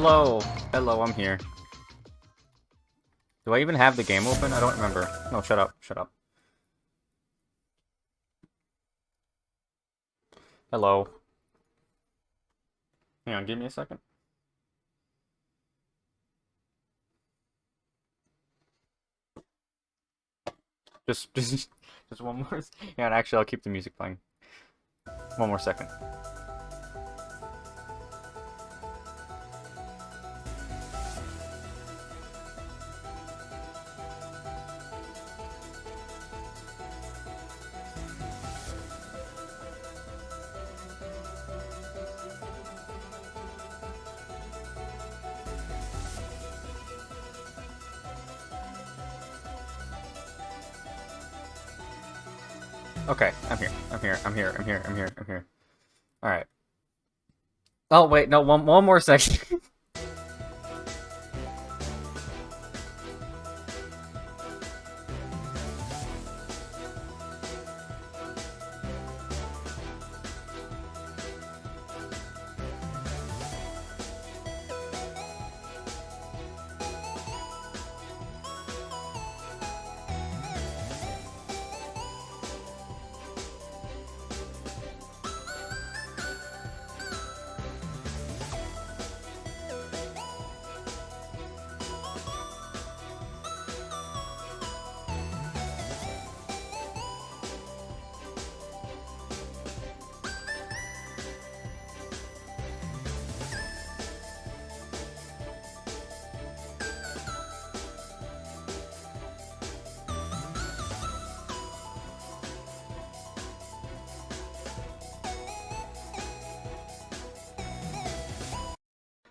Hello. Hello, I'm here. Do I even have the game open? I don't remember. No, shut up. Shut up. Hello. Hang on, give me a second. Just one more. Yeah, actually, I'll keep the music playing. One more second. Okay, I'm here. Alright. Oh, wait, no, one more section.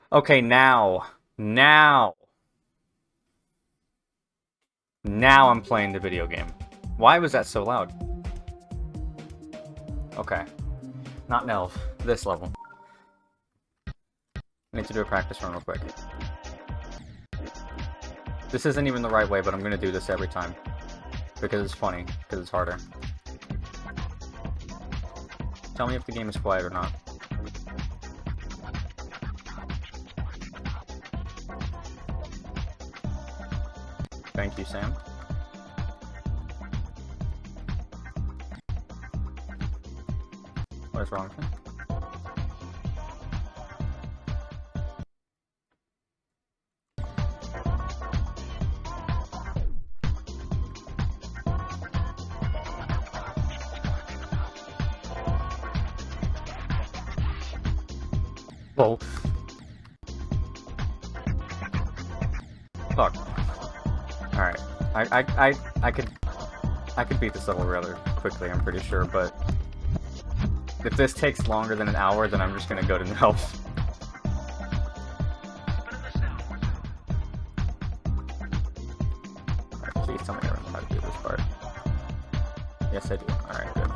Okay, now I'm playing the video game. Why was that so loud? Okay. Not NHELV. This level. I need to do a practice run real quick. This isn't even the right way, but I'm gonna do this every time. Because it's funny. Because it's harder. Tell me if the game is quiet or not. Thank you, Sam. What is wrong with me? Whoa. Fuck. Alright. I could... I could beat this level rather quickly, I'm pretty sure, but if this takes longer than an hour, then I'm just gonna go to NHELV. Alright, please tell me I remember how to do this part. Yes, I do. Alright, good.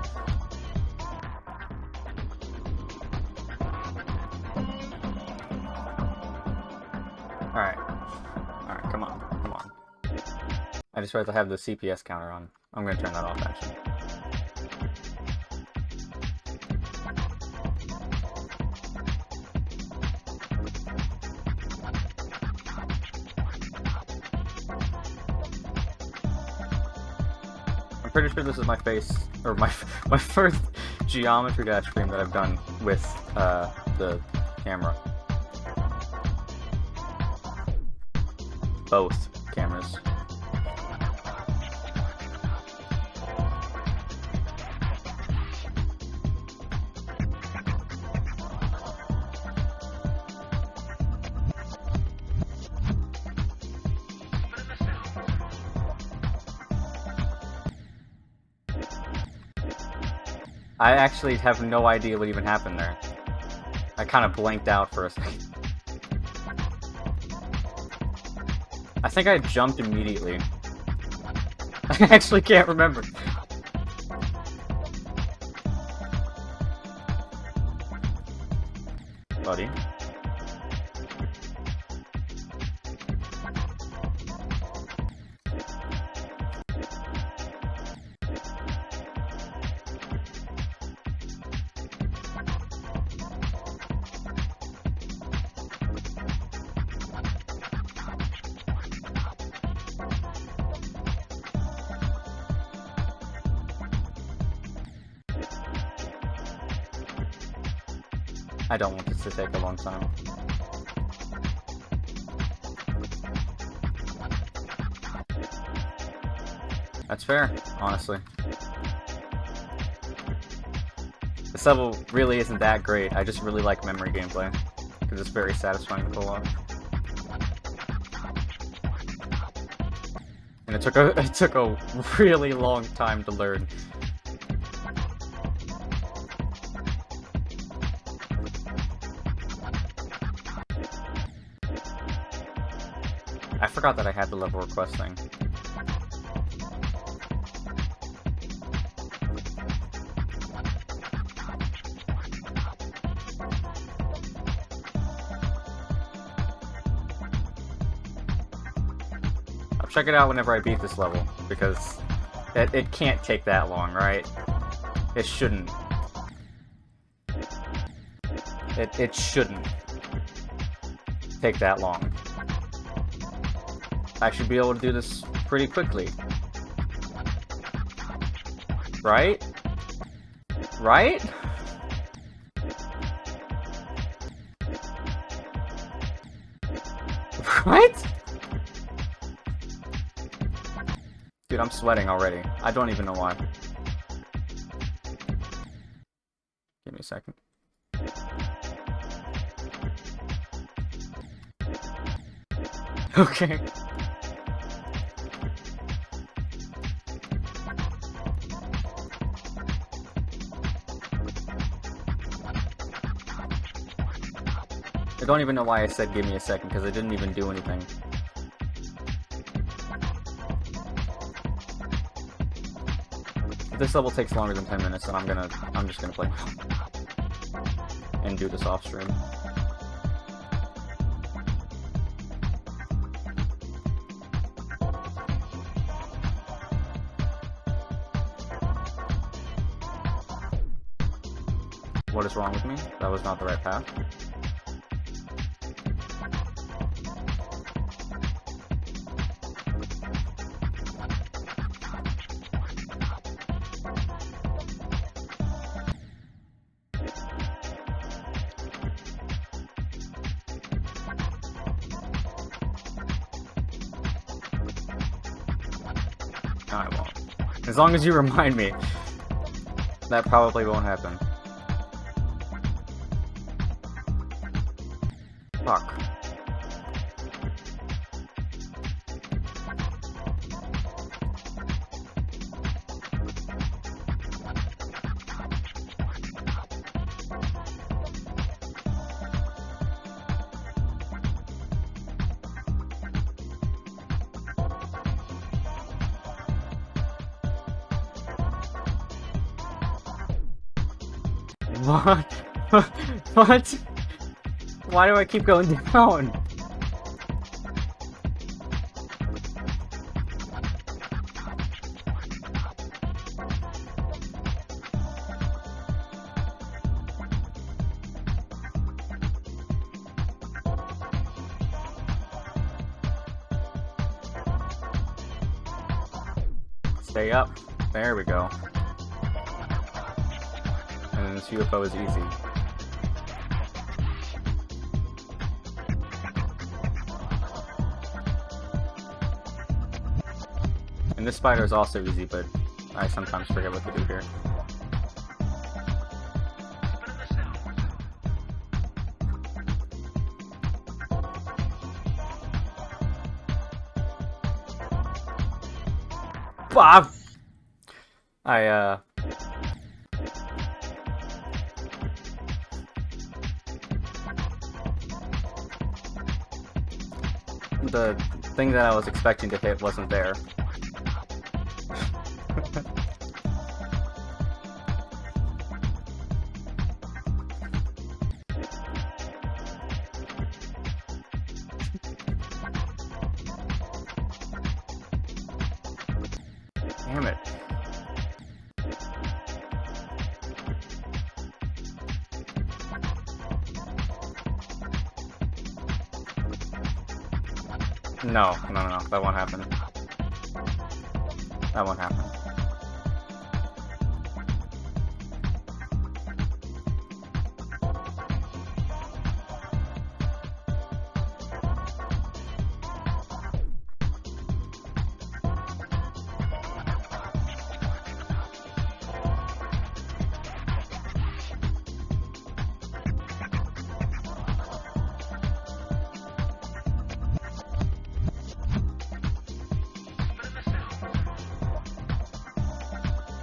Alright. Alright, come on. Come on. I just realized I have the CPS counter on. I'm gonna turn that off, actually. I'm pretty sure this is my face, or my first geometry dash stream that I've done with the camera. Both cameras. I actually have no idea what even happened there. I kind of blanked out for a second. I think I jumped immediately. I actually can't remember. Buddy. I don't want this to take a long time. That's fair, honestly. This level really isn't that great. I just really like memory gameplay, because it's very satisfying to pull off. And it took a really long time to learn. I forgot that I had the level request thing. I'll check it out whenever I beat this level, because it can't take that long, right? It shouldn't. It shouldn't take that long. I should be able to do this pretty quickly. Right? Right? Right? Dude, I'm sweating already. I don't even know why. Give me a second. Okay. I don't even know why I said give me a second, because I didn't even do anything. If this level takes longer than 10 minutes, then I'm just gonna play and do this off stream. What is wrong with me? That was not the right path. No, I won't. As long as you remind me, that probably won't happen. Fuck. What? What? Why do I keep going down? Stay up. There we go. And this UFO is easy. And this spider is also easy, but I sometimes forget what to do here. Bob! The thing that I was expecting to hit wasn't there. Damn it. No, that won't happen. That won't happen.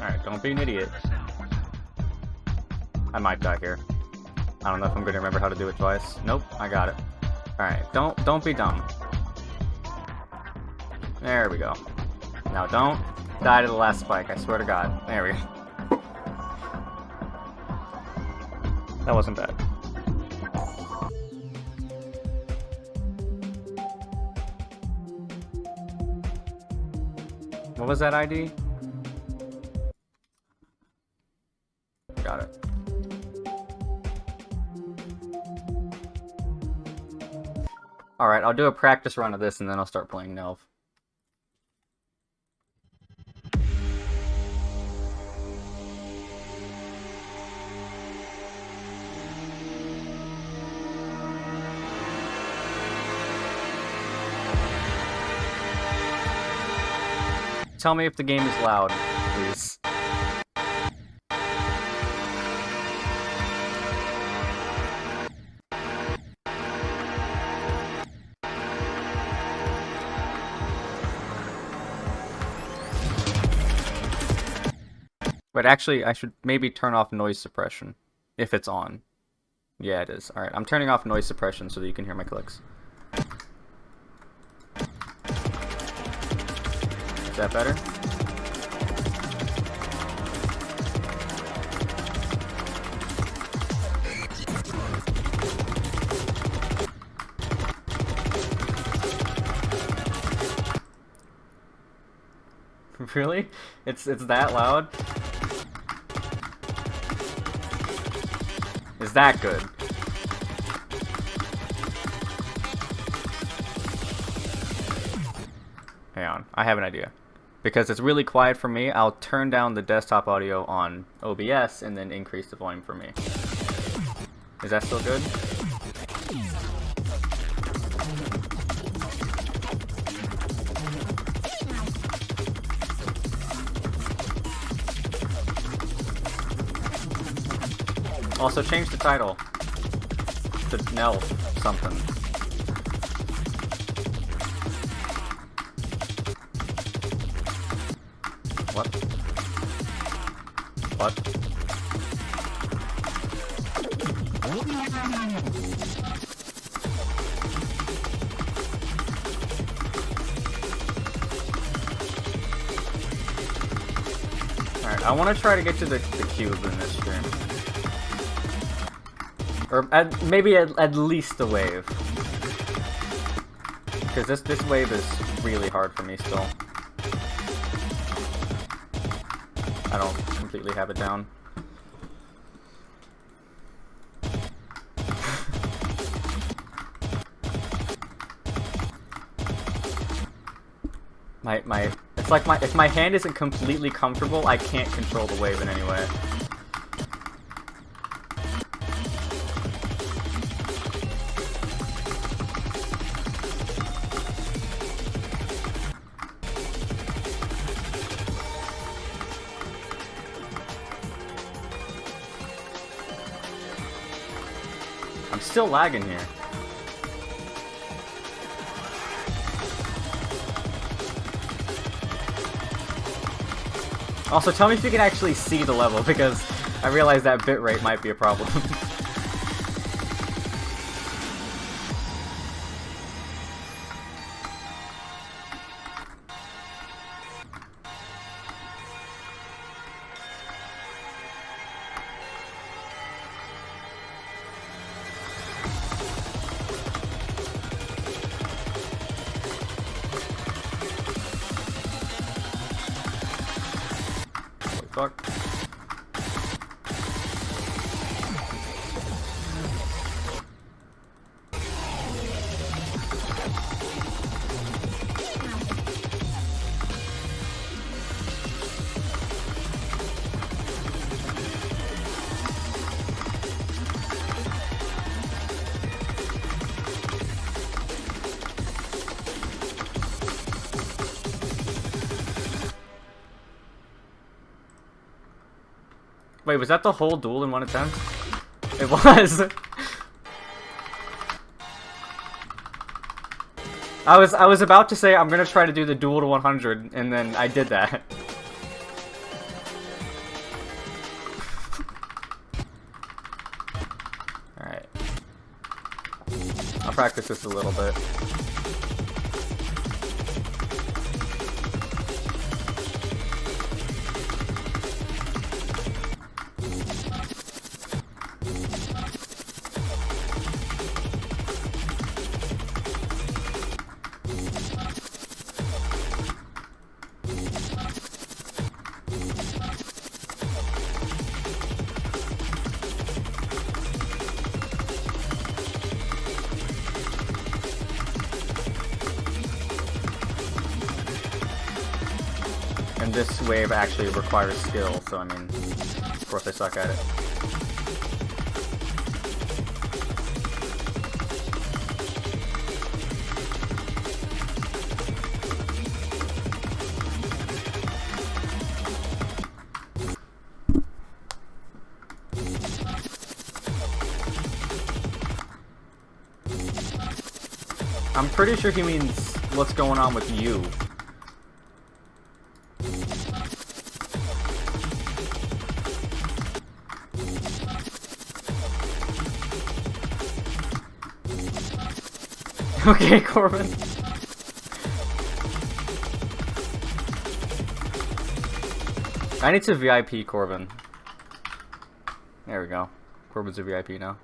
Alright, don't be an idiot. I might die here. I don't know if I'm gonna remember how to do it twice. Nope, I got it. Alright, don't be dumb. There we go. Now don't die to the last spike, I swear to God. There we go. That wasn't bad. What was that ID? Got it. Alright, I'll do a practice run of this and then I'll start playing NHELV. Tell me if the game is loud, please. But actually, I should maybe turn off noise suppression, if it's on. Yeah, it is. Alright, I'm turning off noise suppression so that you can hear my clicks. Is that better? Really? It's that loud? Is that good? Hang on, I have an idea. Because it's really quiet for me, I'll turn down the desktop audio on OBS and then increase the volume for me. Is that still good? Also, change the title to NHELV something. What? What? Alright, I want to try to get to the cube in this stream. Or maybe at least a wave. Because this wave is really hard for me still. I don't completely have it down. It's like if my hand isn't completely comfortable, I can't control the wave in any way. I'm still lagging here. Also, tell me if you can actually see the level, because I realize that bitrate might be a problem. Fuck. Wait, was that the whole duel in one attempt? It was. I was about to say I'm gonna try to do the duel to 100, and then I did that. Alright. I'll practice this a little bit. And this wave actually requires skill, so I mean, of course I suck at it. I'm pretty sure he means what's going on with you. Okay, Corbin. I need to VIP Corbin. There we go. Corbin's a VIP now.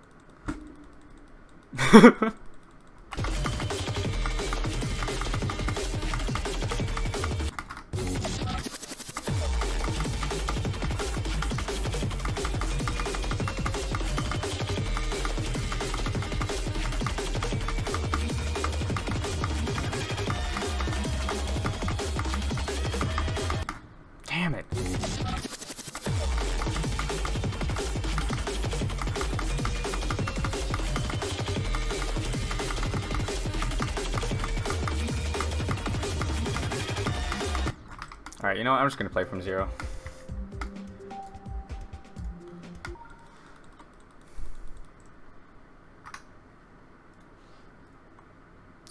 Damn it. Alright, you know what? I'm just gonna play from zero.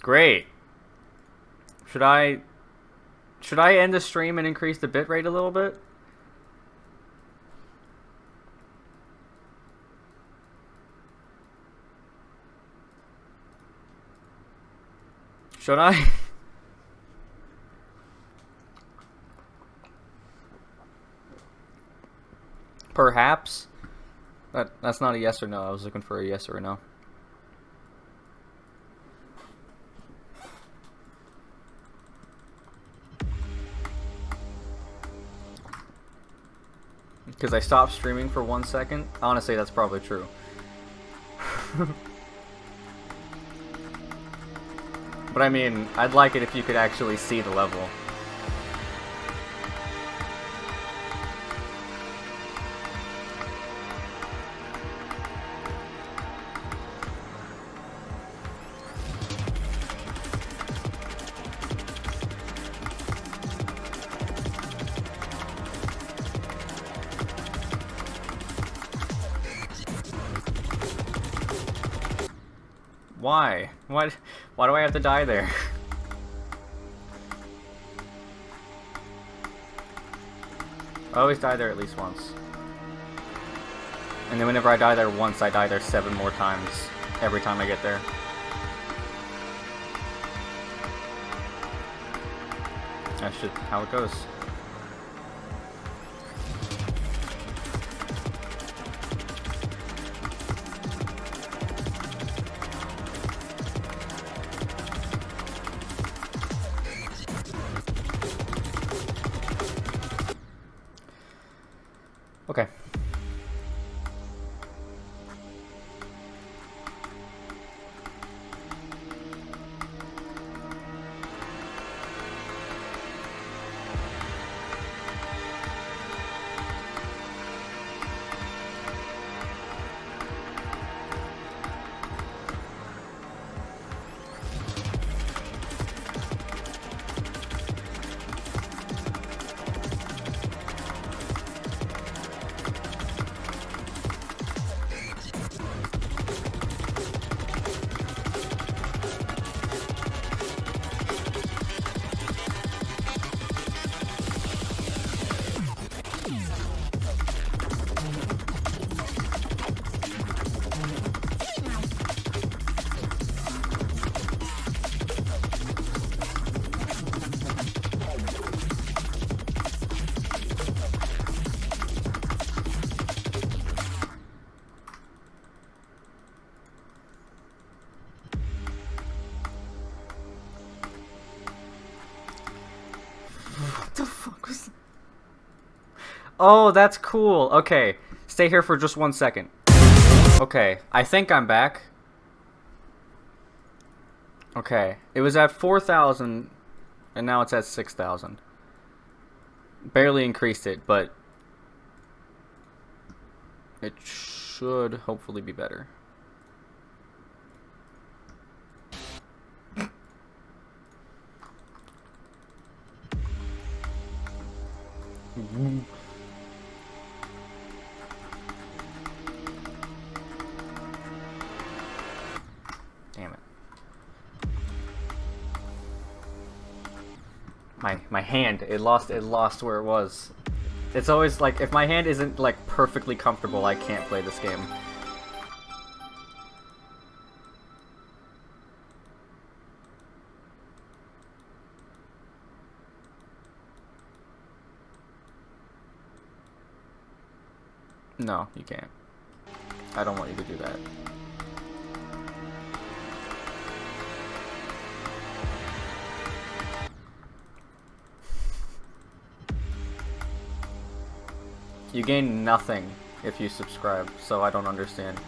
Great. Should I end the stream and increase the bitrate a little bit? Should I? Perhaps. That's not a yes or no. I was looking for a yes or a no. Because I stopped streaming for 1 second. Honestly, that's probably true. But I mean, I'd like it if you could actually see the level. Why? Why do I have to die there? I always die there at least once. And then whenever I die there once, I die there 7 more times every time I get there. That's just how it goes. Okay. What the fuck was that? Oh, that's cool. Okay, stay here for just 1 second. Okay, I think I'm back. Okay, it was at 4,000, and now it's at 6,000. Barely increased it, but it should hopefully be better. Damn it. My hand, it lost where it was. It's always like, if my hand isn't like perfectly comfortable, I can't play this game. No, you can't. I don't want you to do that. You gain nothing if you subscribe, so I don't understand.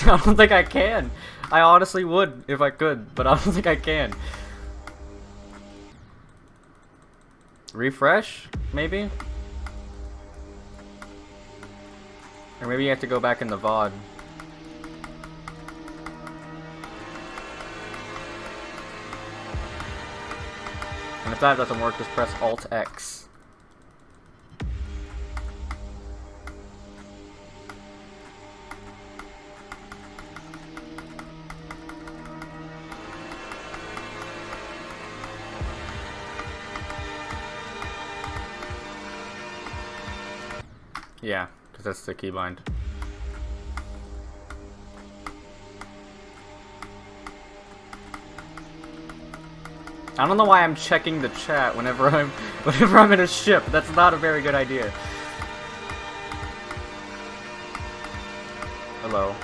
I don't think I can. I honestly would if I could, but I don't think I can. Refresh? Maybe? Or maybe you have to go back in the VOD. And if that doesn't work, just press Alt-X. Yeah, because that's the keybind. I don't know why I'm checking the chat whenever I'm in a ship. That's not a very good idea. Hello.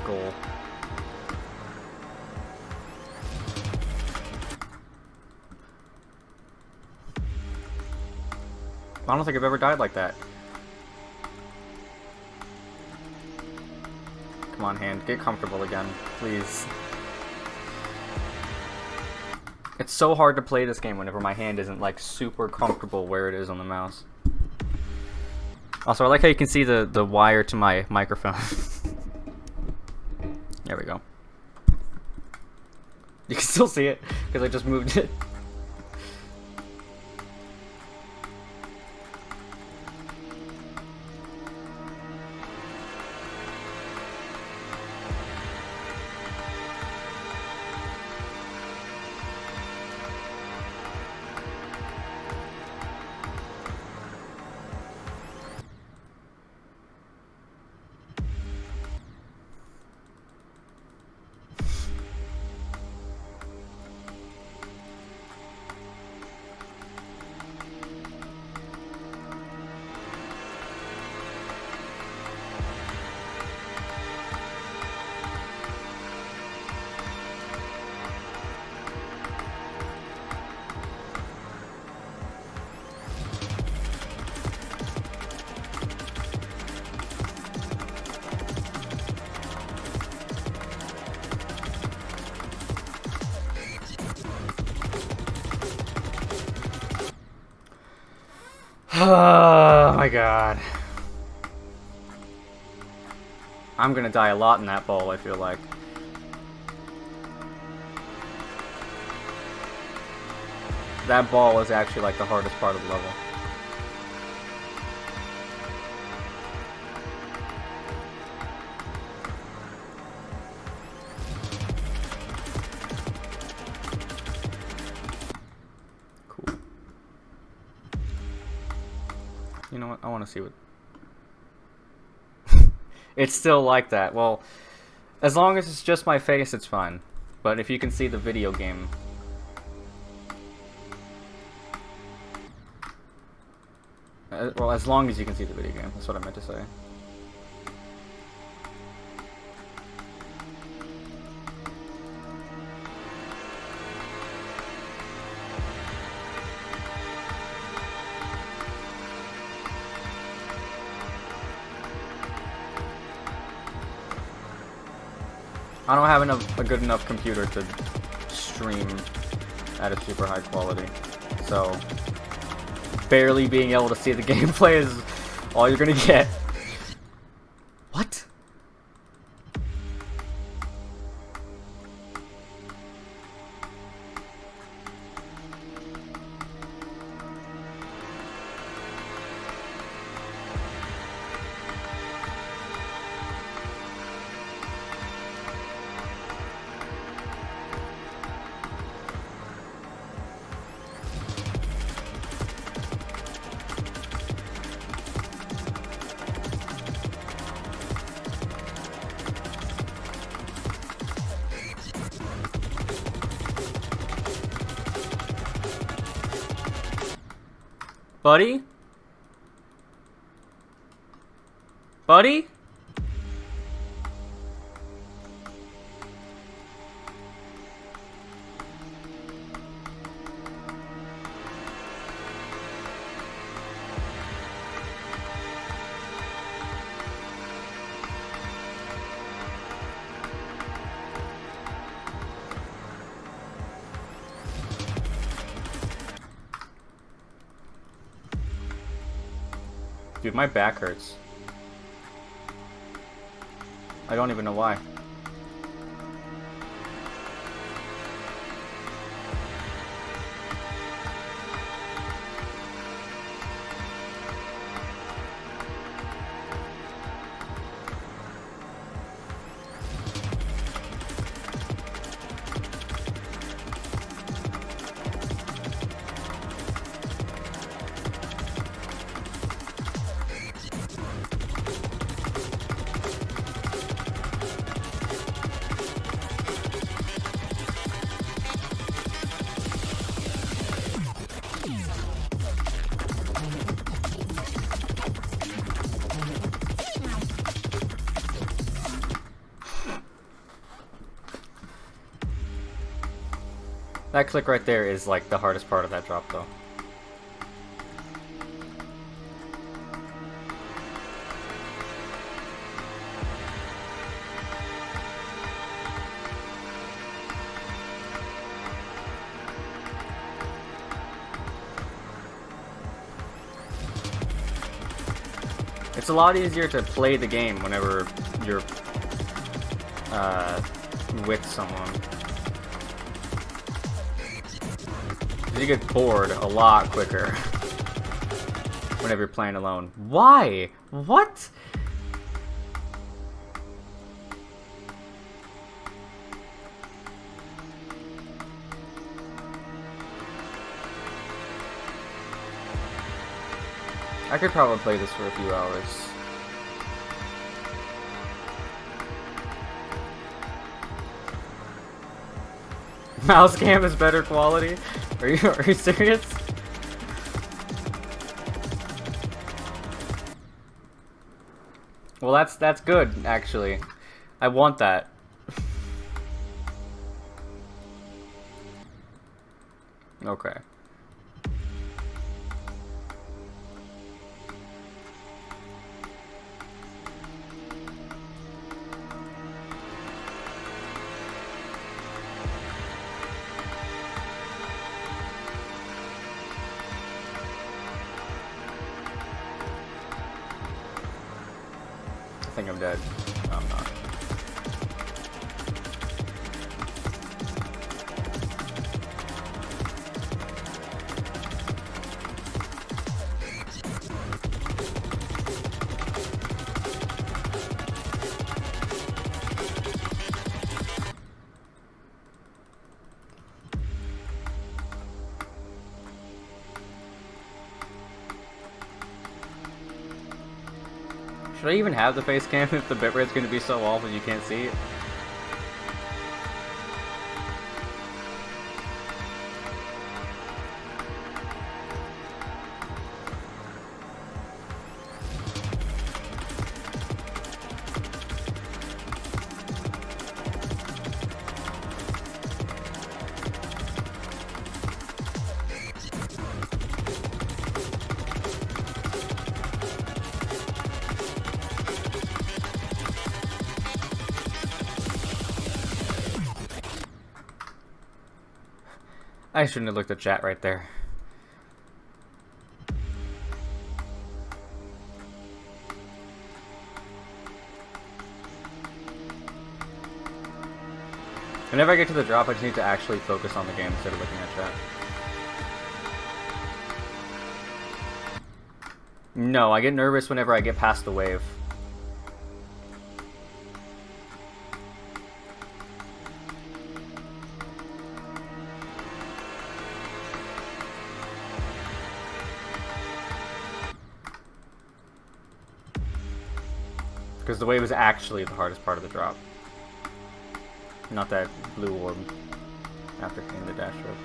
Goal. I don't think I've ever died like that. Come on, hand. Get comfortable again, please. It's so hard to play this game whenever my hand isn't, like, super comfortable where it is on the mouse. Also, I like how you can see the wire to my microphone. There we go. You can still see it, because I just moved it. Oh my god. I'm gonna die a lot in that bowl, I feel like. That ball is actually like the hardest part of the level. Cool. You know what? I want to see what... It's still like that. Well, as long as it's just my face, it's fine. But if you can see the video game... well, as long as you can see the video game. That's what I meant to say. I don't have a good enough computer to stream at a super high quality, so barely being able to see the gameplay is all you're gonna get. What? Buddy? Buddy? Dude, my back hurts. I don't even know why. That click right there is like the hardest part of that drop though. It's a lot easier to play the game whenever you're with someone. You get bored a lot quicker whenever you're playing alone. Why? What? I could probably play this for a few hours. Mouse cam is better quality? Are you serious? Well, that's good actually. I want that. Okay. I think I'm dead. No, I'm not. Should I even have the face cam if the bitrate's going to be so off that you can't see it? I shouldn't have looked at chat right there. Whenever I get to the drop, I just need to actually focus on the game instead of looking at chat. No, I get nervous whenever I get past the wave. Because the wave is actually the hardest part of the drop. Not that blue orb after hitting the dash rope.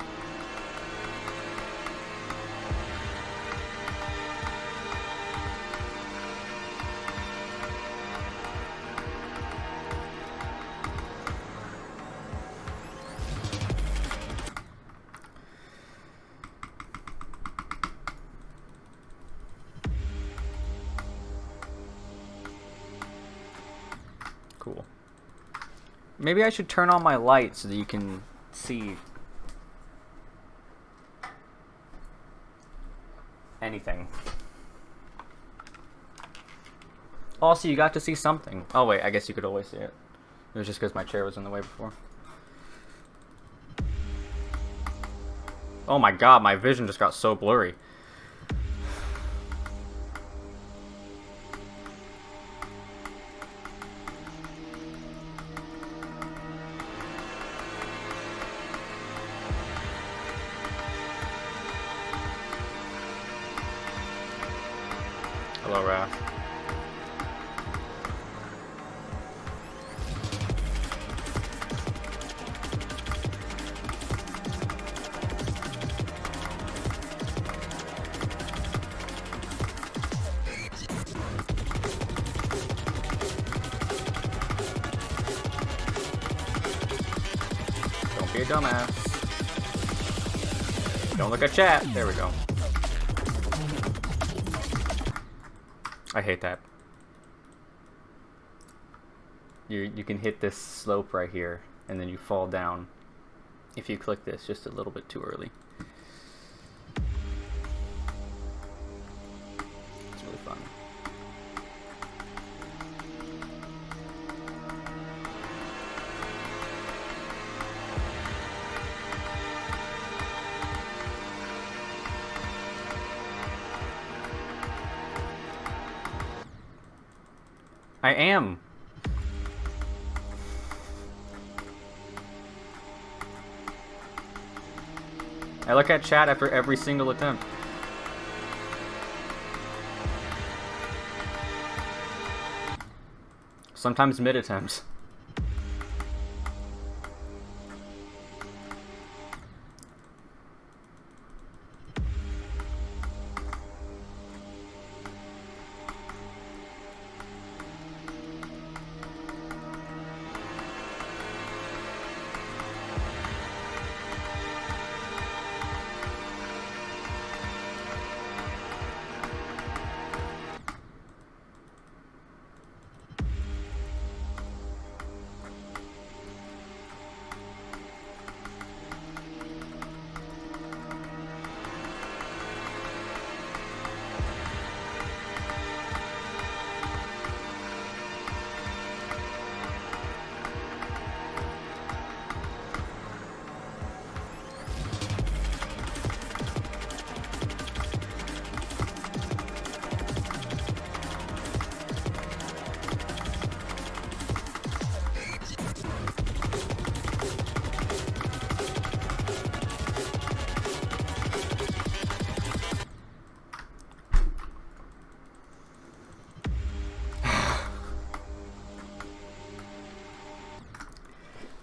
Cool. Maybe I should turn on my light so that you can see anything. Also, you got to see something. Oh wait, I guess you could always see it. It was just because my chair was in the way before. Oh my god, my vision just got so blurry. Hello, Wrath. Don't be a dumbass. Don't look at chat. There we go. I hate that. You can hit this slope right here, and then you fall down if you click this just a little bit too early. It's really fun. I am. I look at chat after every single attempt. Sometimes mid-attempts.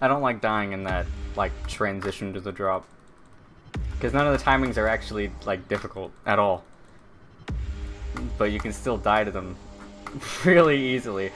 I don't like dying in that, like, transition to the drop. Because none of the timings are actually, like, difficult at all. But you can still die to them really easily.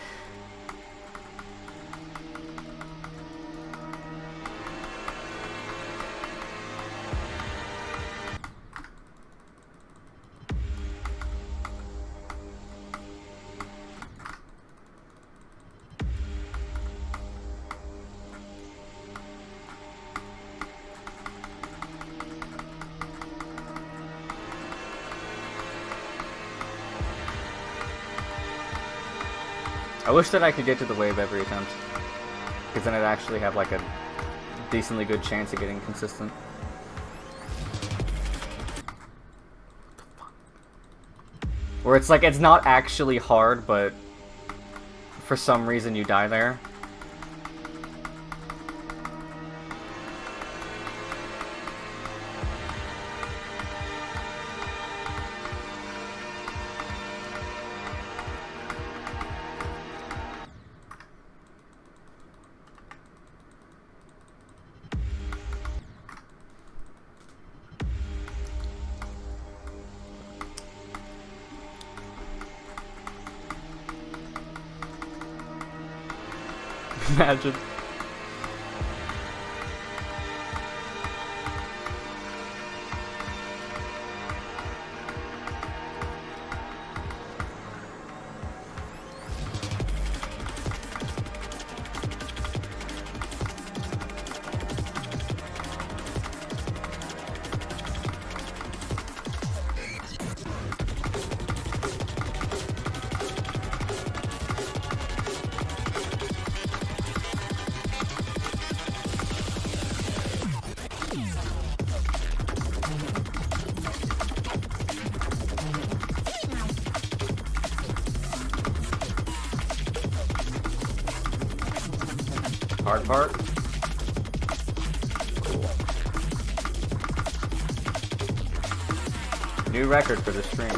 I wish that I could get to the wave every attempt, because then I'd actually have like a decently good chance of getting consistent. Where it's like, it's not actually hard, but for some reason you die there. Imagine. Hard part. Cool. New record for the stream.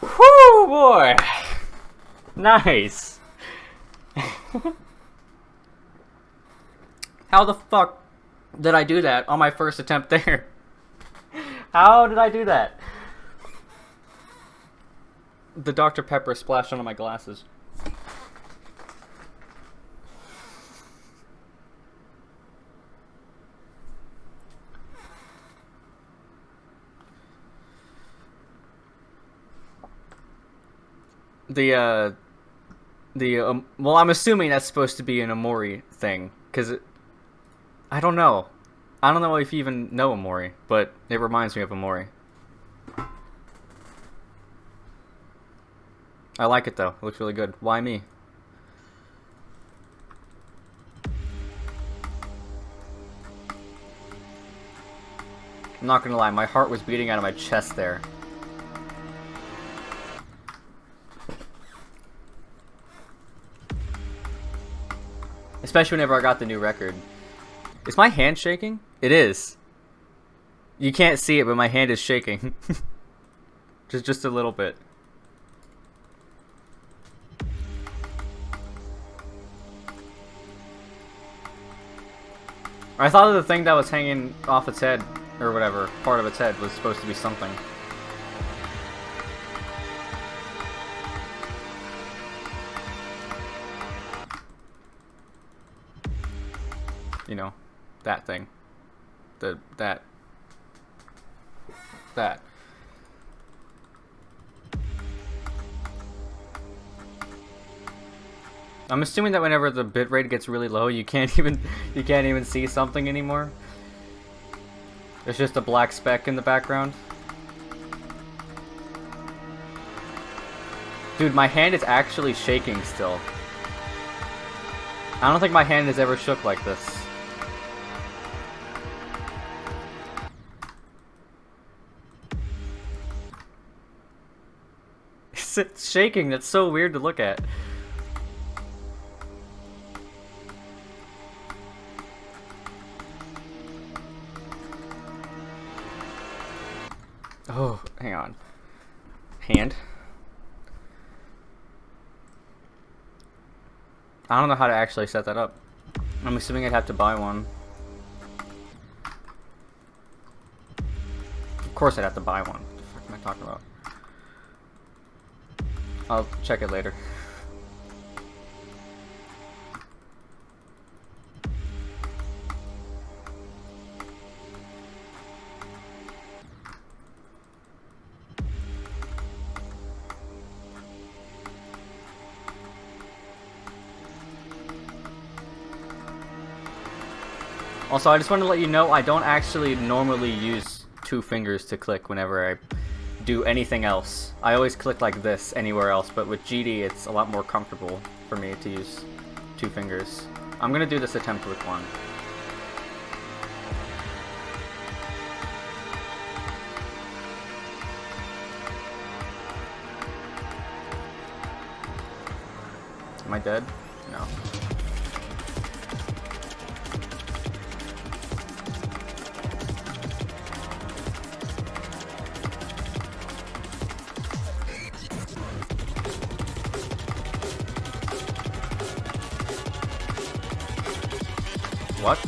Whoo, boy! Nice! How the fuck did I do that on my first attempt there? How did I do that? The Dr. Pepper splashed onto my glasses. Well, I'm assuming that's supposed to be an Omori thing, because I don't know. I don't know if you even know Omori, but it reminds me of Omori. I like it though. It looks really good. Why me? I'm not gonna lie, my heart was beating out of my chest there. Especially whenever I got the new record. Is my hand shaking? It is. You can't see it, but my hand is shaking. just a little bit. I thought that the thing that was hanging off its head, or whatever, part of its head, was supposed to be something. You know, that thing. That. I'm assuming that whenever the bitrate gets really low, you can't even see something anymore. There's just a black speck in the background. Dude, my hand is actually shaking still. I don't think my hand has ever shook like this. It's shaking. That's so weird to look at. Oh, hang on. Hand. I don't know how to actually set that up. I'm assuming I'd have to buy one. Of course I'd have to buy one. What the fuck am I talking about? I'll check it later. Also, I just want to let you know I don't actually normally use 2 fingers to click whenever I do anything else. I always click like this anywhere else, but with GD it's a lot more comfortable for me to use 2 fingers. I'm gonna do this attempt with 1. Am I dead? No. What?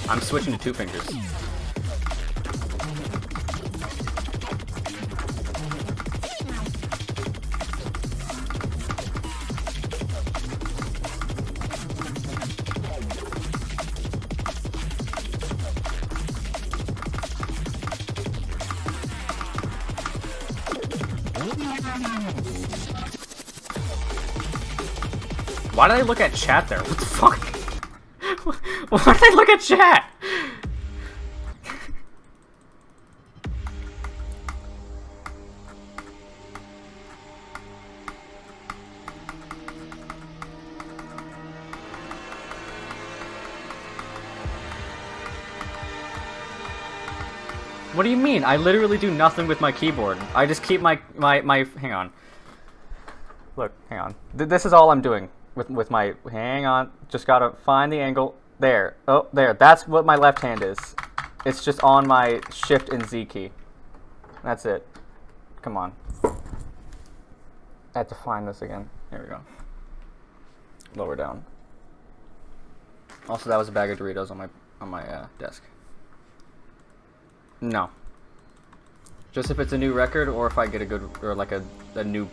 I'm switching to 2 fingers. Why did I look at chat there? What the fuck? Why did I look at chat? What do you mean? I literally do nothing with my keyboard. I just keep my hang on. Look, hang on. This is all I'm doing with my, hang on. Just gotta find the angle. There. Oh, there. That's what my left hand is. It's just on my Shift and Z key. That's it. Come on. I have to find this again. Here we go. Lower down. Also, that was a bag of Doritos on my desk. No. Just if it's a new record, or if I get a good, or like a new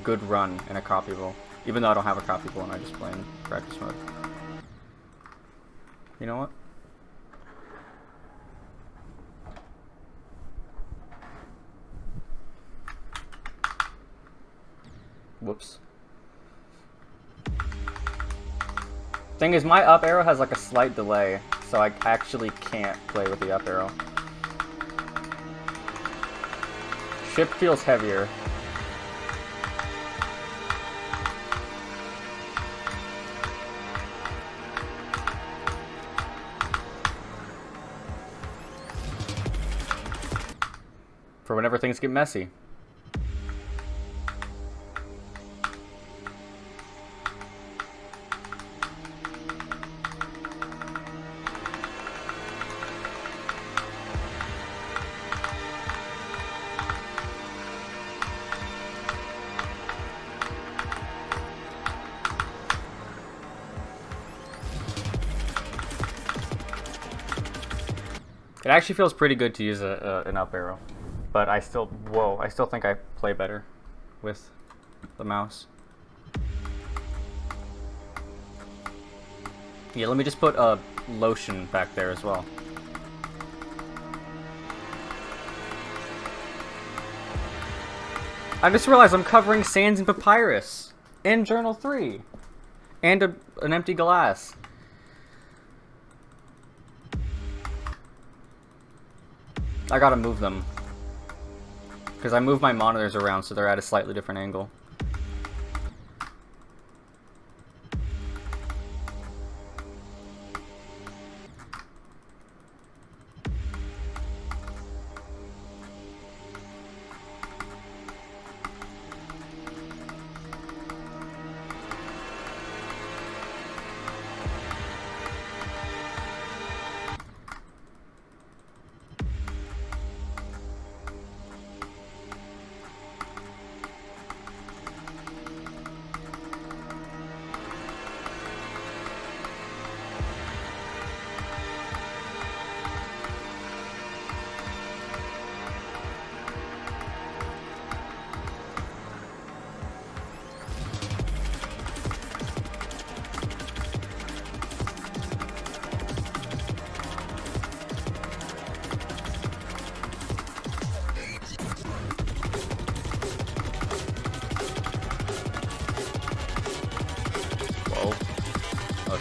good run in a copyable. Even though I don't have a copyable and I just play in practice mode. You know what? Whoops. Thing is, my up arrow has like a slight delay, so I actually can't play with the up arrow. Ship feels heavier. For whenever things get messy. It actually feels pretty good to use an up arrow, but I still think I play better with the mouse. Yeah, let me just put a lotion back there as well. I just realized I'm covering sands and papyrus in Journal 3 and an empty glass. I gotta move them, because I move my monitors around so they're at a slightly different angle.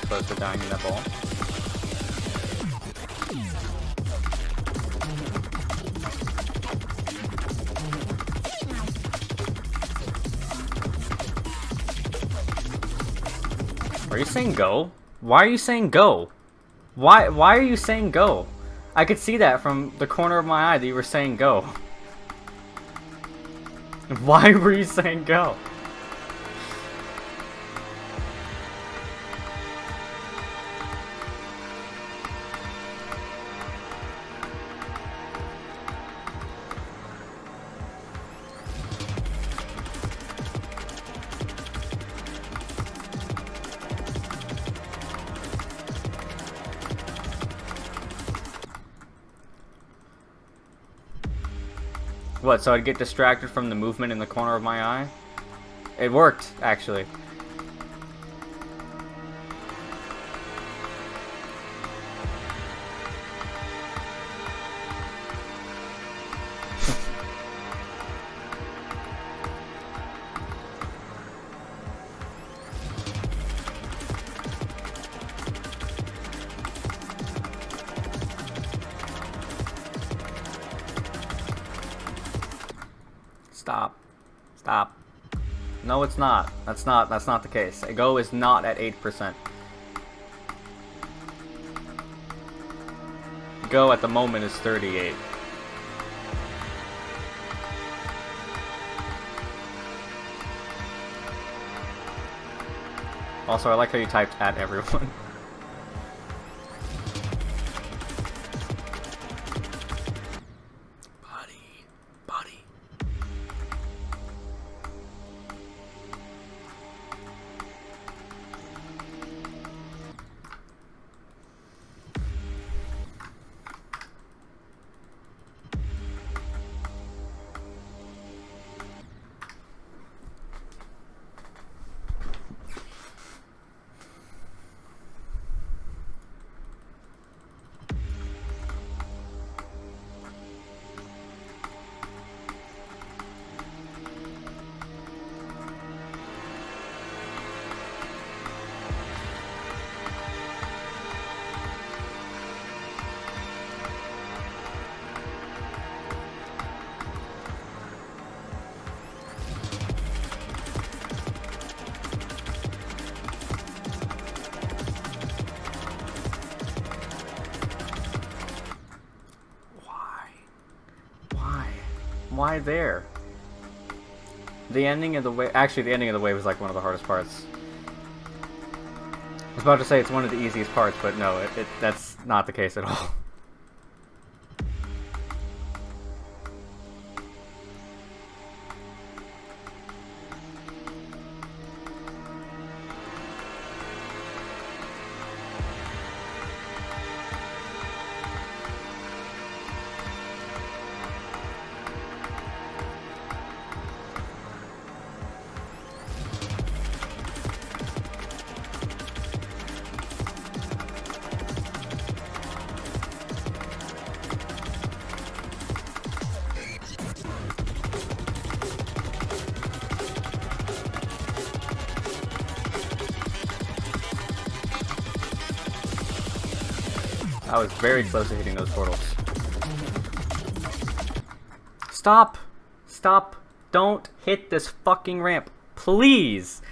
Supposed to die in that ball. Are you saying go? Why are you saying go? Why are you saying go? I could see that from the corner of my eye that you were saying go. Why were you saying go? What, so I'd get distracted from the movement in the corner of my eye? It worked, actually. Stop. Stop. No, it's not. That's not the case. Go is not at 8%. Go at the moment is 38. Also, I like how you typed at everyone. Why there? The ending of the wave... Actually, the ending of the wave is like one of the hardest parts. I was about to say it's one of the easiest parts, but no, that's not the case at all. I was very close to hitting those portals. Stop! Stop! Don't hit this fucking ramp. Please!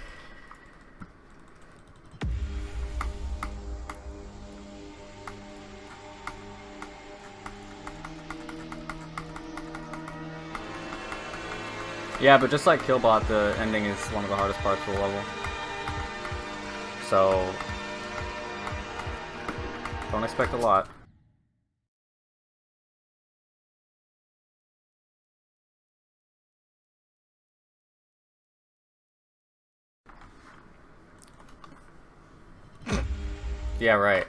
Yeah, but just like Killbot, the ending is one of the hardest parts of the level. So... don't expect a lot. Yeah, right.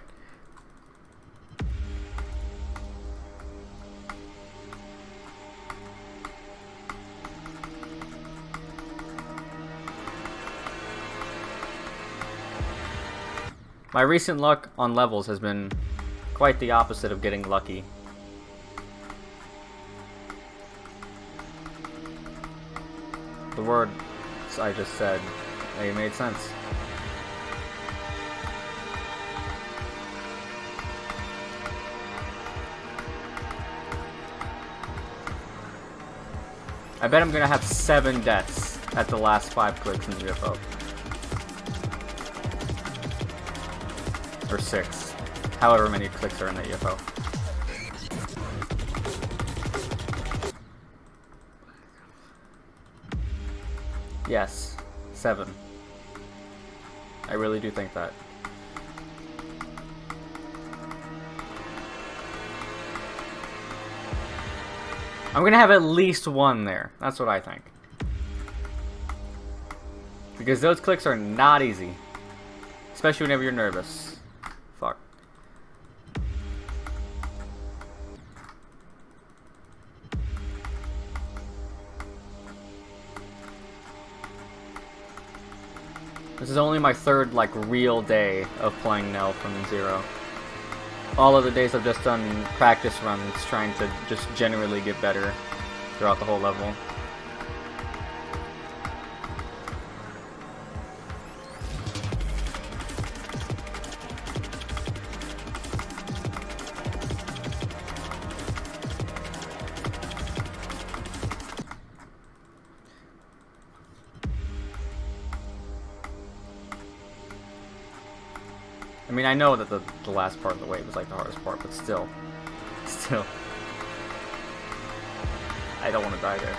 My recent luck on levels has been quite the opposite of getting lucky. The words I just said, they made sense. I bet I'm gonna have 7 deaths at the last 5 clicks in the UFO. Or 6. However many clicks are in the UFO. Yes. 7. I really do think that. I'm gonna have at least 1 there. That's what I think. Because those clicks are not easy. Especially whenever you're nervous. Fuck. This is only my 3rd, like, real day of playing NHELV from 0. All of the days I've just done practice runs trying to just generally get better throughout the whole level. I mean, I know that the last part of the wave is like the hardest part, but still. I don't want to die there.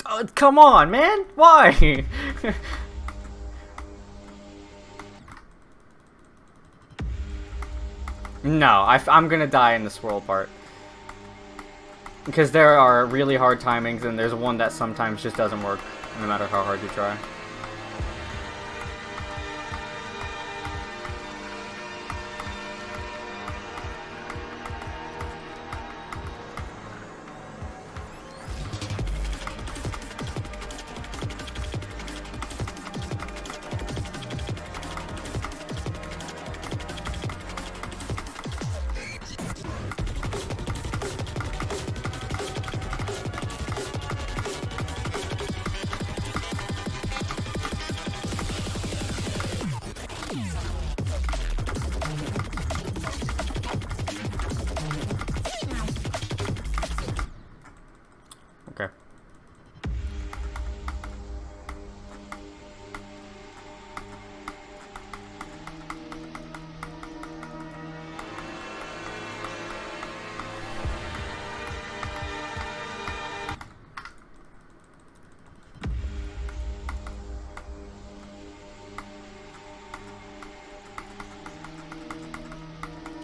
Oh, come on, man! Why? No, I'm gonna die in the swirl part. Because there are really hard timings, and there's one that sometimes just doesn't work, no matter how hard you try. Okay.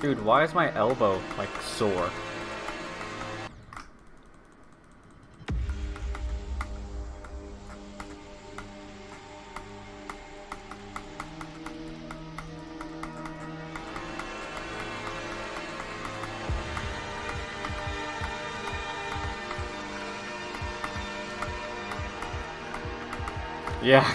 Dude, why is my elbow, like, sore? Yeah.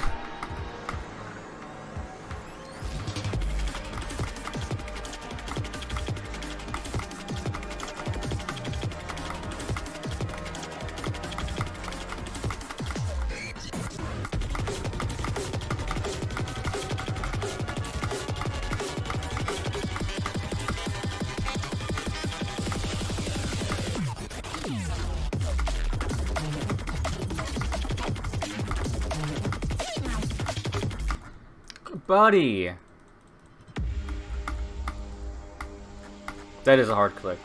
Buddy! That is a hard click.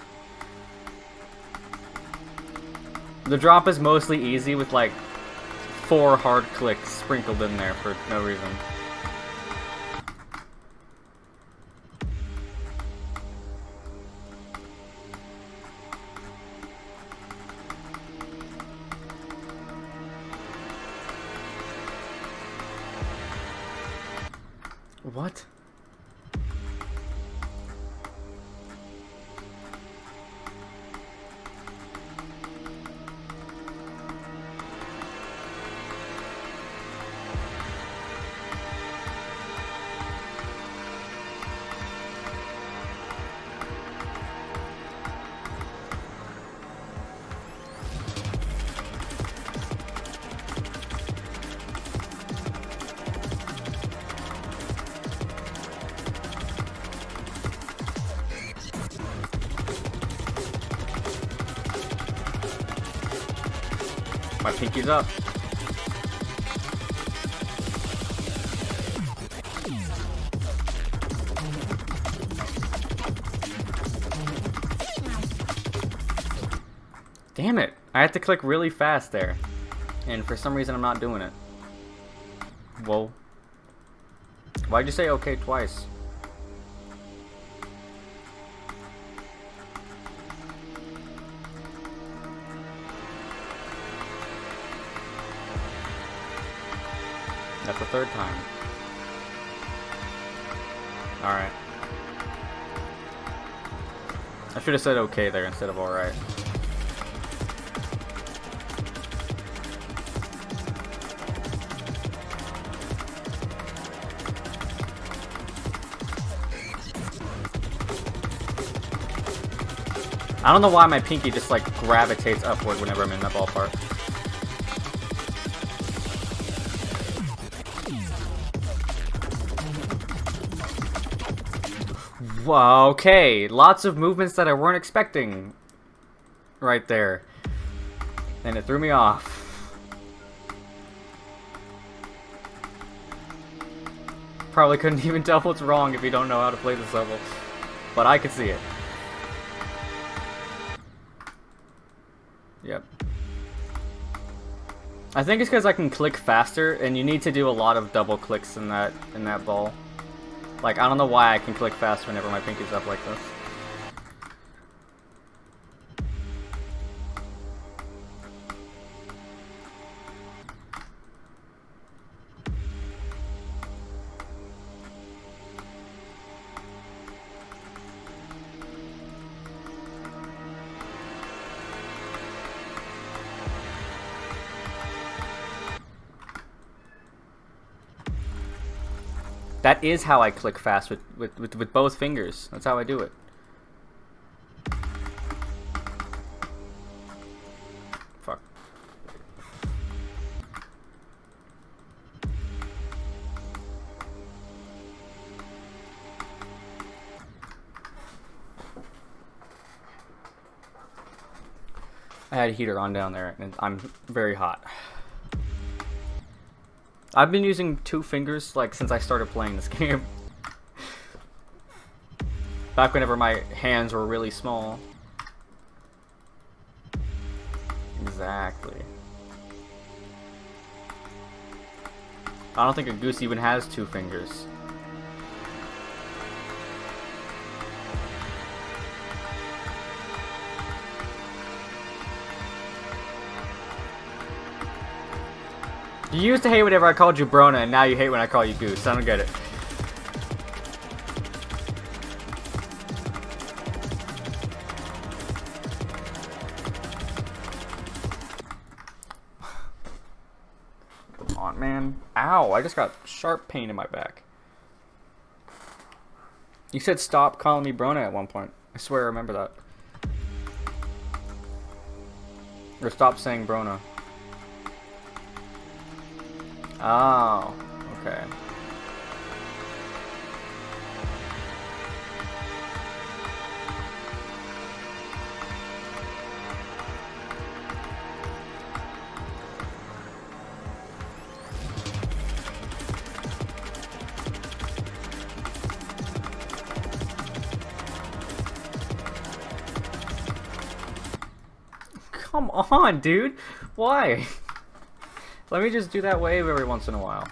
The drop is mostly easy with like 4 hard clicks sprinkled in there for no reason. What? My pinky's up. Damn it. I had to click really fast there. And for some reason I'm not doing it. Whoa. Why'd you say okay twice? That's the 3rd time. Alright. I should have said okay there instead of alright. I don't know why my pinky just like gravitates upward whenever I'm in that ballpark. Wow, okay, lots of movements that I weren't expecting right there. And it threw me off. Probably couldn't even tell what's wrong if you don't know how to play this level. But I could see it. Yep. I think it's because I can click faster, and you need to do a lot of double clicks in that ball. Like, I don't know why I can click fast whenever my pinky's up like this. That is how I click fast with both fingers. That's how I do it. Fuck. I had a heater on down there, and I'm very hot. I've been using 2 fingers, like, since I started playing this game. Back whenever my hands were really small. Exactly. I don't think a goose even has 2 fingers. You used to hate whenever I called you Brona, and now you hate when I call you Goose. I don't get it. Come on, man. Ow, I just got sharp pain in my back. You said stop calling me Brona at one point. I swear I remember that. Or stop saying Brona. Oh, okay. Come on, dude. Why? Let me just do that wave every once in a while.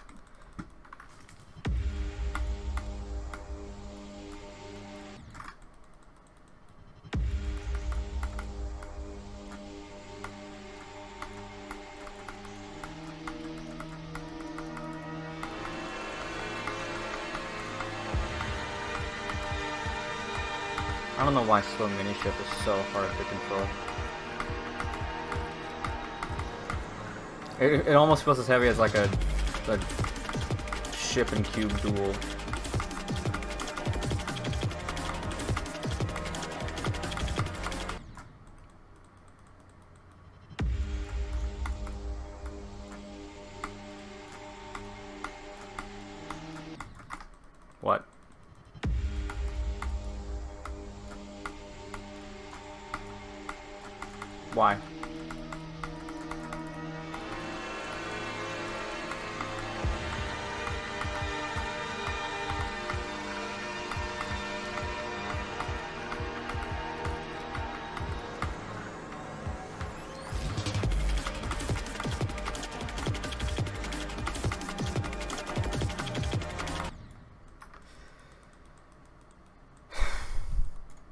I don't know why slow mini ship is so hard to control. It almost feels as heavy as like a ship and cube duel. What? Why?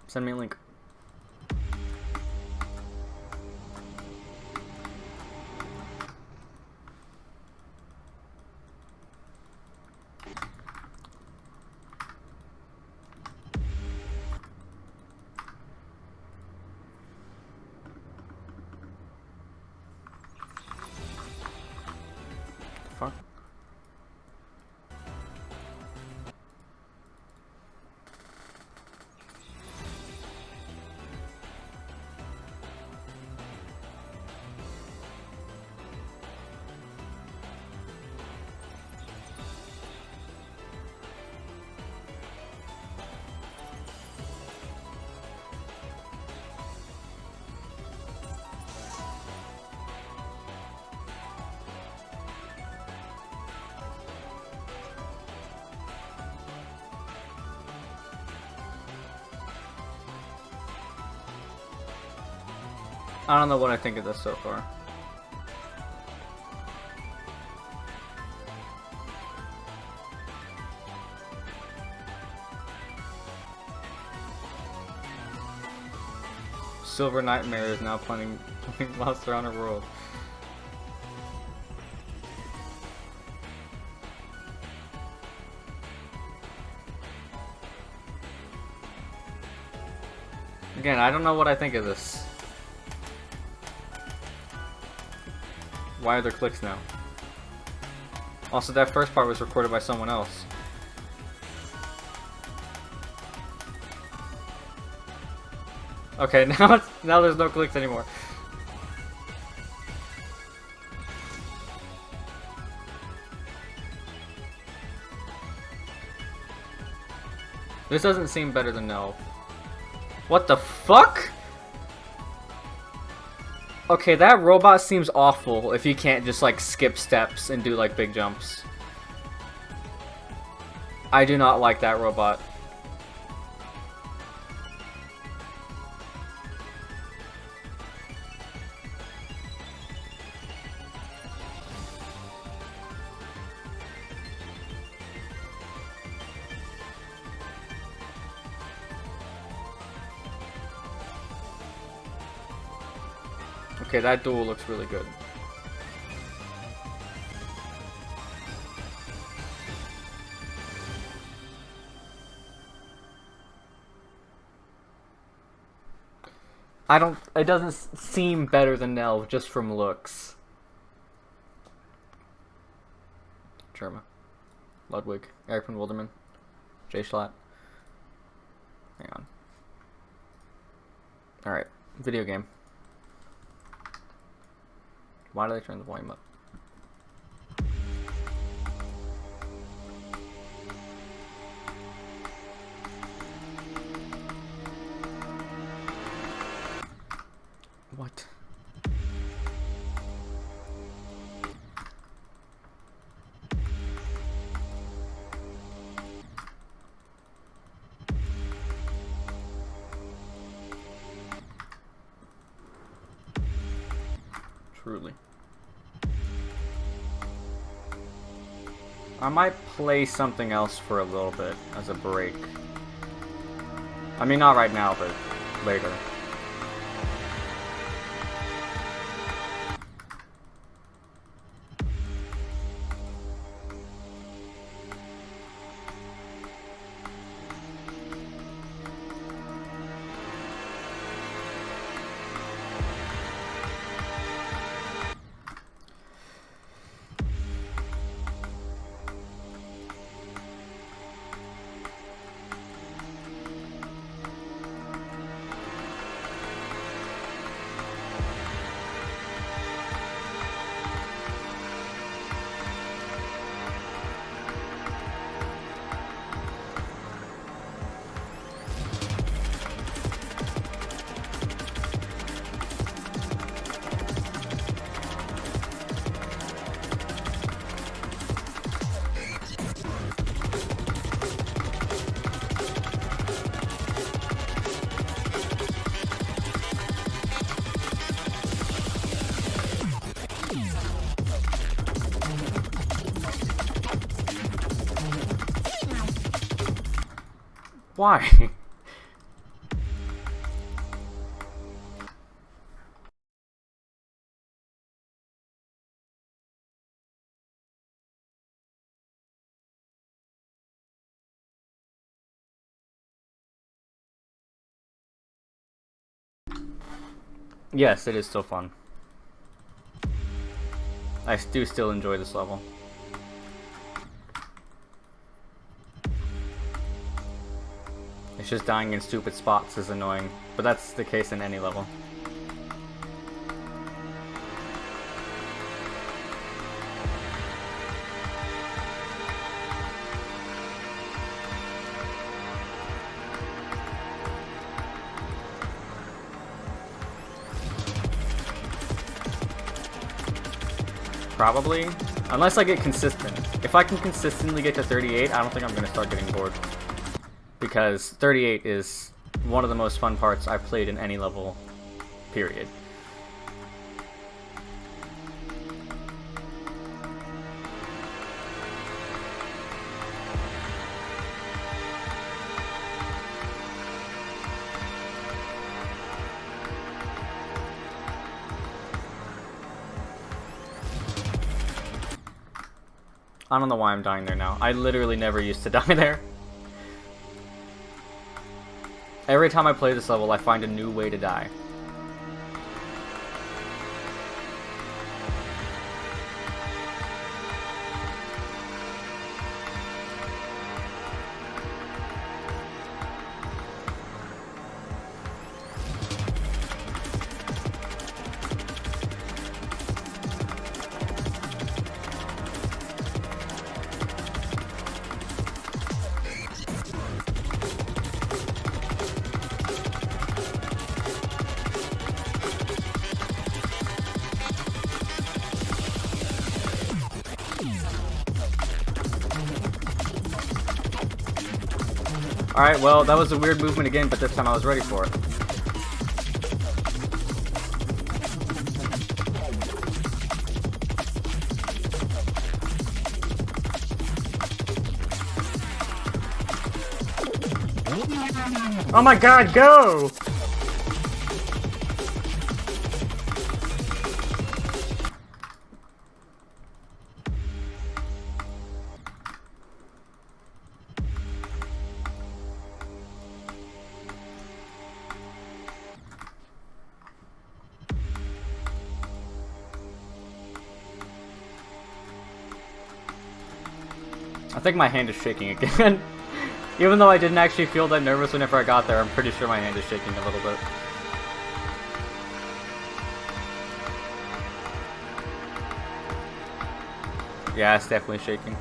Send me a link. Fuck. I don't know what I think of this so far. Silver Nightmare is now playing Monster Hunter World. Again, I don't know what I think of this. Why are there clicks now? Also, that first part was recorded by someone else. Okay, now there's no clicks anymore. This doesn't seem better than NHELV. What the fuck? Okay, that robot seems awful if you can't just, like, skip steps and do, like, big jumps. I do not like that robot. Okay, that duel looks really good. It doesn't seem better than NHELV just from looks. Germa. Ludwig. Eric von Wilderman. Jay Schlatt. Hang on. Alright. Video game. Why do they turn the volume up? What? Truly. I might play something else for a little bit as a break. I mean, not right now, but later. Why? Yes, it is still fun. I do still enjoy this level. It's just dying in stupid spots is annoying, but that's the case in any level. Probably. Unless I get consistent. If I can consistently get to 38, I don't think I'm going to start getting bored. Because 38 is one of the most fun parts I've played in any level, period. I don't know why I'm dying there now. I literally never used to die there. Every time I play this level, I find a new way to die. Alright, well, that was a weird movement again, but this time I was ready for it. Oh my god, go! I think my hand is shaking again. Even though I didn't actually feel that nervous whenever I got there, I'm pretty sure my hand is shaking a little bit. Yeah, it's definitely shaking.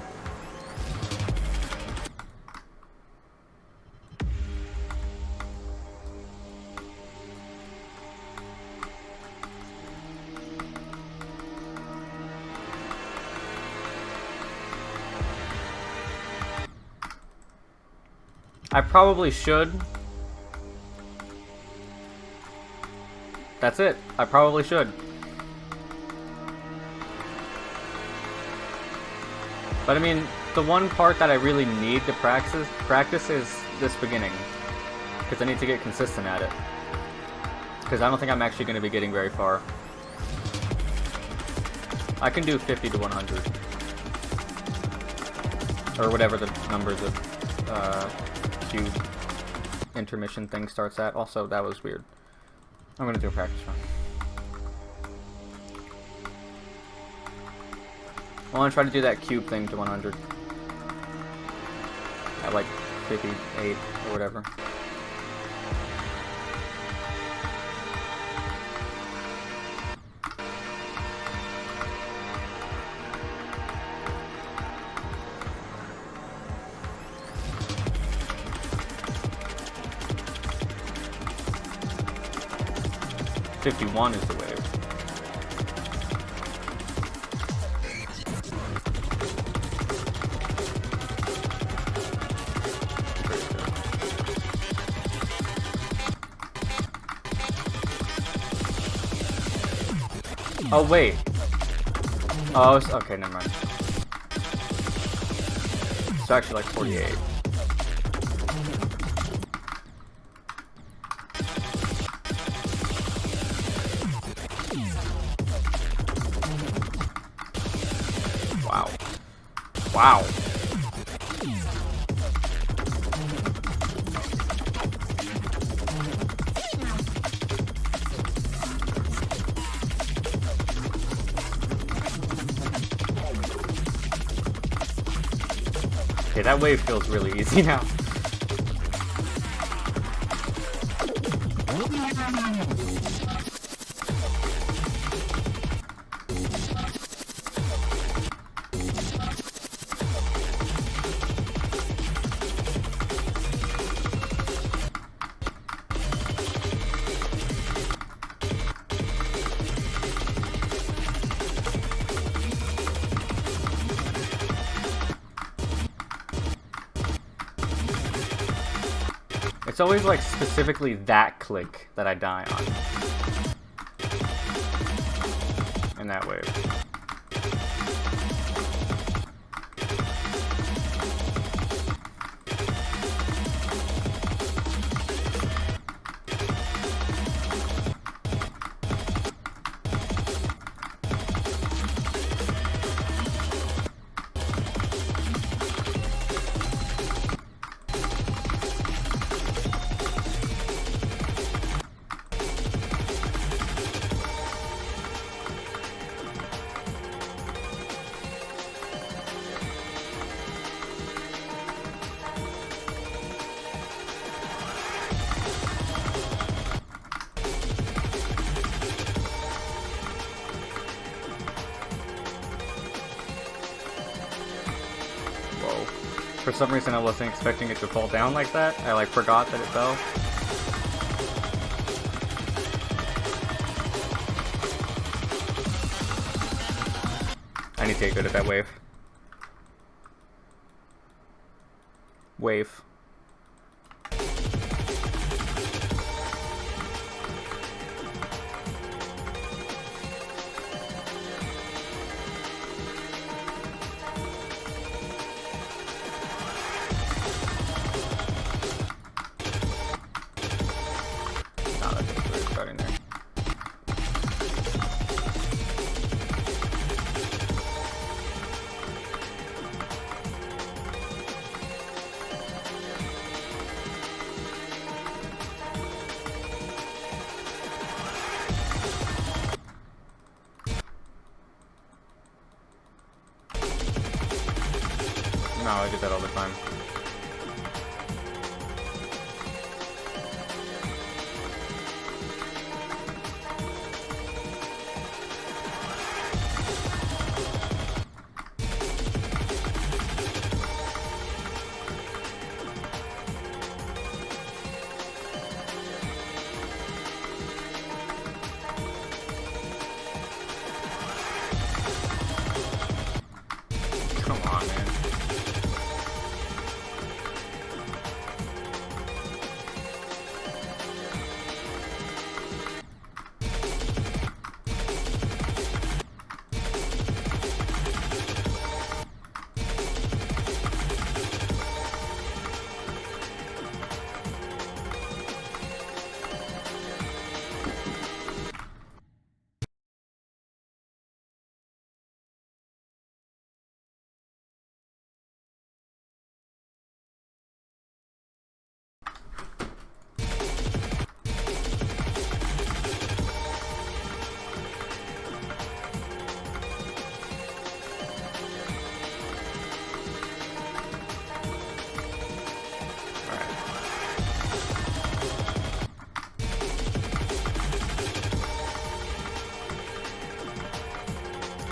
I probably should. That's it. I probably should. But I mean, the one part that I really need to practice is this beginning. Because I need to get consistent at it. Because I don't think I'm actually going to be getting very far. I can do 50 to 100. Or whatever the numbers of cube intermission thing starts at. Also, that was weird. I'm gonna do a practice run. I want to try to do that cube thing to 100 at like 58 or whatever. .51 is the wave. Oh wait. Oh, okay, never mind. It's actually like 48. Wow. Wow. Okay, that wave feels really easy now. It's always like specifically that click that I die on. In that wave. For some reason I wasn't expecting it to fall down like that. I like forgot that it fell. I need to get good at that wave. No, I get that all the time. Come on, man.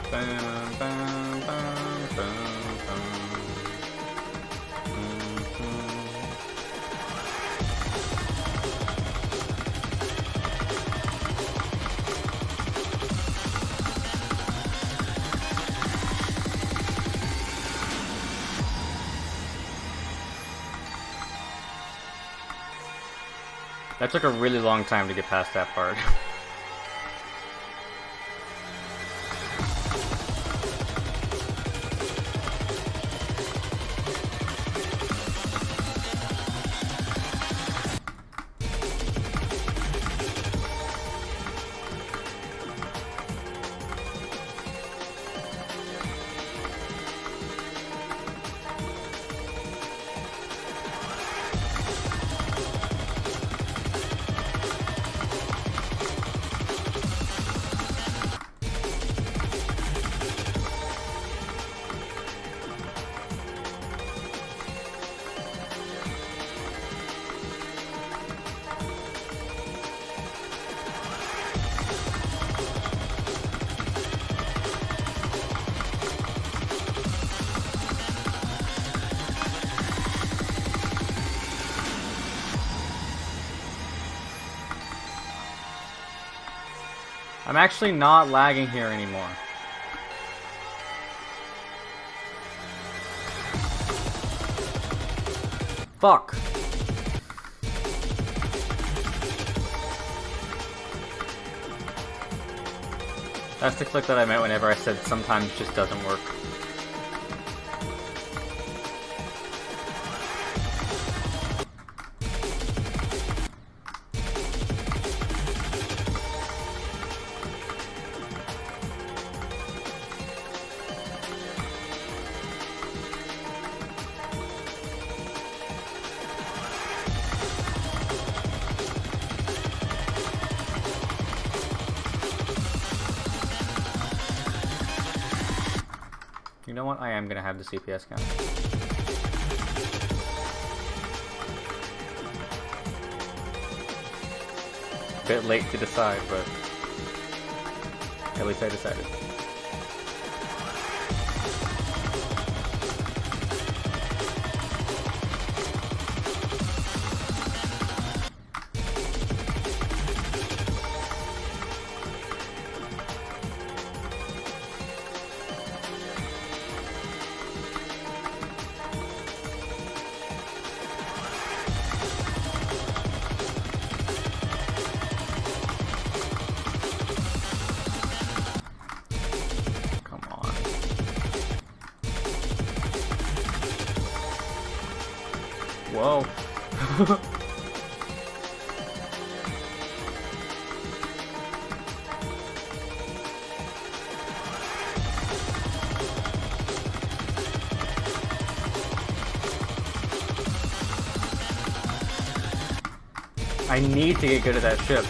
Bam, bam, bam, bam, bam. That took a really long time to get past that part. I'm actually not lagging here anymore. Fuck. That's the click that I meant whenever I said sometimes it just doesn't work. You know what? I am gonna have the CPS count. Bit late to decide, but at least I decided. Whoa. I need to get good at that ship.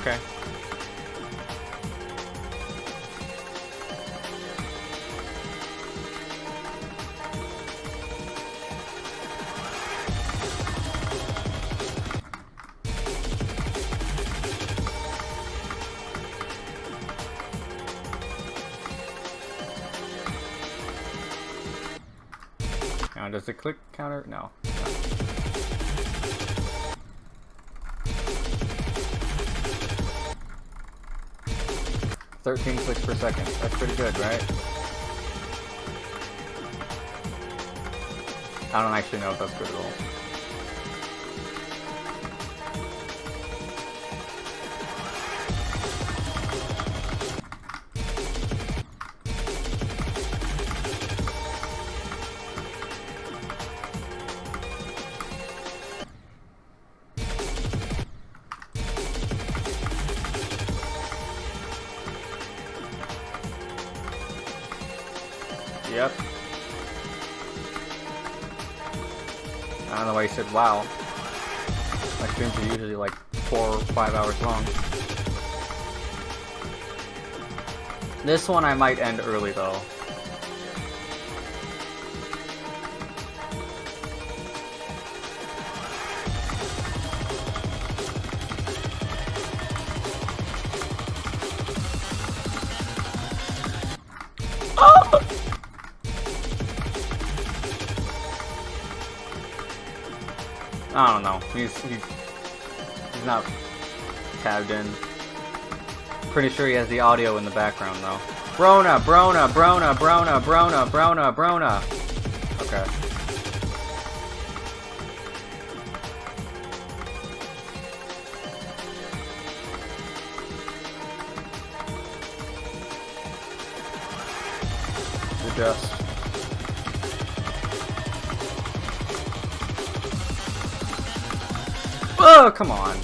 Okay. Now, does the click counter? No. 13 clicks per second. That's pretty good, right? I don't actually know if that's good at all. Yep. I don't know why you said wow. My streams are usually like 4 or 5 hours long. This one I might end early though. I don't know. He's not tabbed in. Pretty sure he has the audio in the background though. Brona. Okay. Adjust. Oh, come on.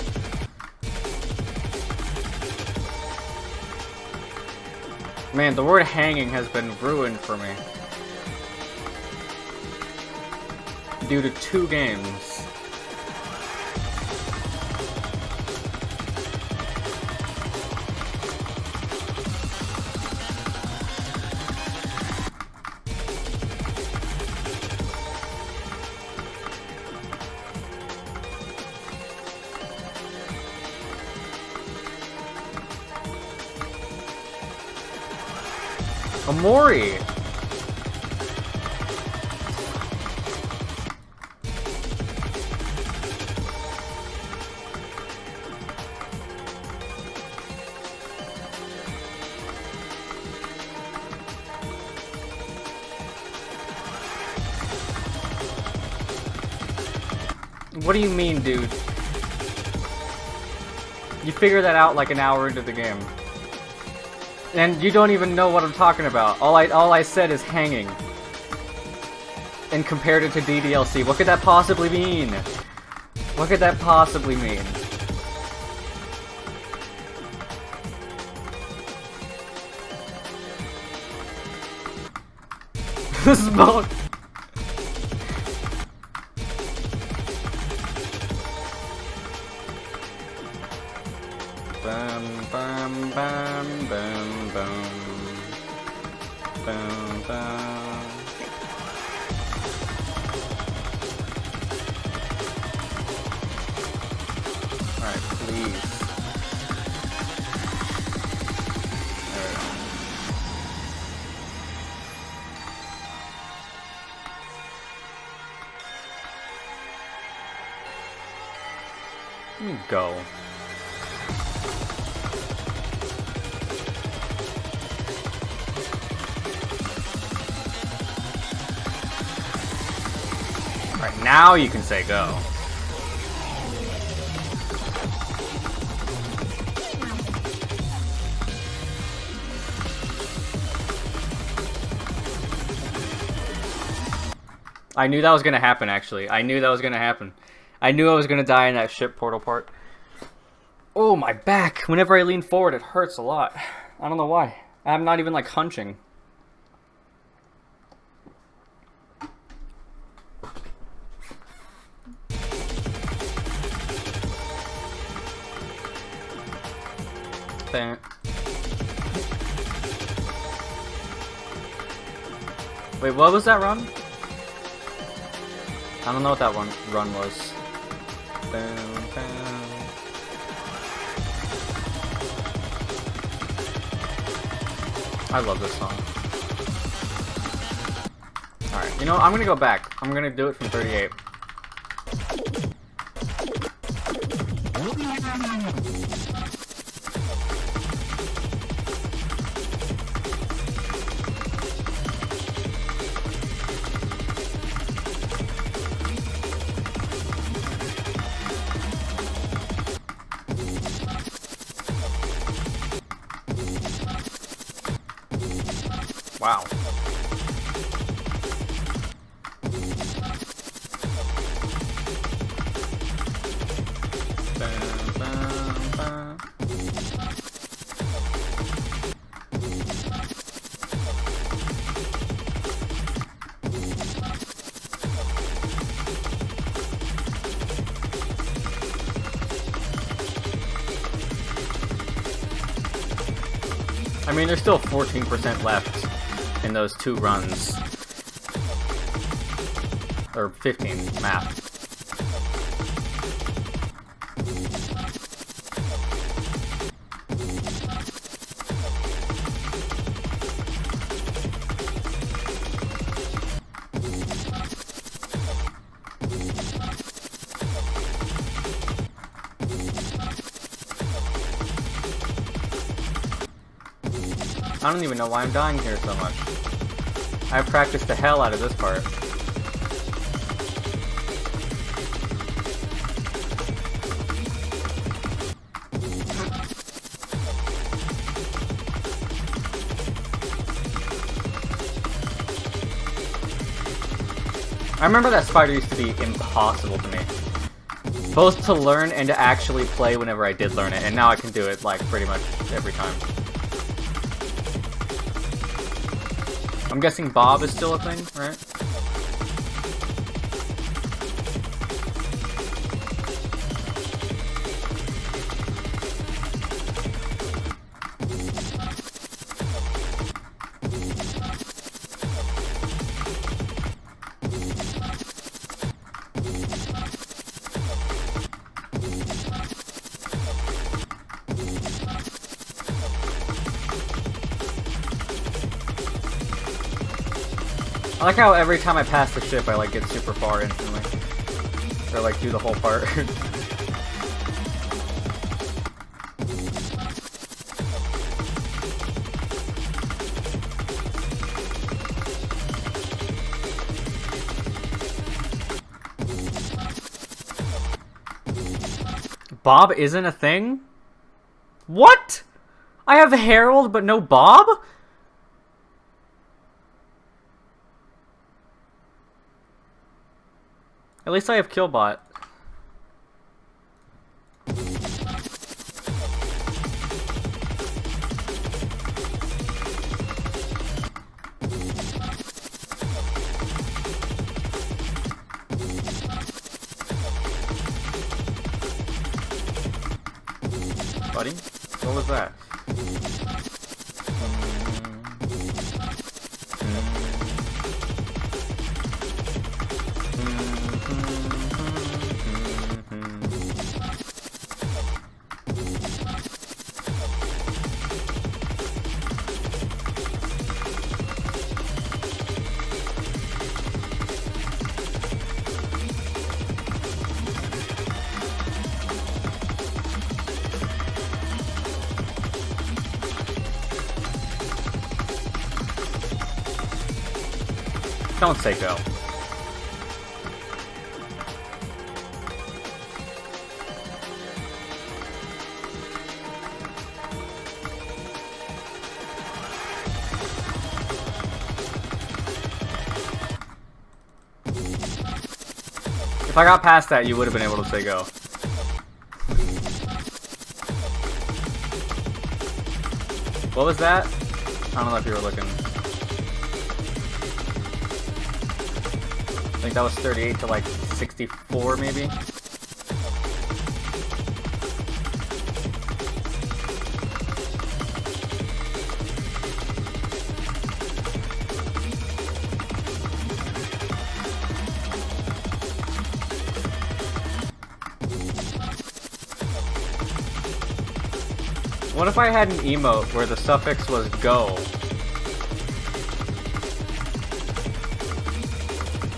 Man, the word hanging has been ruined for me. Due to 2 games. Amori! What do you mean, dude? You figure that out like an hour into the game. And you don't even know what I'm talking about. All I said is hanging. And compared it to DDLC. What could that possibly mean? What could that possibly mean? This is both. Bam, bam, bam, bam, bam. Bam, bam. Alright, please. There we go. Let me go. Alright, now you can say go. I knew that was gonna happen, actually. I knew that was gonna happen. I knew I was gonna die in that ship portal part. Oh, my back! Whenever I lean forward, it hurts a lot. I don't know why. I'm not even, like, hunching. Bam. Wait, what was that run? I don't know what that run was. Bam, bam. I love this song. Alright, you know, I'm gonna go back. I'm gonna do it from 38. Wow. I mean, there's still 14% left in those 2 runs. Or 15, math. I don't even know why I'm dying here so much. I practiced the hell out of this part. I remember that spider used to be impossible to me. Both to learn and to actually play whenever I did learn it, and now I can do it, like, pretty much every time. I'm guessing Bob is still a thing, right? I like how every time I pass the ship, I like get super far instantly, or like do the whole part. Bob isn't a thing? What? I have Harold, but no Bob? At least I have Killbot. Buddy? What was that? Don't say go. If I got past that, you would have been able to say go. What was that? I don't know if you were looking. I think that was 38 to like 64 maybe. What if I had an emote where the suffix was go?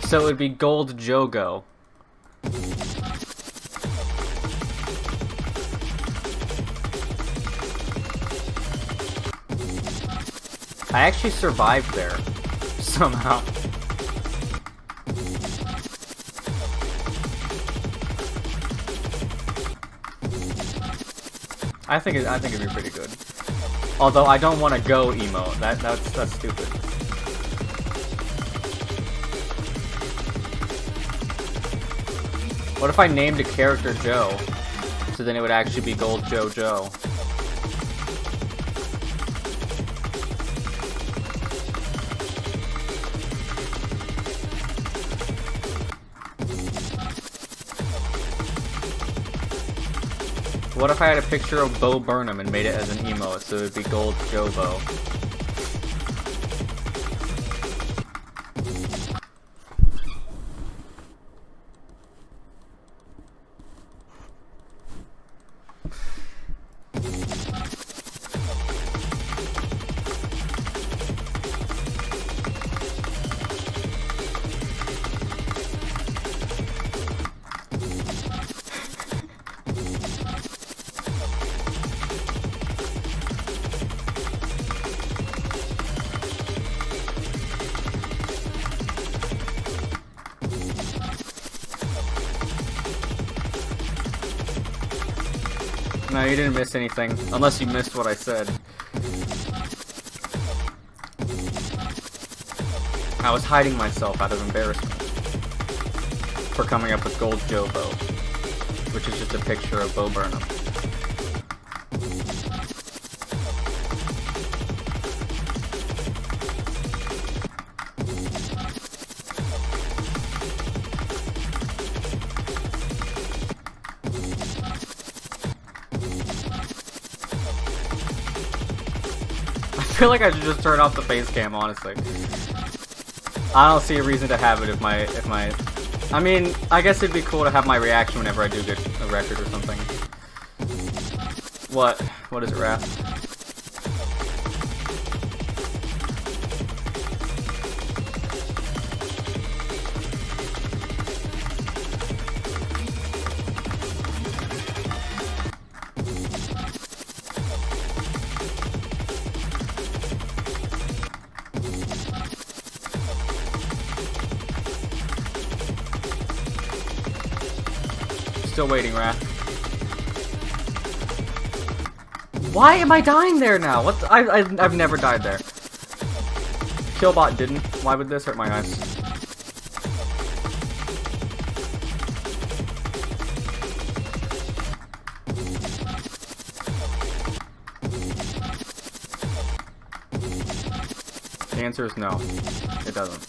So it would be Gold Jogo. I actually survived there, somehow. I think it'd be pretty good. Although I don't want to go emo. That's stupid. What if I named a character Joe? So then it would actually be Gold Joe. What if I had a picture of Bo Burnham and made it as an emote, so it would be Gold Joe Bo? No, you didn't miss anything. Unless you missed what I said. I was hiding myself out of embarrassment for coming up with Gold Joe Bo, which is just a picture of Bo Burnham. I feel like I should just turn off the face cam, honestly. I don't see a reason to have it if my... I mean, I guess it'd be cool to have my reaction whenever I do get a record or something. What? What is it, Wrath? Still waiting, Wrath. Why am I dying there now? What? I've never died there. Killbot didn't. Why would this hurt my eyes? The answer is no. It doesn't.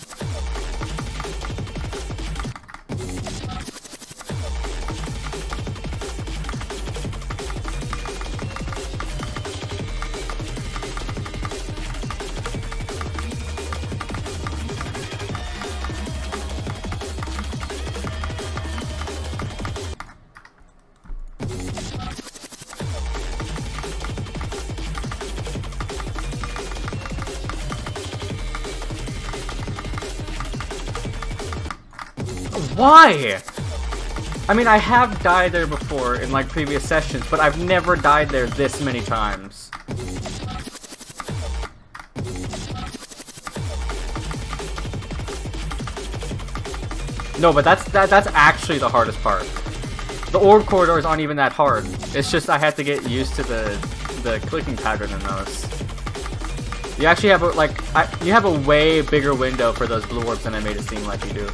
Why? I mean, I have died there before in like previous sessions, but I've never died there this many times. No, but that's actually the hardest part. The orb corridors aren't even that hard. It's just I had to get used to the clicking pattern in those. You actually have you have a way bigger window for those blue orbs than I made it seem like you do.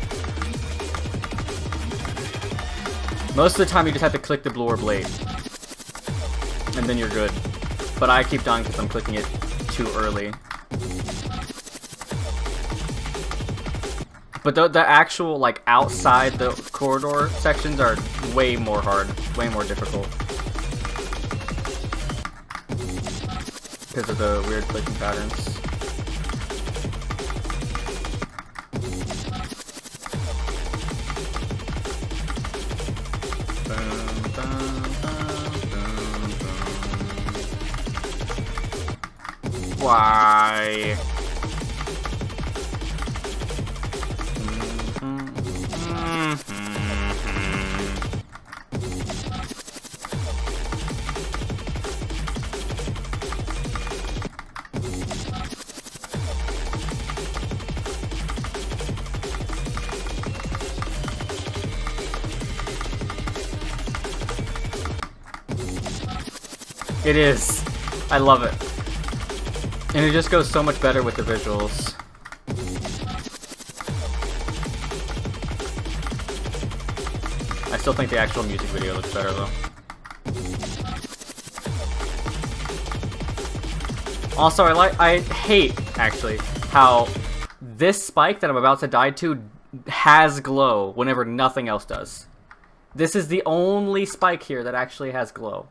Most of the time you just have to click the blue orb late. And then you're good. But I keep dying because I'm clicking it too early. But the actual, like, outside the corridor sections are way more hard. Way more difficult. Because of the weird clicking patterns. Why? It is. I love it. And it just goes so much better with the visuals. I still think the actual music video looks better though. Also, I hate, actually, how this spike that I'm about to die to has glow whenever nothing else does. This is the only spike here that actually has glow.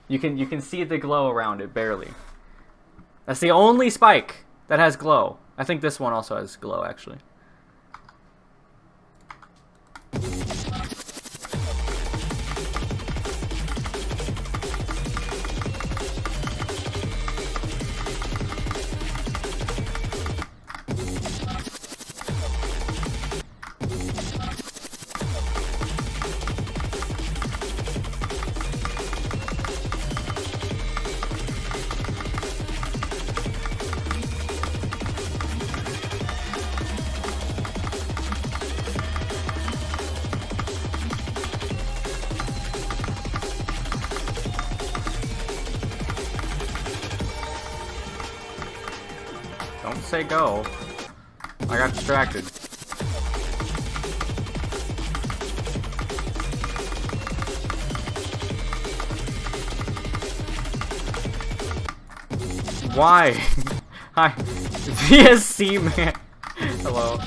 You can see the glow around it, barely. That's the only spike that has glow. I think this one also has glow, actually. Don't say go. I got distracted. Why? Hi. VSC man. Hello.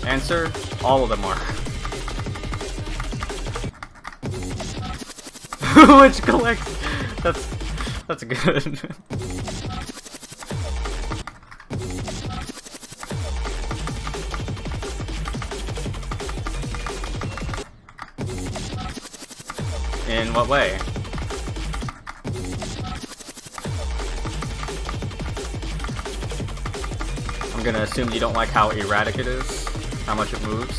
Answer, all of them are. Which collects? That's good. In what way? I'm gonna assume you don't like how erratic it is. How much it moves.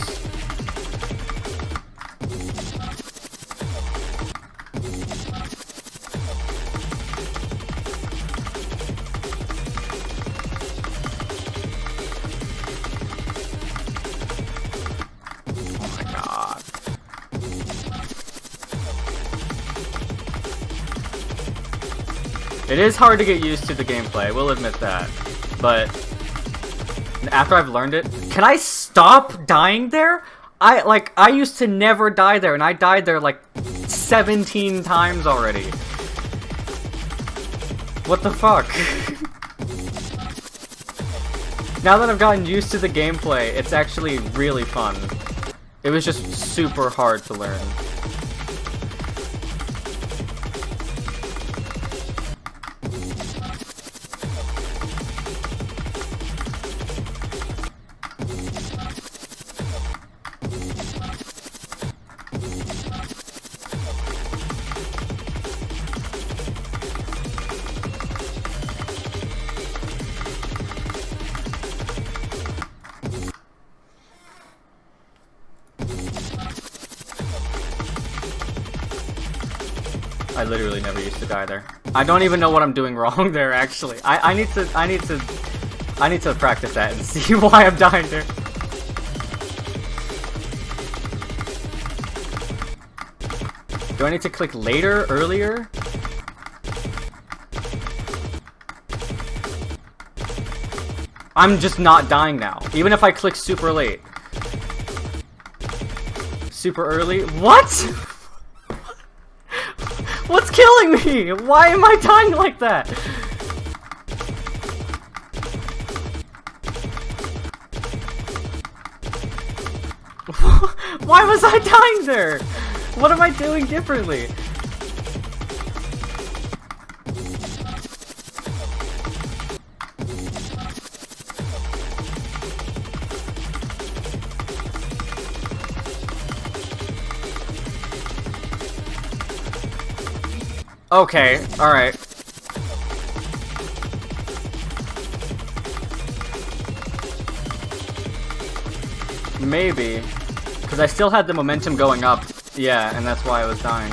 Oh my god. It is hard to get used to the gameplay, I will admit that. But after I've learned it, can I stop dying there? I used to never die there, and I died there like 17 times already. What the fuck? Now that I've gotten used to the gameplay, it's actually really fun. It was just super hard to learn. I literally never used to die there. I don't even know what I'm doing wrong there, actually. I need to practice that and see why I'm dying there. Do I need to click later, earlier? I'm just not dying now, even if I click super late. super early. What? What's killing me? Why am I dying like that? Why was I dying there? What am I doing differently? Okay, alright. Maybe. Because I still had the momentum going up. Yeah, and that's why I was dying.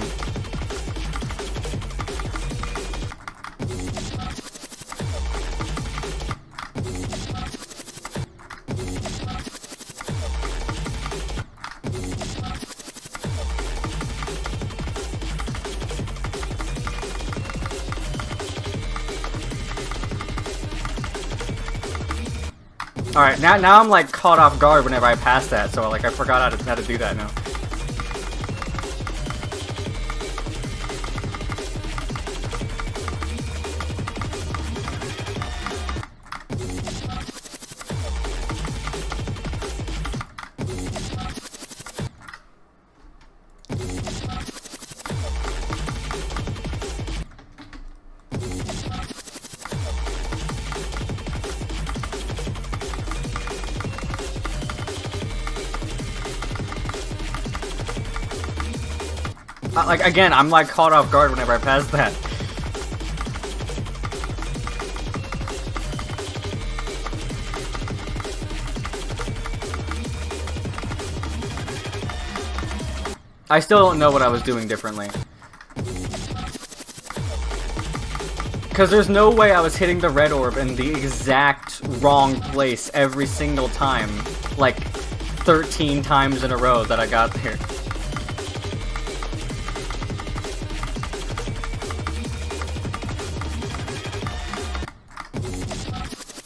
Alright, now I'm like caught off guard whenever I pass that, so like I forgot how to do that now. Like, again, I'm like caught off guard whenever I pass that. I still don't know what I was doing differently. Because there's no way I was hitting the red orb in the exact wrong place every single time. Like, 13 times in a row that I got there.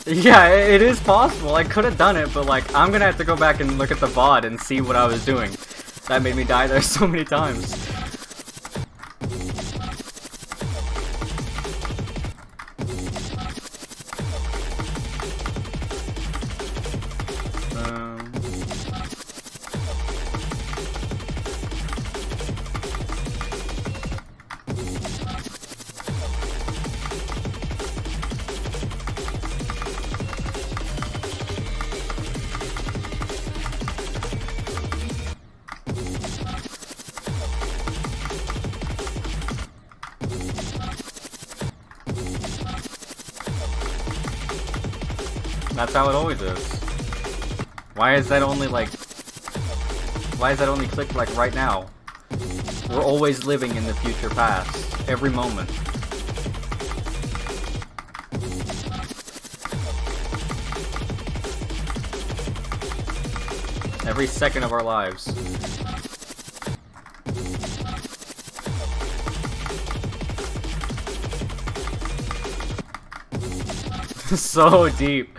Yeah, it is possible. I could have done it, but like, I'm gonna have to go back and look at the VOD and see what I was doing. That made me die there so many times. That's how it always is. Why is that only like... Why is that only clicked like right now? We're always living in the future past. Every moment. Every second of our lives. So deep.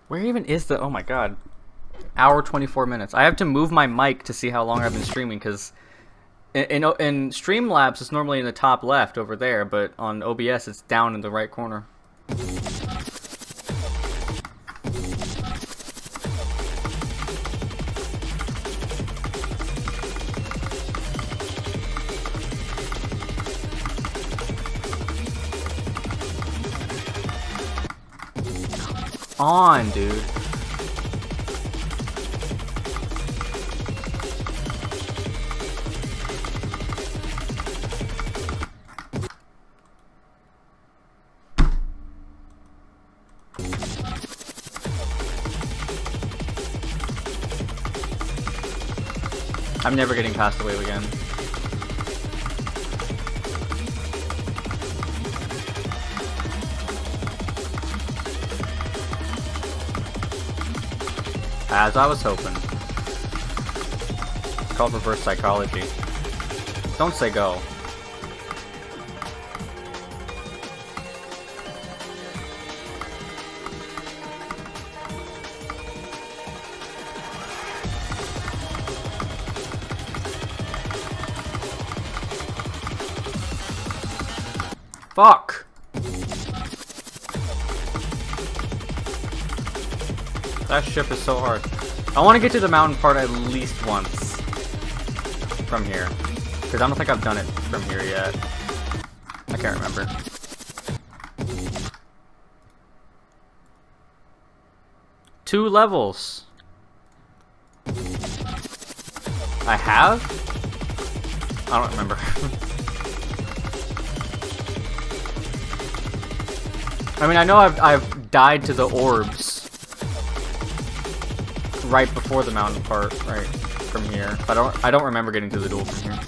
Where even is the... Oh my god. Hour 24 minutes. I have to move my mic to see how long I've been streaming, because in Streamlabs it's normally in the top left over there, but on OBS it's down in the right corner. On, dude. I'm never getting past the wave again. As I was hoping. It's called reverse psychology. Don't say go. Fuck! That ship is so hard. I want to get to the mountain part at least once. From here. Because I don't think I've done it from here yet. I can't remember. Two levels. I have? I don't remember. I mean, I know I've died to the orbs right before the mountain part, right from here. But I don't remember getting to the duel from here.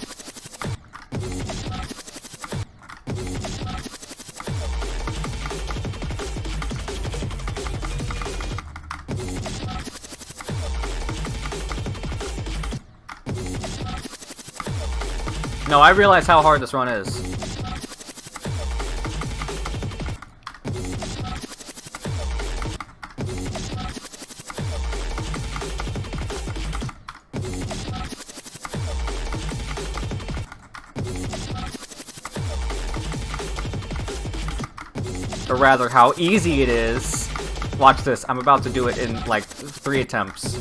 No, I realize how hard this run is. Or rather, how easy it is. Watch this. I'm about to do it in, like, 3 attempts.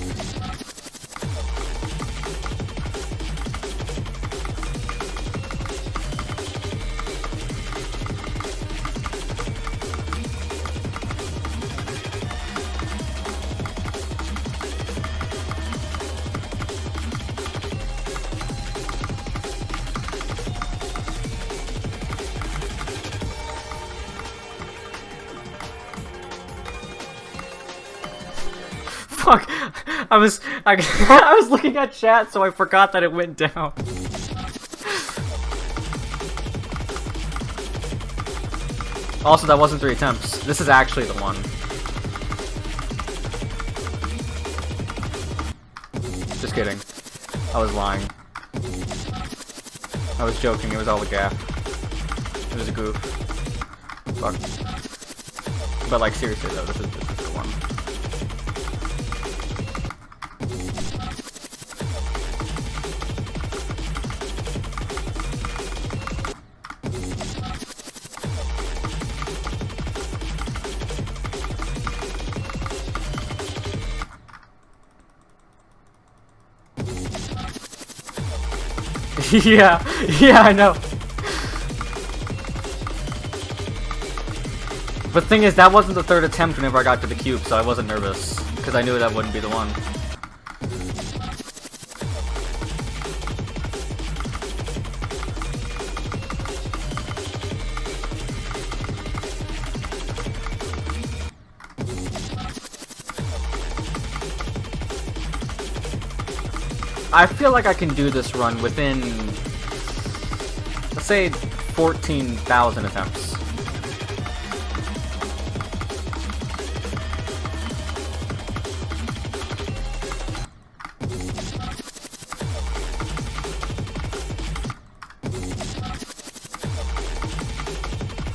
Fuck! I was looking at chat, so I forgot that it went down. Also, that wasn't 3 attempts. This is actually the one. Just kidding. I was lying. I was joking. It was all a gaff. It was a goof. Fuck. But like seriously though, this is the one. Yeah, I know. But the thing is, that wasn't the 3rd attempt whenever I got to the cube, so I wasn't nervous. Because I knew that wouldn't be the one. I feel like I can do this run within, let's say, 14,000 attempts.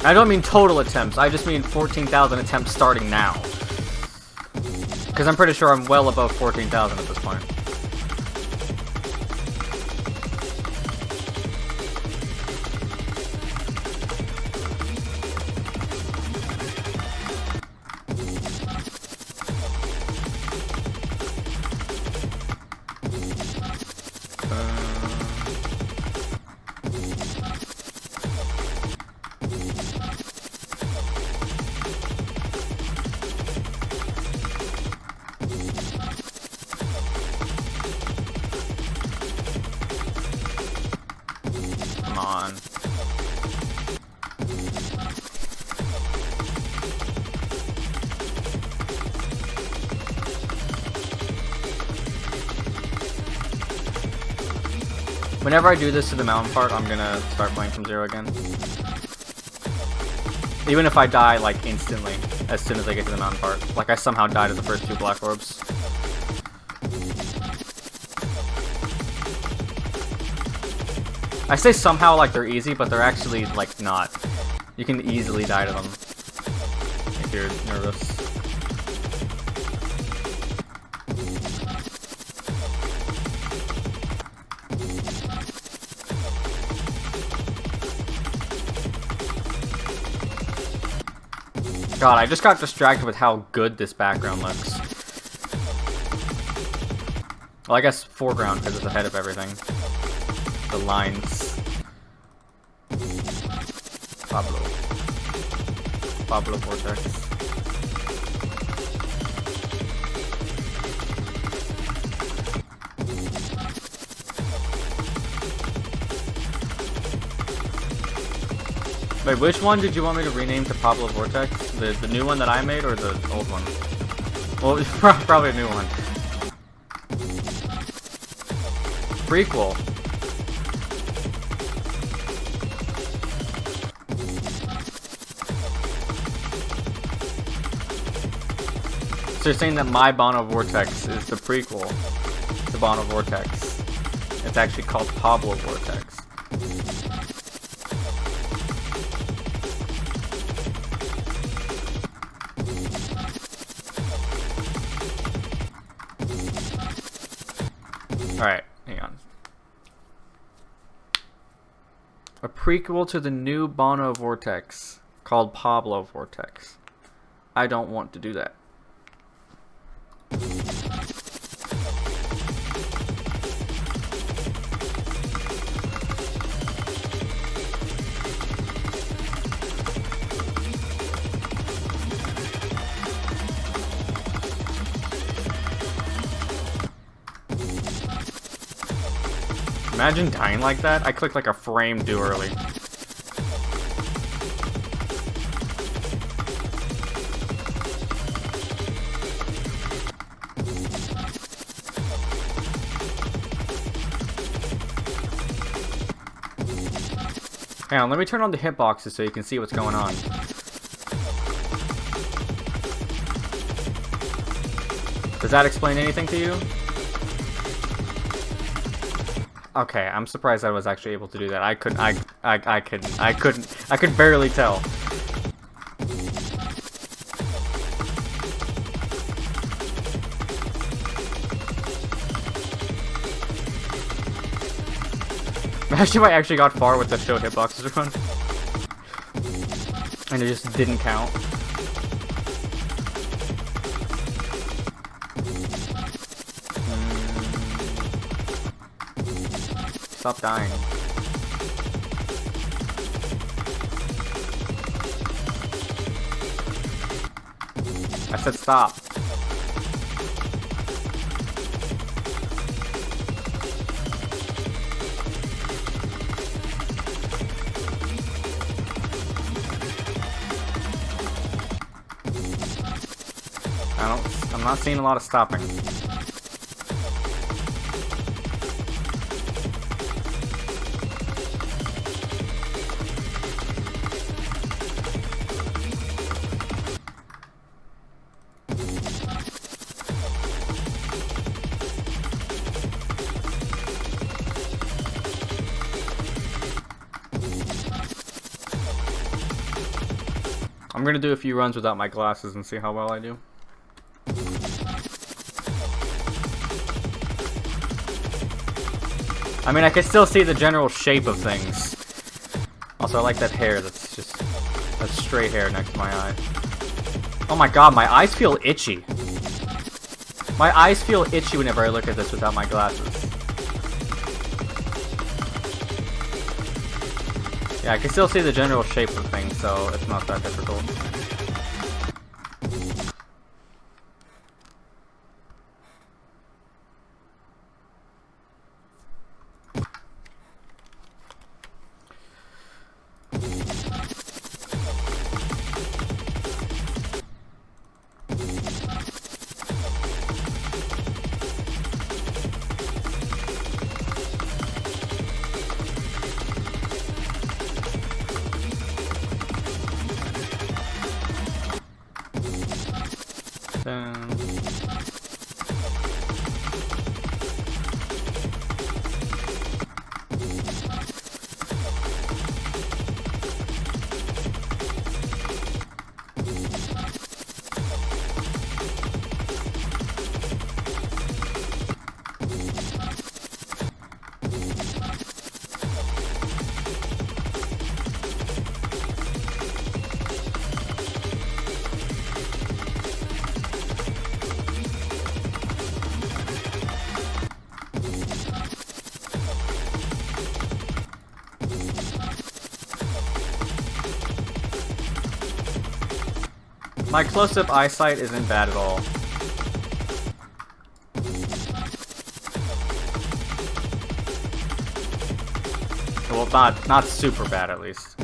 I don't mean total attempts, I just mean 14,000 attempts starting now. Because I'm pretty sure I'm well above 14,000 at this point. Whenever I do this to the mountain part, I'm gonna start playing from zero again. Even if I die, like, instantly, as soon as I get to the mountain part. Like, I somehow died at the first 2 black orbs. I say somehow like they're easy, but they're actually, like, not. You can easily die to them if you're nervous. God, I just got distracted with how good this background looks. Well, I guess foreground, because it's ahead of everything. The lines. Pablo Vortex. Wait, which one did you want me to rename to Pablo Vortex? The new one that I made or the old one? Well, probably a new one. Prequel. So you're saying that my Bono Vortex is the prequel to Bono Vortex. It's actually called Pablo Vortex. Alright, hang on. A prequel to the new Bono Vortex called Pablo Vortex. I don't want to do that. Imagine dying like that. I clicked like a frame too early. Hang on, let me turn on the hitboxes so you can see what's going on. Does that explain anything to you? Okay, I'm surprised I was actually able to do that. I could barely tell. Imagine if I actually got far with the show hitboxes run. And it just didn't count. Stop dying. I said stop. I'm not seeing a lot of stopping. I'm gonna do a few runs without my glasses and see how well I do. I mean, I can still see the general shape of things. Also, I like that hair that's just... that straight hair next to my eye. Oh my god, my eyes feel itchy. My eyes feel itchy whenever I look at this without my glasses. Yeah, I can still see the general shape of things, so it's not that difficult. Boom. My close-up eyesight isn't bad at all. Well, not super bad at least.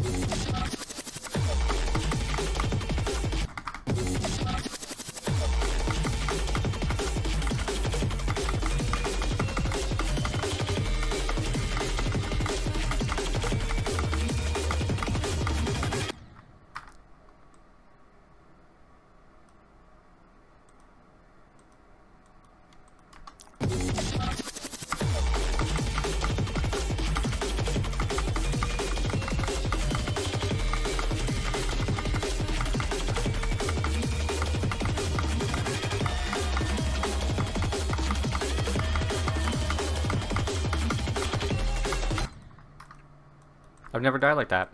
I've never died like that.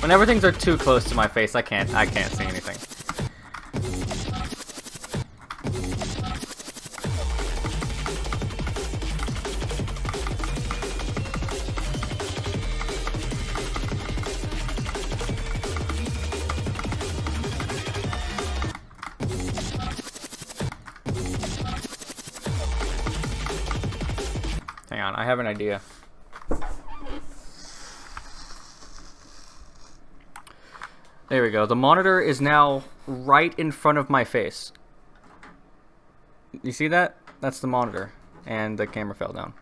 Whenever things are too close to my face, I can't see anything. Hang on, I have an idea. There we go. The monitor is now right in front of my face. You see that? That's the monitor. And the camera fell down.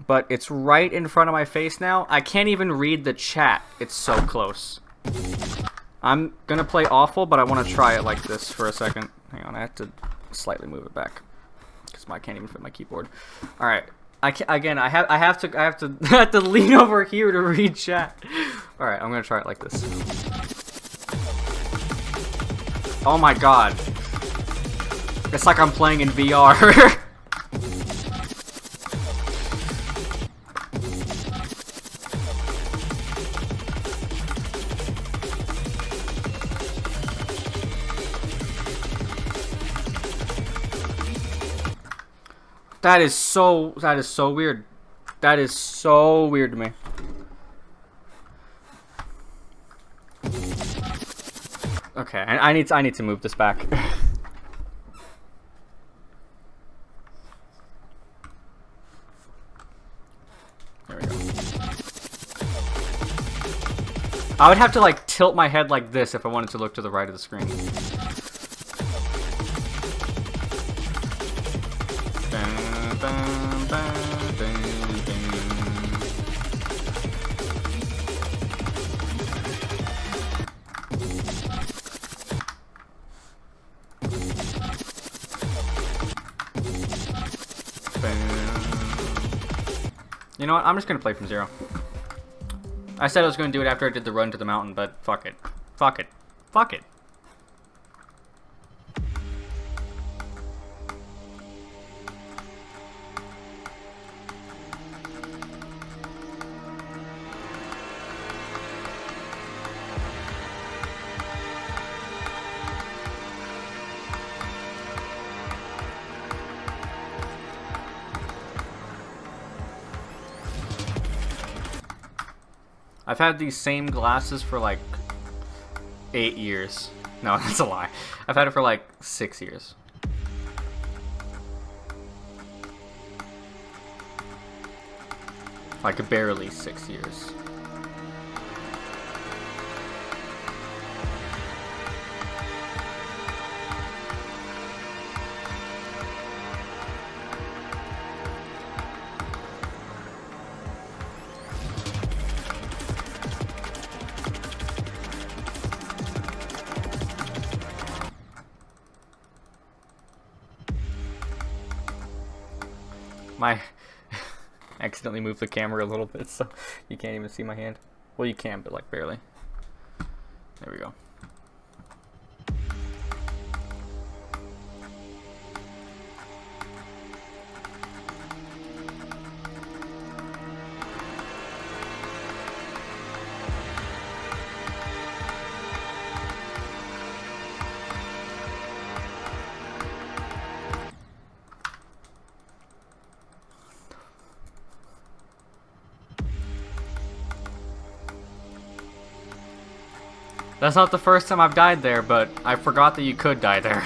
But it's right in front of my face now. I can't even read the chat. It's so close. I'm gonna play awful, but I want to try it like this for a second. Hang on, I have to slightly move it back. Because I can't even fit my keyboard. All right, I have to lean over here to read chat. All right, I'm gonna try it like this. Oh my god, it's like I'm playing in VR. That is so weird. That is so weird to me. Okay, I need to move this back. There we go. I would have to like tilt my head like this if I wanted to look to the right of the screen. You know what? I'm just gonna play from zero. I said I was gonna do it after I did the run to the mountain, but fuck it. Fuck it. Fuck it. I've had these same glasses for like 8 years. No, that's a lie. I've had it for like 6 years. Like barely 6 years. My accidentally moved the camera a little bit, so you can't even see my hand. Well, you can, but like barely. There we go. That's not the first time I've died there, but I forgot that you could die there.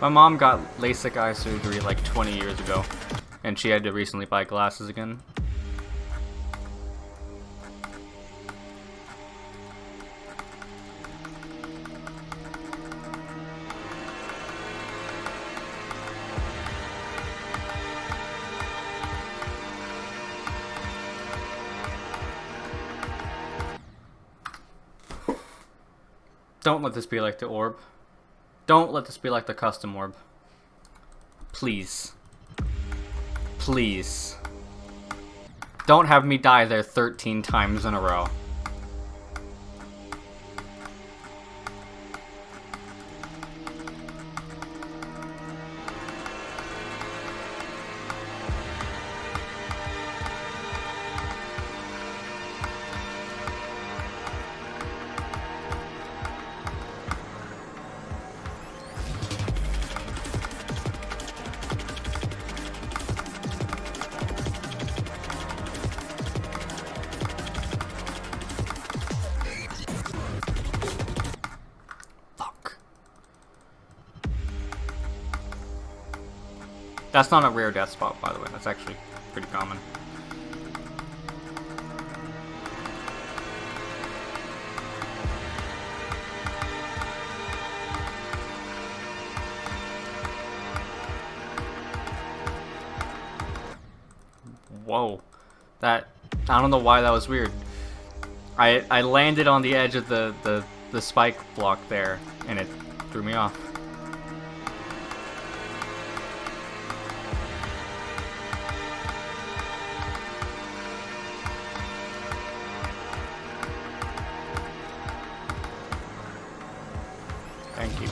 My mom got LASIK eye surgery like 20 years ago, and she had to recently buy glasses again. Don't let this be like the orb. Don't let this be like the custom orb. Please. Please. Don't have me die there 13 times in a row. That's not a rare death spot, by the way. That's actually pretty common. Whoa. That... I don't know why that was weird. I landed on the edge of the spike block there, and it threw me off. Thank you.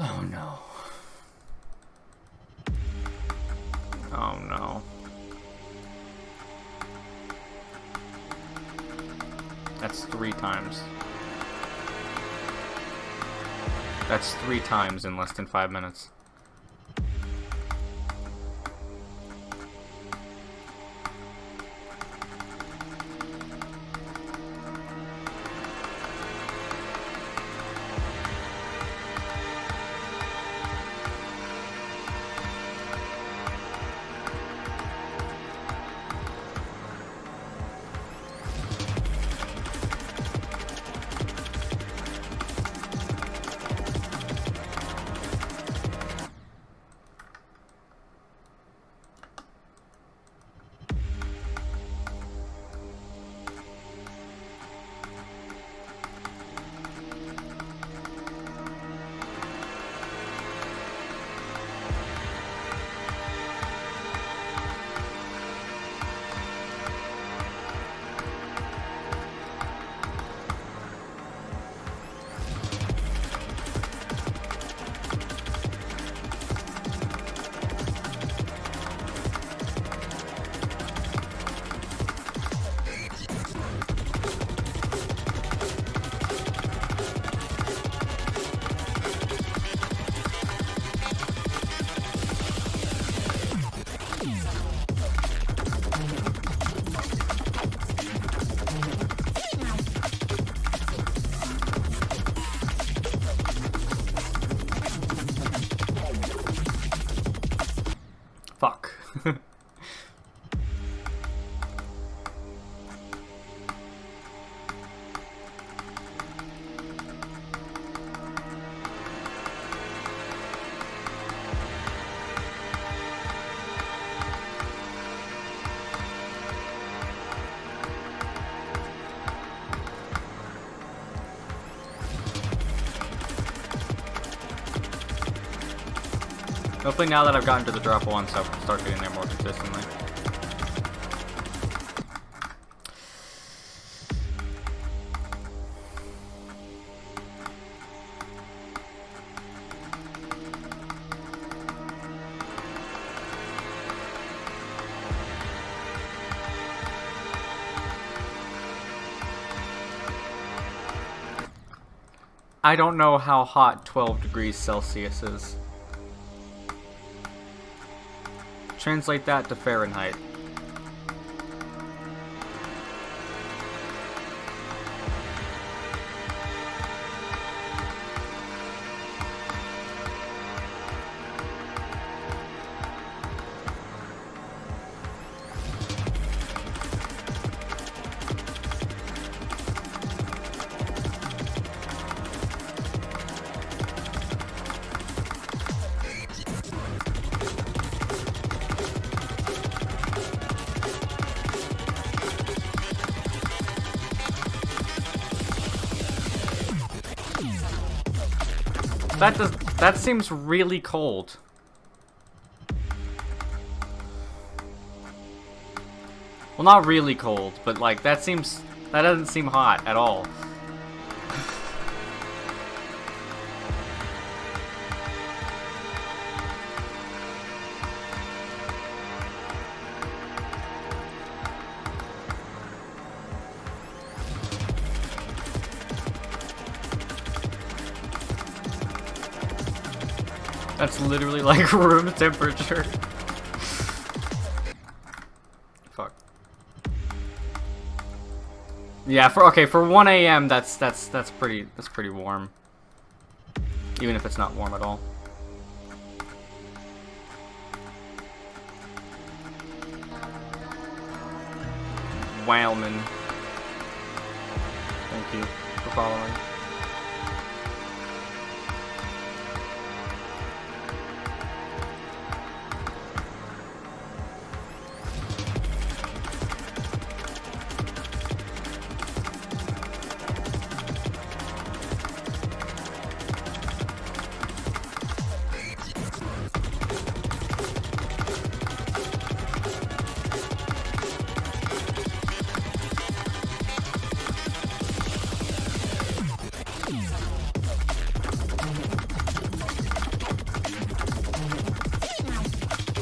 Oh no. Oh no. That's 3 times. That's 3 times in less than 5 minutes. Hopefully now that I've gotten to the drop once, I'll start getting there more consistently. I don't know how hot 12 degrees Celsius is. Translate that to Fahrenheit. That seems really cold. Well, not really cold, but like that doesn't seem hot at all. That's literally like room temperature. Fuck. Yeah, for 1 a.m. that's pretty warm. Even if it's not warm at all. Wildman. Thank you for following.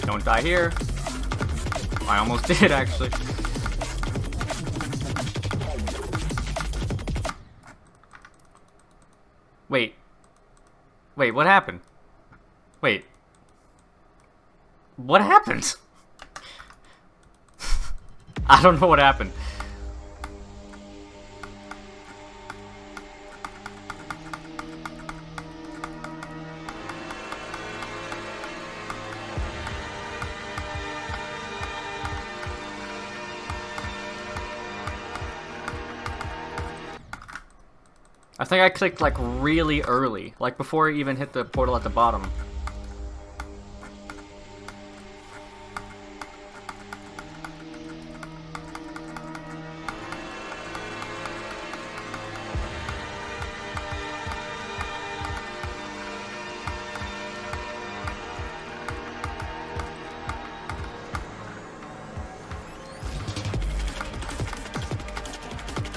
Don't die here. I almost did, actually. Wait. Wait, what happened? Wait. What happened? I don't know what happened. I think I clicked like really early, like before it even hit the portal at the bottom.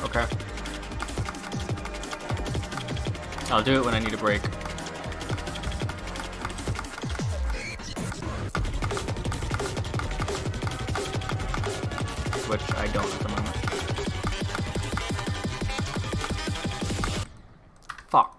Okay. I'll do it when I need a break. Which I don't at the moment. Fuck.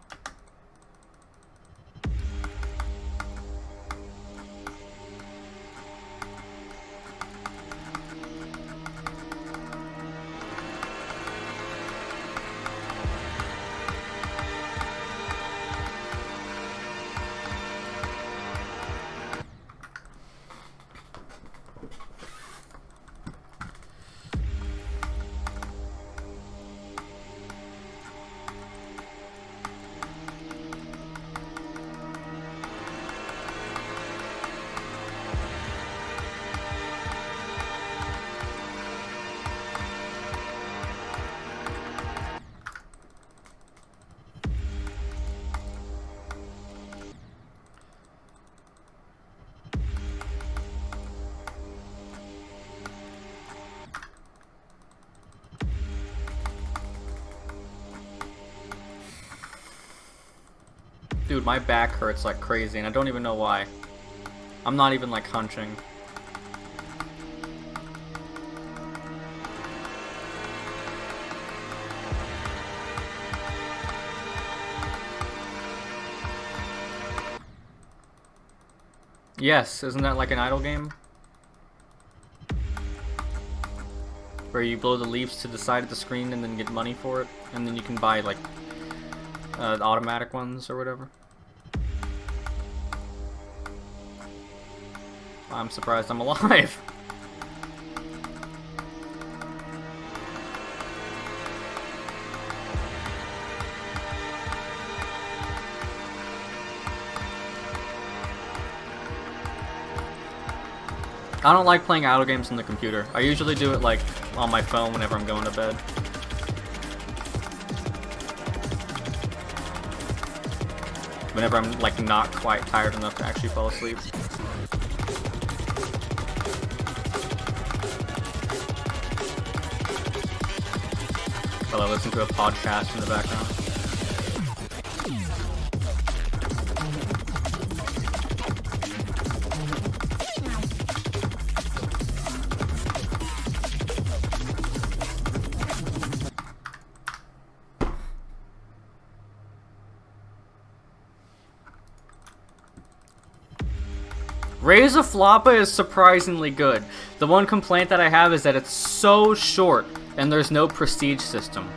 Dude, my back hurts like crazy, and I don't even know why. I'm not even, like, hunching. Yes, isn't that like an idle game? Where you blow the leaves to the side of the screen and then get money for it, and then you can buy, like, automatic ones or whatever. I'm surprised I'm alive. I don't like playing idle games on the computer. I usually do it, like, on my phone whenever I'm going to bed. Whenever I'm, like, not quite tired enough to actually fall asleep. While I listen to a podcast in the background. Raise a Floppa is surprisingly good. The one complaint that I have is that it's so short and there's no prestige system.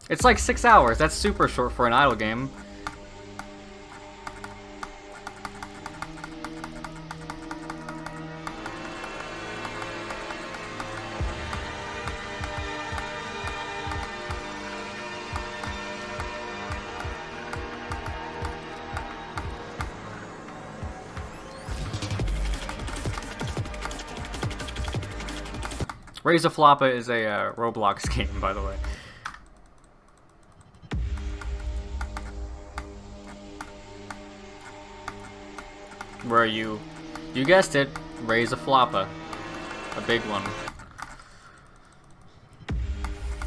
It's like 6 hours. That's super short for an idle game. Raise a Floppa is a Roblox game, by the way. Where you guessed it, raise a Floppa. A big one.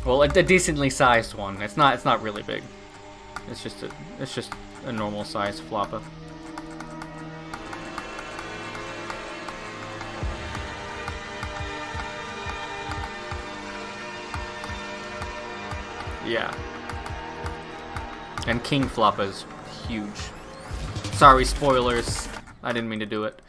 Well, a decently sized one. It's not really big. It's just a normal sized Floppa. Yeah. And King Floppa's huge. Sorry, spoilers. I didn't mean to do it.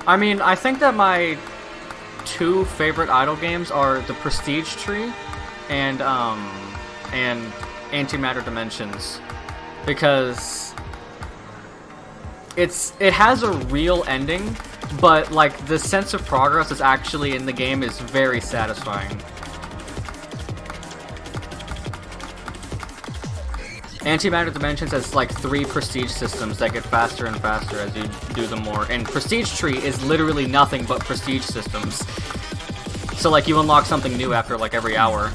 I mean, I think that my two favorite idle games are the Prestige Tree and Antimatter Dimensions, because it has a real ending, but like the sense of progress that's actually in the game is very satisfying. Antimatter Dimensions has like 3 prestige systems that get faster and faster as you do them more, and Prestige Tree is literally nothing but prestige systems. So like you unlock something new after like every hour.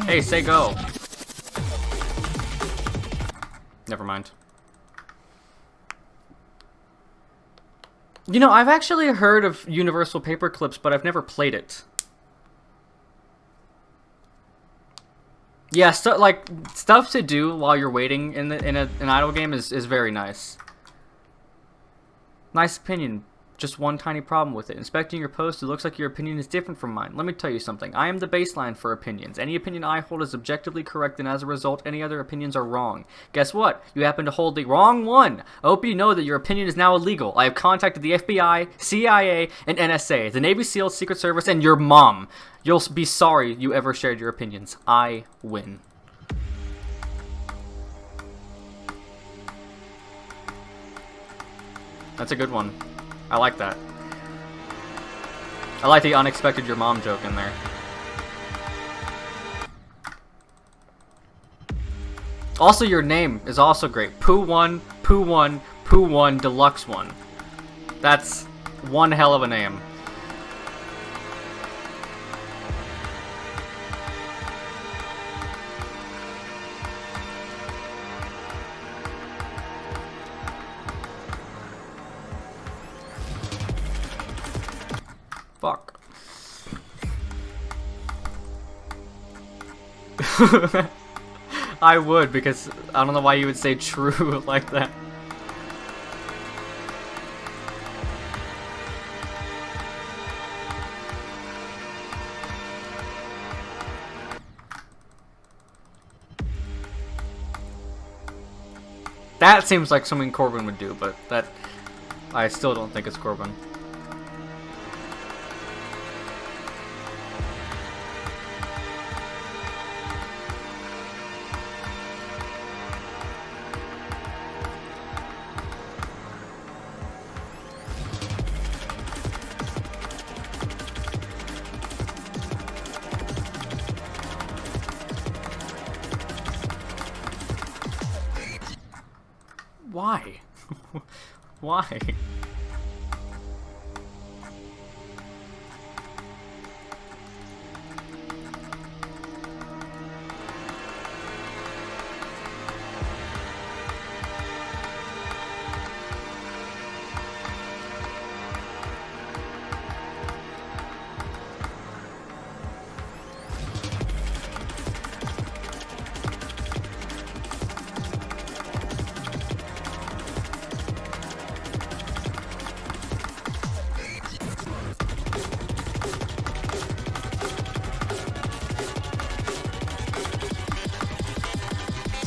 Hey, say go. Never mind. You know, I've actually heard of Universal Paperclips, but I've never played it. Yeah, like stuff to do while you're waiting in an idle game is very nice. Nice opinion, just one tiny problem with it. Inspecting your post, it looks like your opinion is different from mine. Let me tell you something. I am the baseline for opinions. Any opinion I hold is objectively correct, and as a result, any other opinions are wrong. Guess what? You happen to hold the wrong one. I hope you know that your opinion is now illegal. I have contacted the FBI, CIA, and NSA, the Navy SEALs, Secret Service, and your mom. You'll be sorry you ever shared your opinions. I win. That's a good one. I like that. I like the unexpected your mom joke in there. Also, your name is also great. Pooh1, Pooh1, Pooh1 Deluxe 1. That's one hell of a name. Fuck. I would, because I don't know why you would say true like that. That seems like something Corbin would do, but that I still don't think it's Corbin. Why? Why?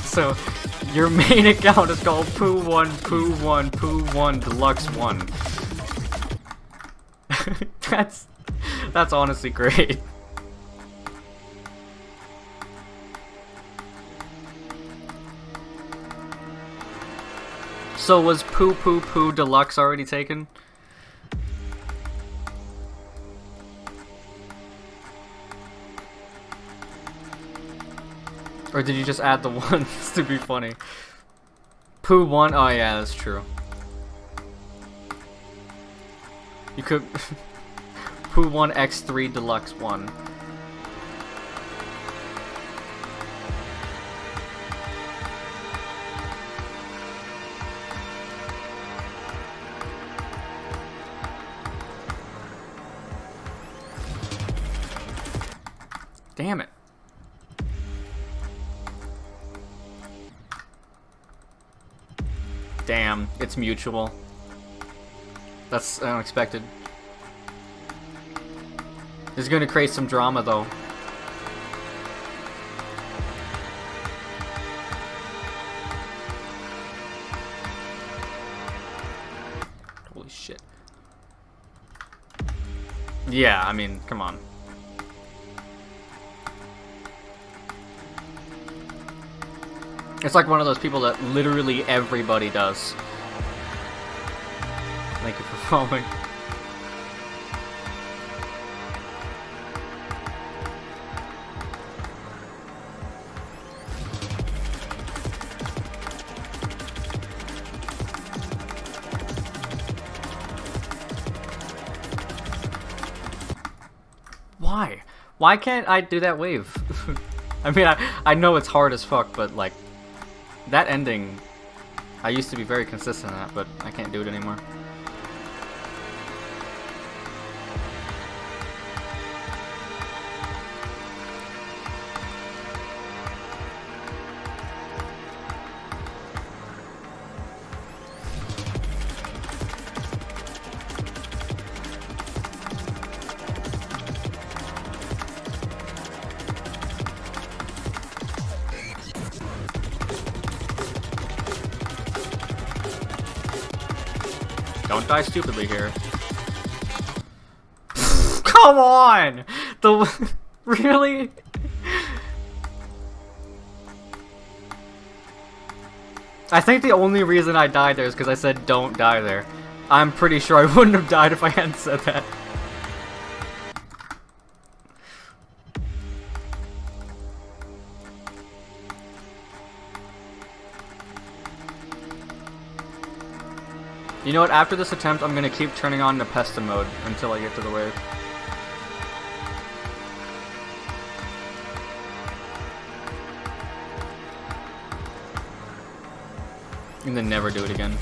So, your main account is called Pooh1, Pooh1, Pooh1 Deluxe 1. That's honestly great. So was Pooh Pooh Pooh Deluxe already taken? Or did you just add the ones to be funny? Pooh1, oh yeah, that's true. You could Pooh1 X3 Deluxe 1. Damn it. Damn, it's mutual. That's unexpected. It's gonna create some drama though. Holy shit. Yeah, I mean, come on. It's like one of those people that literally everybody does. Thank you for following. Why? Why can't I do that wave? I mean, I know it's hard as fuck, but like, that ending, I used to be very consistent at, but I can't do it anymore. Don't die stupidly here. Come on! Really? I think the only reason I died there is because I said don't die there. I'm pretty sure I wouldn't have died if I hadn't said that. You know what, after this attempt, I'm gonna keep turning on the Pesta mode until I get to the wave. And then never do it again.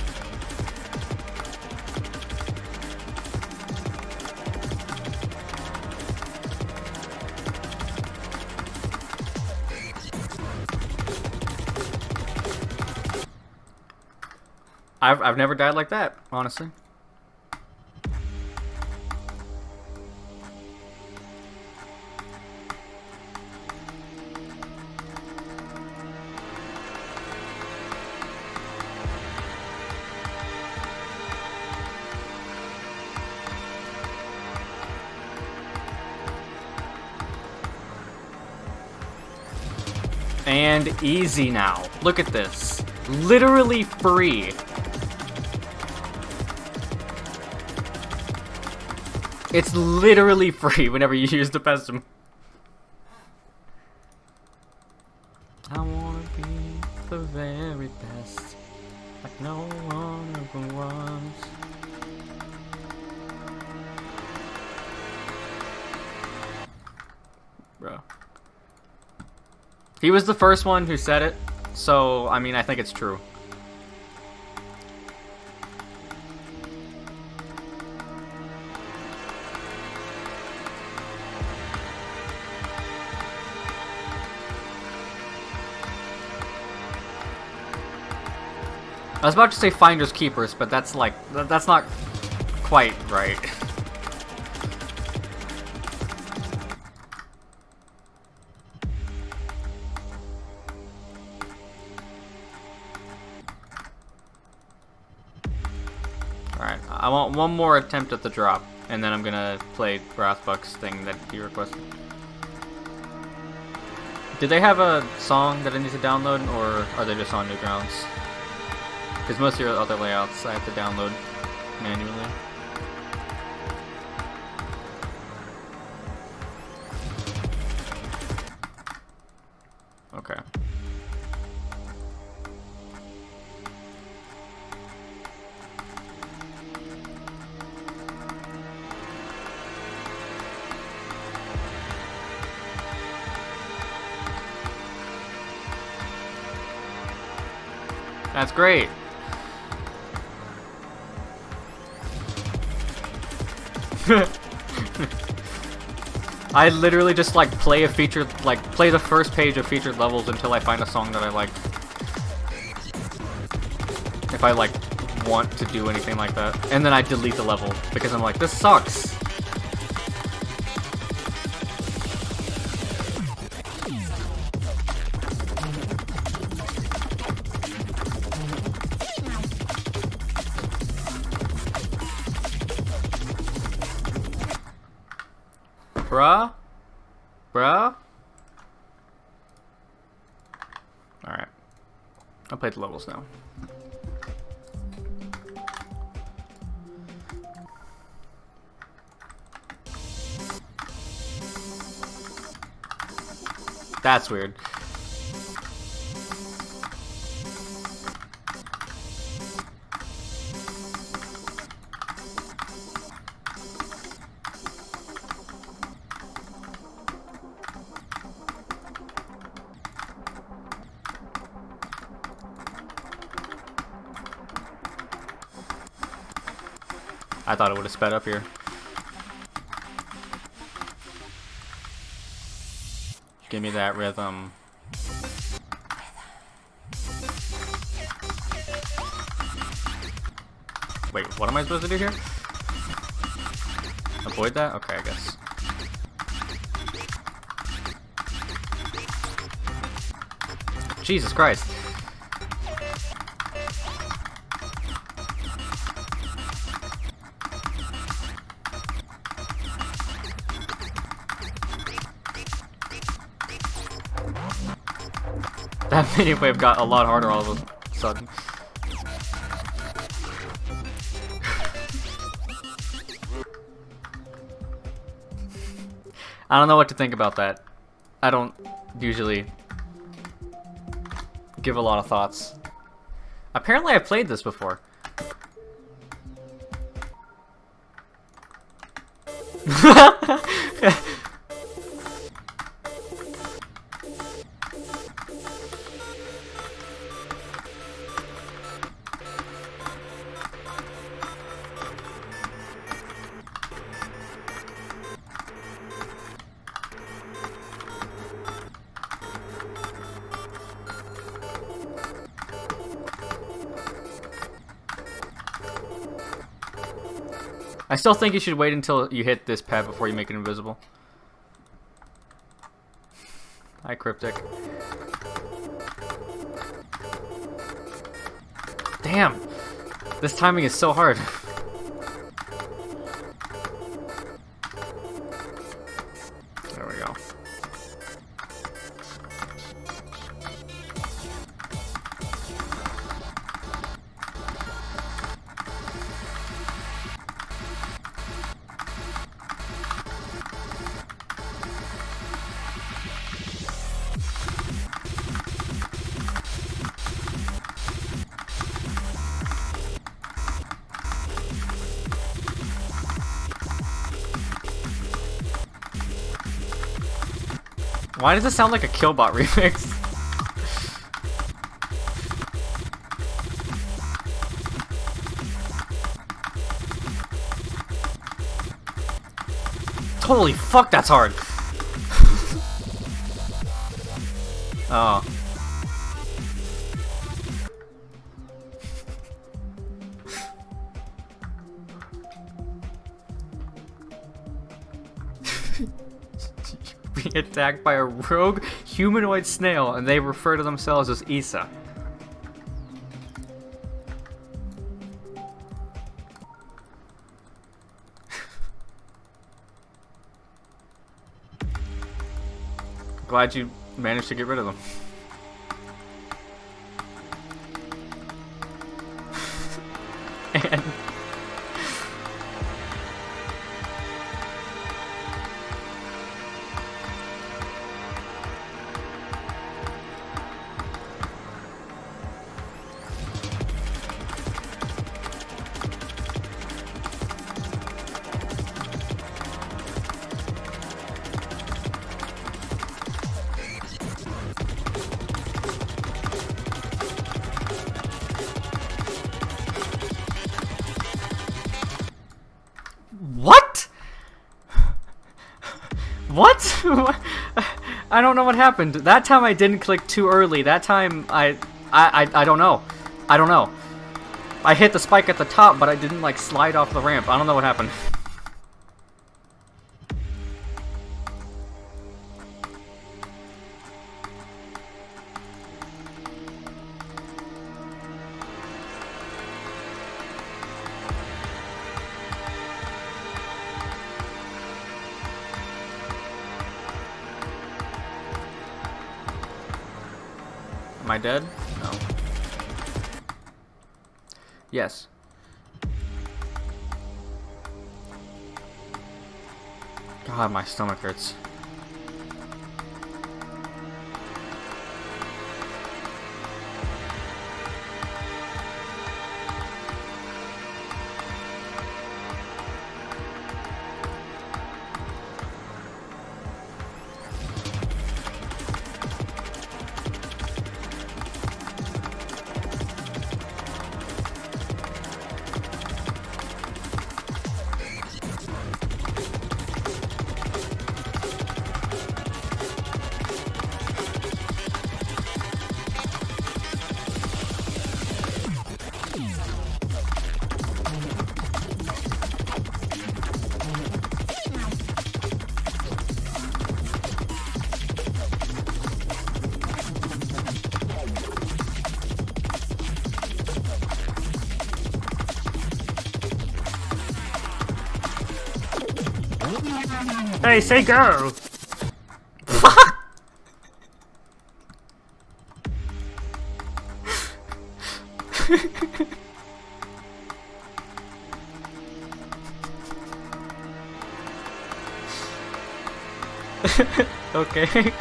I've never died like that, honestly. And easy now. Look at this. Literally free. It's literally free whenever you use the Pesta. I wanna be the very best, like no one ever was. Bro. He was the first one who said it, so, I mean, I think it's true. I was about to say finders keepers, but that's like, that's not quite right. Alright, I want one more attempt at the drop, and then I'm gonna play rathbucs thing that he requested. Did they have a song that I need to download, or are they just on Newgrounds? Because most of your other layouts I have to download manually. Okay. That's great. I literally just like play play the first page of featured levels until I find a song that I like. If I like want to do anything like that. And then I delete the level because I'm like, this sucks. Bruh? Bruh? Alright. I'll play the levels now. That's weird. I thought it would have sped up here. Give me that rhythm. Wait, what am I supposed to do here? Avoid that? Okay, I guess. Jesus Christ. That mini-wave got a lot harder all of a sudden. I don't know what to think about that. I don't usually give a lot of thoughts. Apparently I've played this before. I still think you should wait until you hit this pad before you make it invisible. Hi, Cryptic. Damn! This timing is so hard. There we go. Why does it sound like a Killbot remix? Holy fuck, that's hard! Oh. Being attacked by a rogue humanoid snail, and they refer to themselves as Issa. Glad you managed to get rid of them. And what? What? I don't know what happened. That time I didn't click too early. That time I don't know. I don't know. I hit the spike at the top, but I didn't like slide off the ramp. I don't know what happened. Am I dead? No. Yes. God, my stomach hurts. Hey, say go! Okay.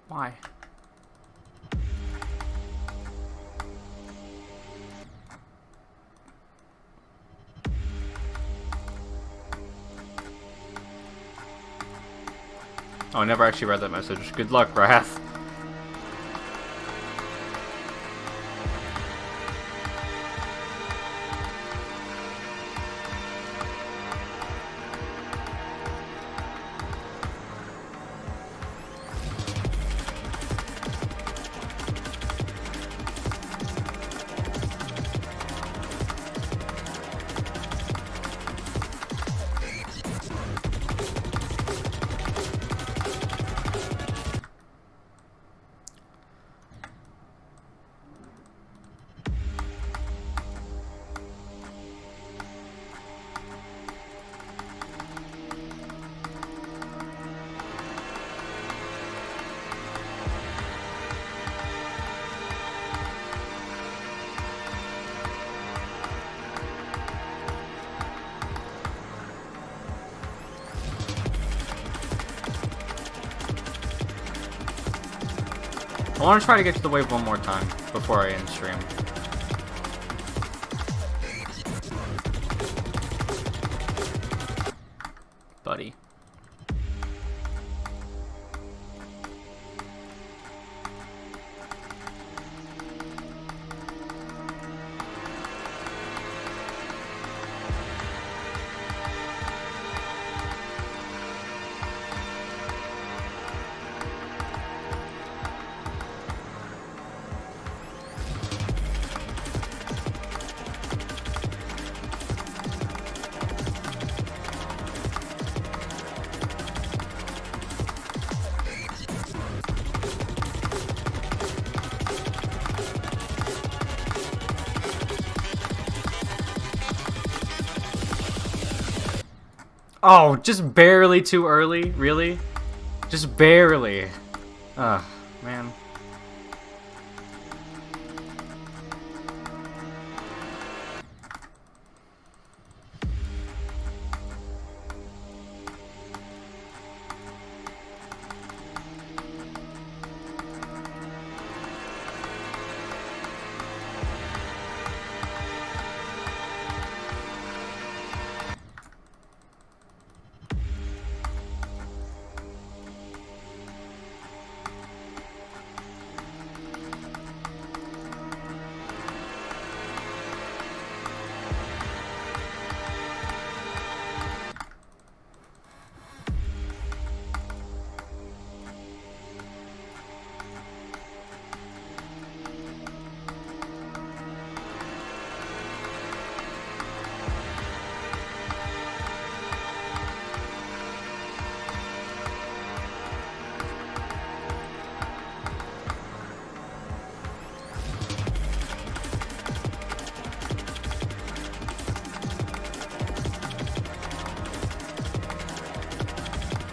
Why? Oh, I never actually read that message. Good luck, Wrath. I want to try to get to the wave one more time before I end stream. Buddy. Oh, just barely too early? Really? Just barely. Ugh, man.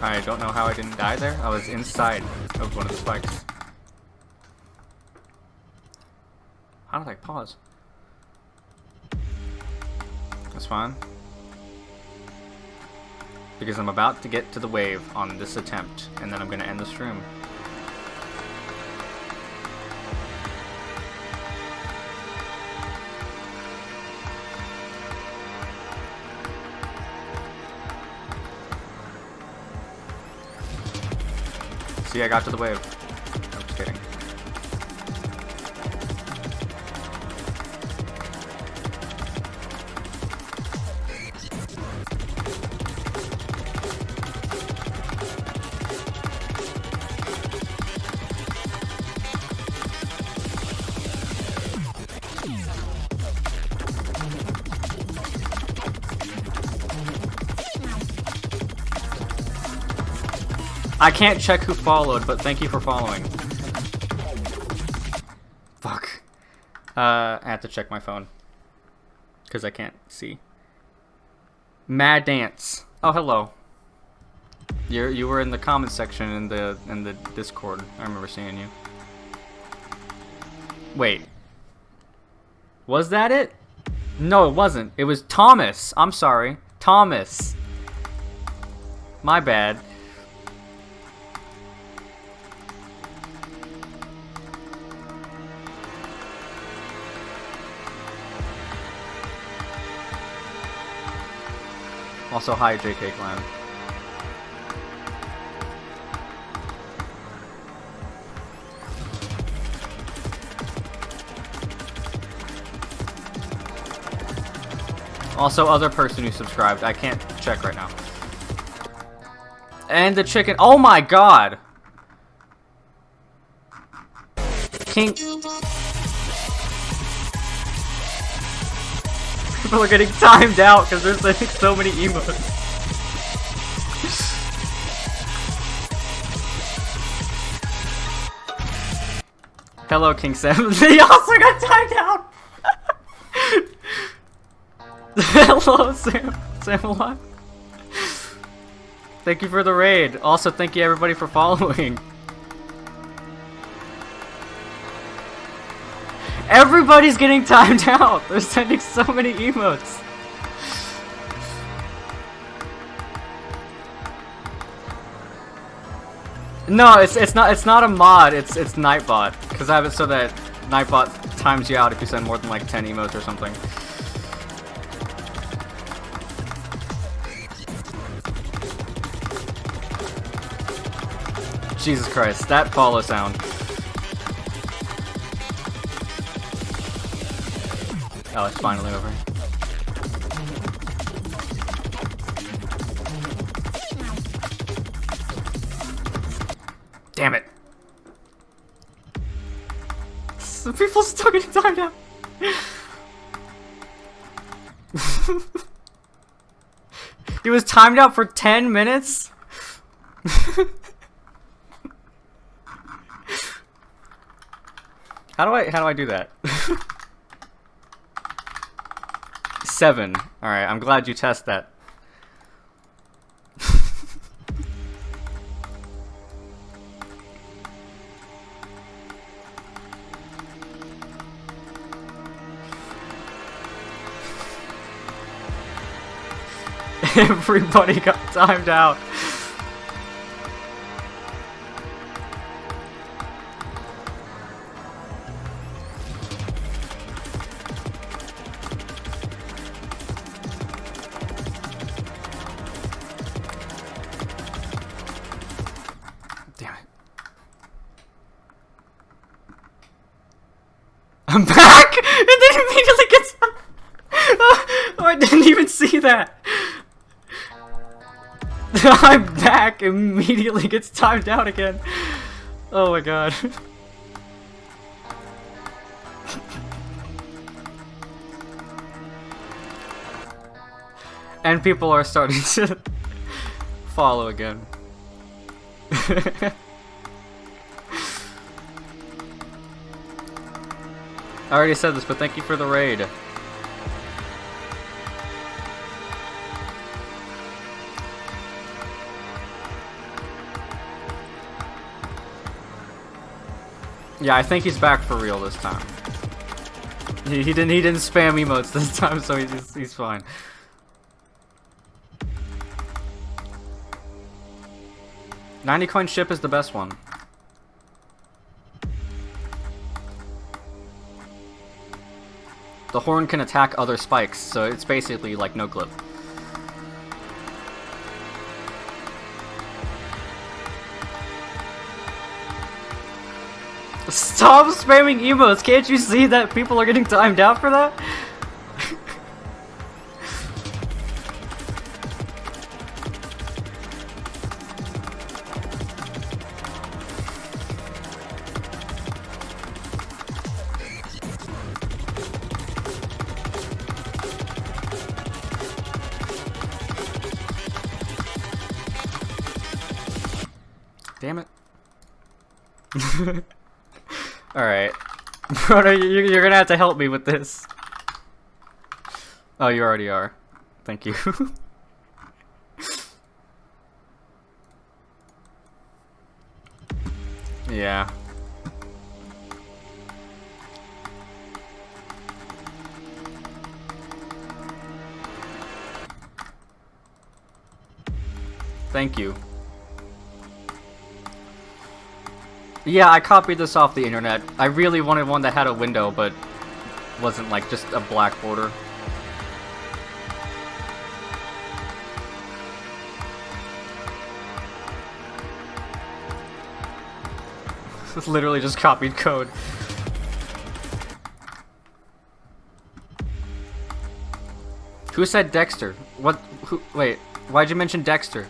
I don't know how I didn't die there. I was inside of one of the spikes. How did I pause? That's fine. Because I'm about to get to the wave on this attempt, and then I'm going to end the stream. See, I got to the wave. I'm just kidding. I can't check who followed, but thank you for following. Fuck. I have to check my phone. Because I can't see. Mad Dance. Oh, hello. You were in the comment section in the Discord. I remember seeing you. Wait. Was that it? No, it wasn't. It was Thomas. I'm sorry. Thomas. My bad. Also, hi, JK Clan. Also, other person who subscribed. I can't check right now. And the chicken. Oh my god! King. People are getting timed out because there's like so many emotes. Hello, King Sam. They also got timed out. Hello, Sam. Sam alive. Thank you for the raid. Also, thank you everybody for following. Everybody's getting timed out. They're sending so many emotes. No, it's not a mod. It's Nightbot, because I have it so that Nightbot times you out if you send more than like 10 emotes or something. Jesus Christ, that follow sound. Oh, it's finally over. Damn it. Some people still getting timed out. He was timed out for 10 minutes? How do I do that? 7. Alright, I'm glad you test that. Everybody got timed out. I'm back! And then immediately gets... Oh, I didn't even see that! I'm back! Immediately gets timed out again. Oh my god. And people are starting to follow again. I already said this, but thank you for the raid. Yeah, I think he's back for real this time. He didn't spam emotes this time, so he's fine. $90 ship is the best one. The horn can attack other spikes, so it's basically like no clip. Stop spamming emotes! Can't you see that people are getting timed out for that? Damn it. Alright. Bro, you're gonna have to help me with this. Oh, you already are. Thank you. Yeah. Thank you. Yeah, I copied this off the internet. I really wanted one that had a window, but wasn't like just a black border. Literally just copied code. Who said Dexter? What? Who? Wait, why'd you mention Dexter?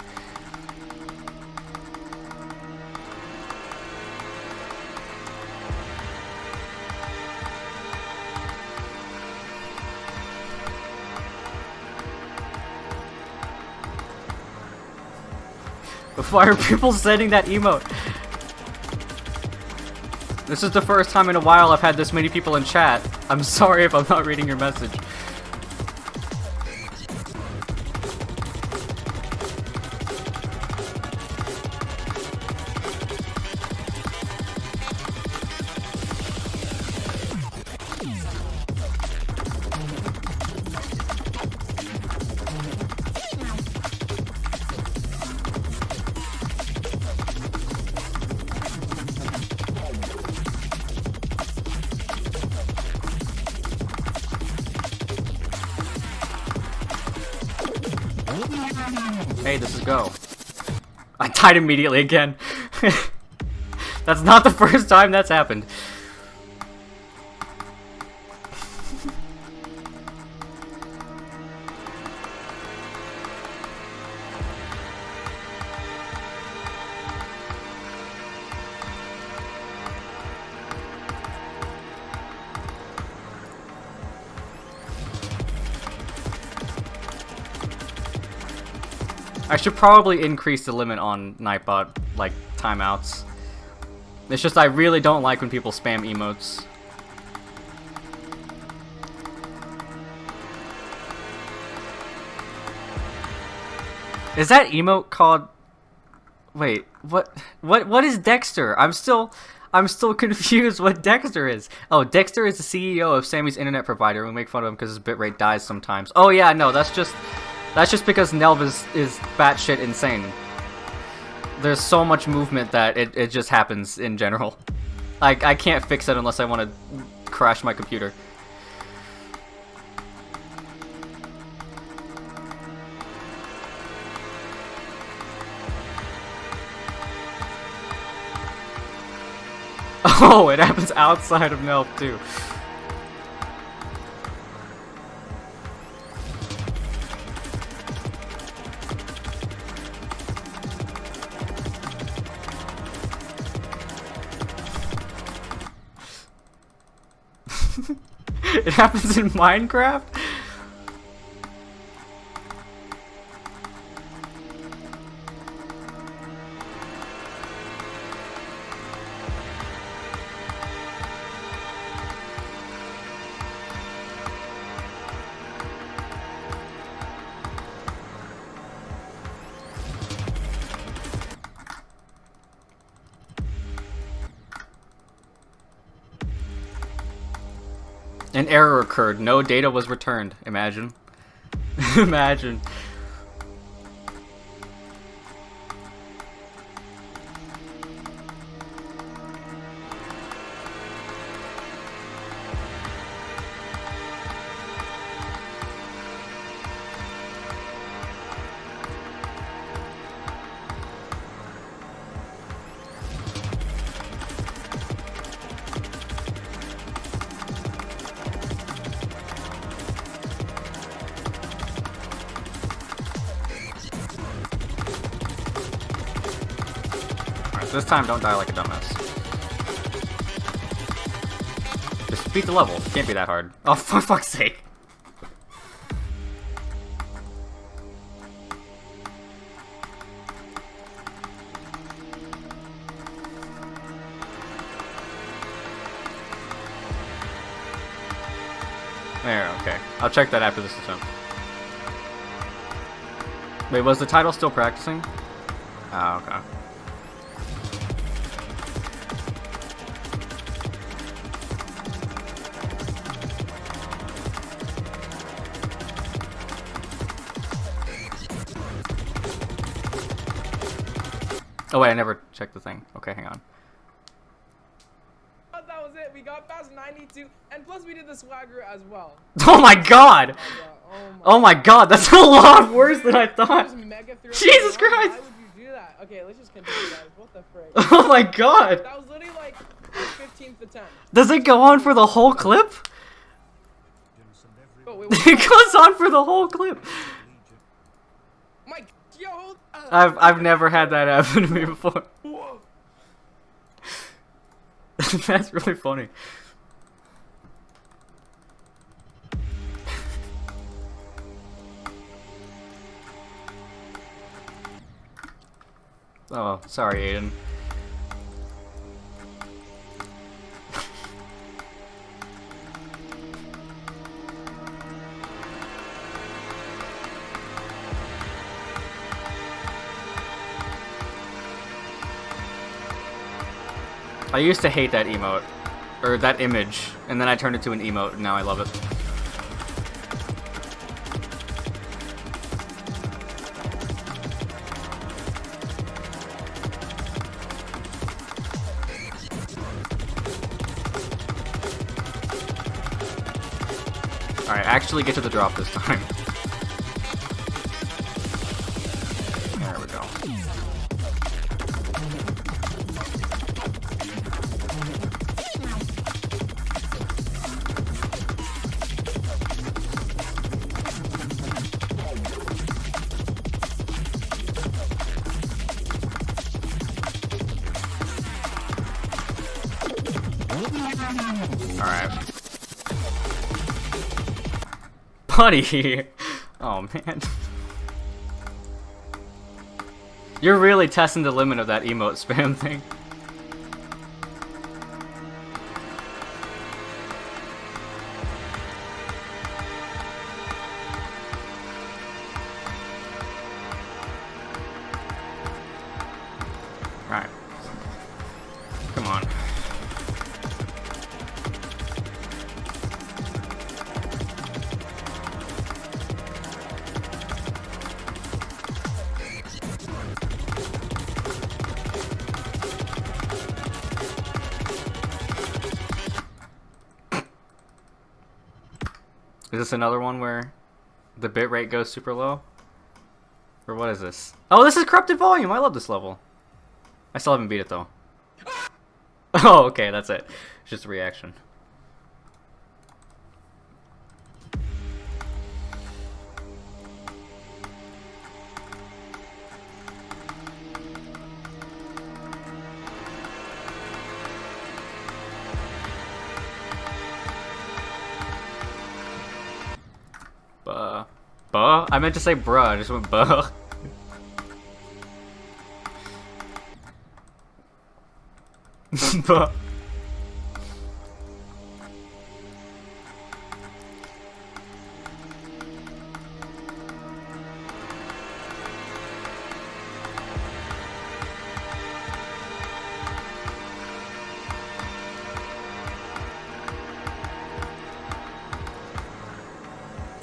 Why are people sending that emote? This is the first time in a while I've had this many people in chat. I'm sorry if I'm not reading your message. Hey, this is Go. I died immediately again. That's not the first time that's happened. I should probably increase the limit on Nightbot, like, timeouts. It's just I really don't like when people spam emotes. Is that emote called... Wait, what is Dexter? I'm still confused what Dexter is. Oh, Dexter is the CEO of Sammy's internet provider. We make fun of him because his bitrate dies sometimes. Oh yeah, no, that's just because NHELV is batshit insane. There's so much movement that it just happens in general. I can't fix it unless I want to crash my computer. Oh, it happens outside of NHELV too. It happens in Minecraft? An error occurred. No data was returned. Imagine. Imagine. This time, don't die like a dumbass. Just beat the level. Can't be that hard. Oh, for fuck's sake. There, okay. I'll check that after this attempt. Wait, was the title still practicing? Oh, okay. Oh wait, I never checked the thing. Okay, hang on. That was it. We got past 92, and plus we did the swagger as well. Oh my god! Oh my god, that's a lot worse than I thought. Jesus Christ! Why would you do that? Okay, let's just continue, guys. What the frick? Oh my god! That was literally like the 15th attempt. Does it go on for the whole clip? Oh, wait, It goes on for the whole clip. Mike, yo, I've never had that happen to me before. That's really funny. Oh, sorry, Aiden. I used to hate that emote, or that image, and then I turned it to an emote, and now I love it. Alright, actually get to the drop this time. There we go. Alright. Buddy! Oh man. You're really testing the limit of that emote spam thing. Alright. Come on. Is this another one where the bitrate goes super low? Or what is this? Oh, this is corrupted volume! I love this level. I still haven't beat it though. Oh, okay, that's it. It's just a reaction. Buh? I meant to say bruh, I just went buh. Buh.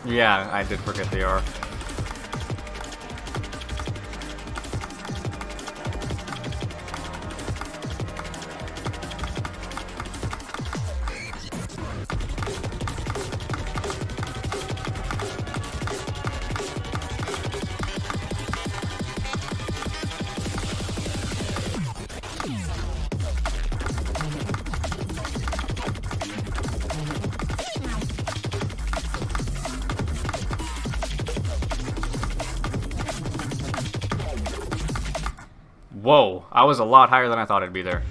Yeah, I did forget the R. Whoa, I was a lot higher than I thought it'd be there.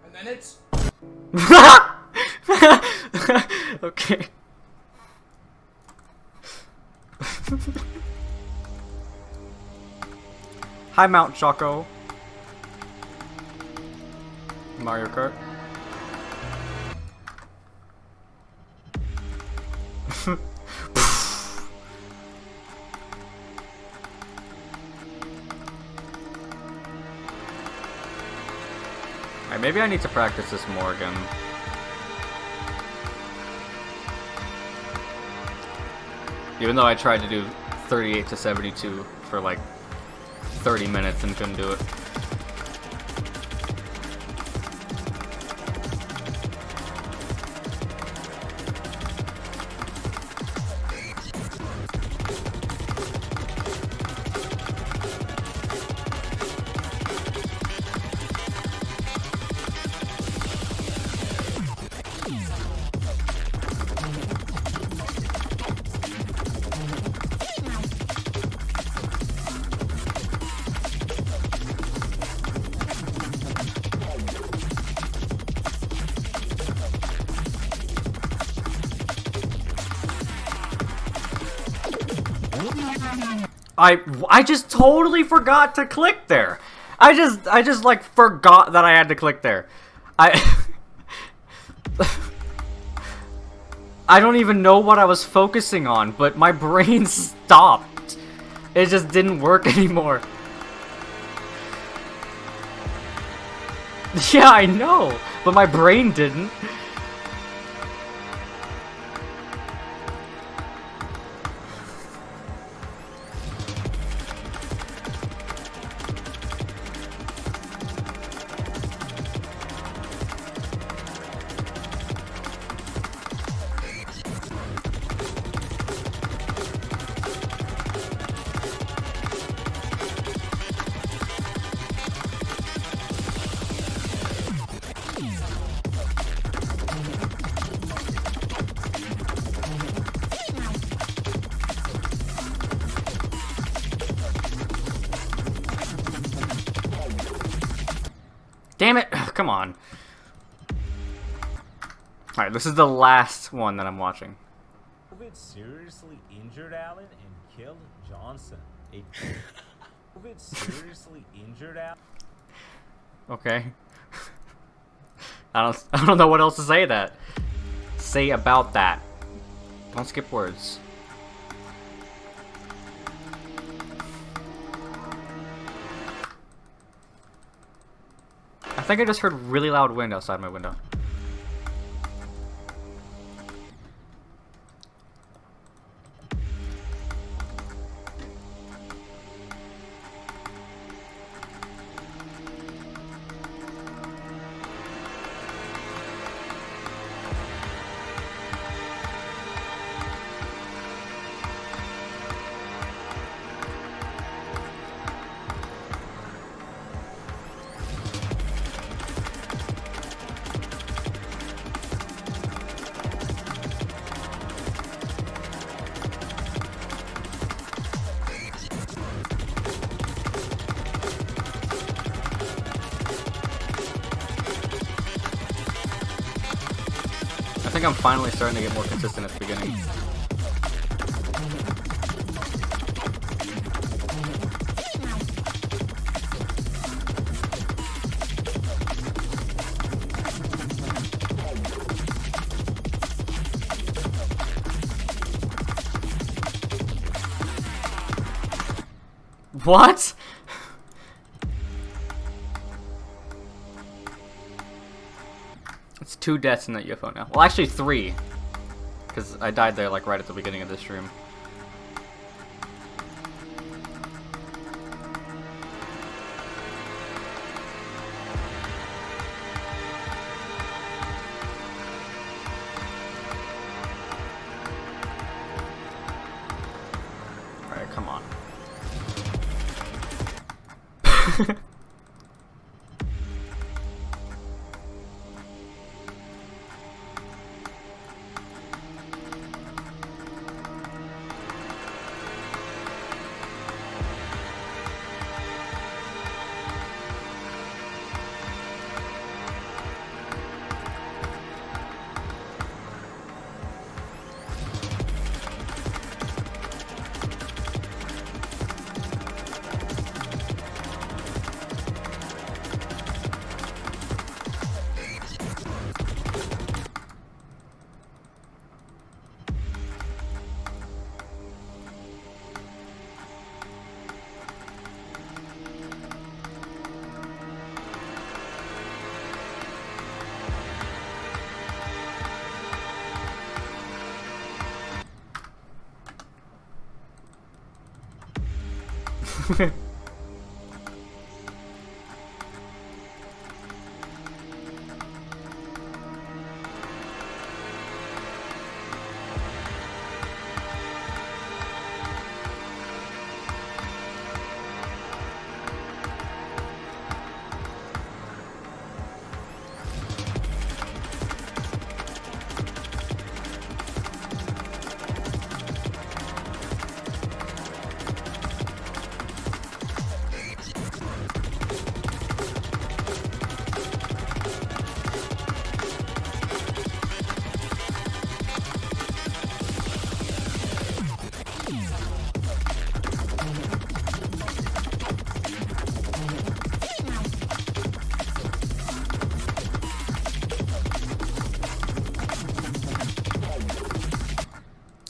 And then it's... Okay. Hi, Mount Choco. Mario Kart. Alright, maybe I need to practice this more again. Even though I tried to do 38 to 72 for like 30 minutes and couldn't do it. I just totally forgot to click there. I just like forgot that I had to click there. I don't even know what I was focusing on, but my brain stopped. It just didn't work anymore. Yeah, I know, but my brain didn't. Damn it! Come on. Alright, this is the last one that I'm watching. COVID seriously injured Allen and killed Johnson. COVID seriously injured Allen. Okay. I don't know what else to say about that. Don't skip words. I think I just heard really loud wind outside my window. I think I'm finally starting to get more consistent at the beginning. What? It's 2 deaths in that UFO now. Well, actually 3. Because I died there like right at the beginning of this stream. Alright, come on.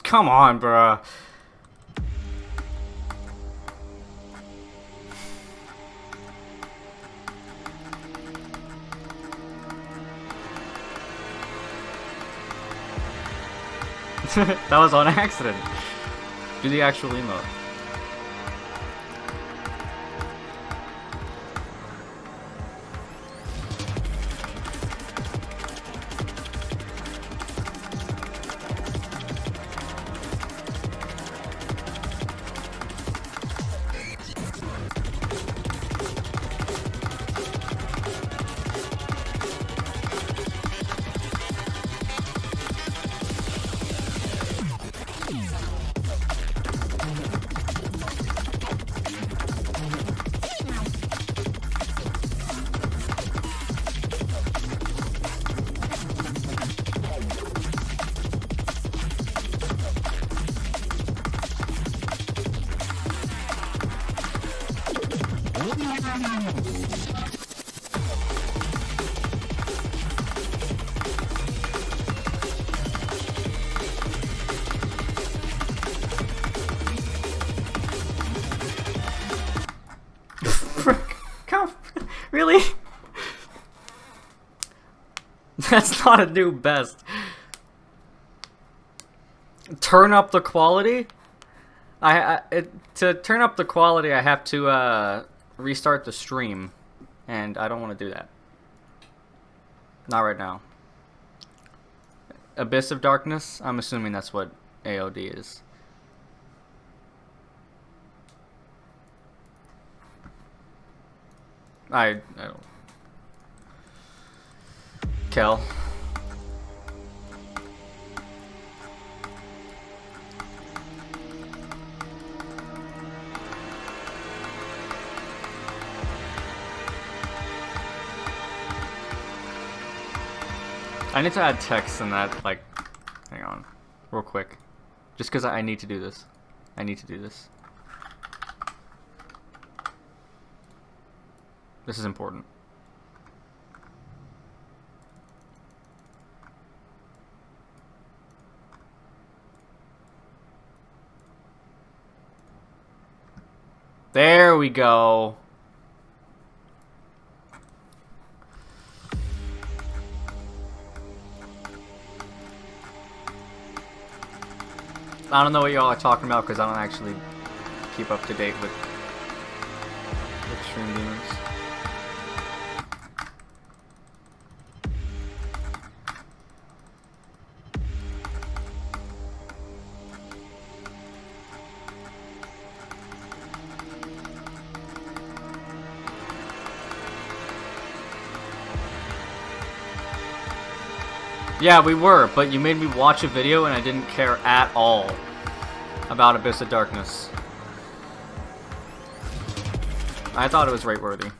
Come on, bruh. That was on accident. Do the actual emote. Come, really? That's not a new best. Turn up the quality? To turn up the quality, I have to restart the stream, and I don't want to do that. Not right now. Abyss of Darkness? I'm assuming that's what AOD is. I don't. Kel. I need to add text in that, like, hang on, real quick. Just because I need to do this. I need to do this. This is important. There we go. I don't know what y'all are talking about because I don't actually keep up to date with Stream Demons. Yeah, we were, but you made me watch a video and I didn't care at all about Abyss of Darkness. I thought it was rate-worthy.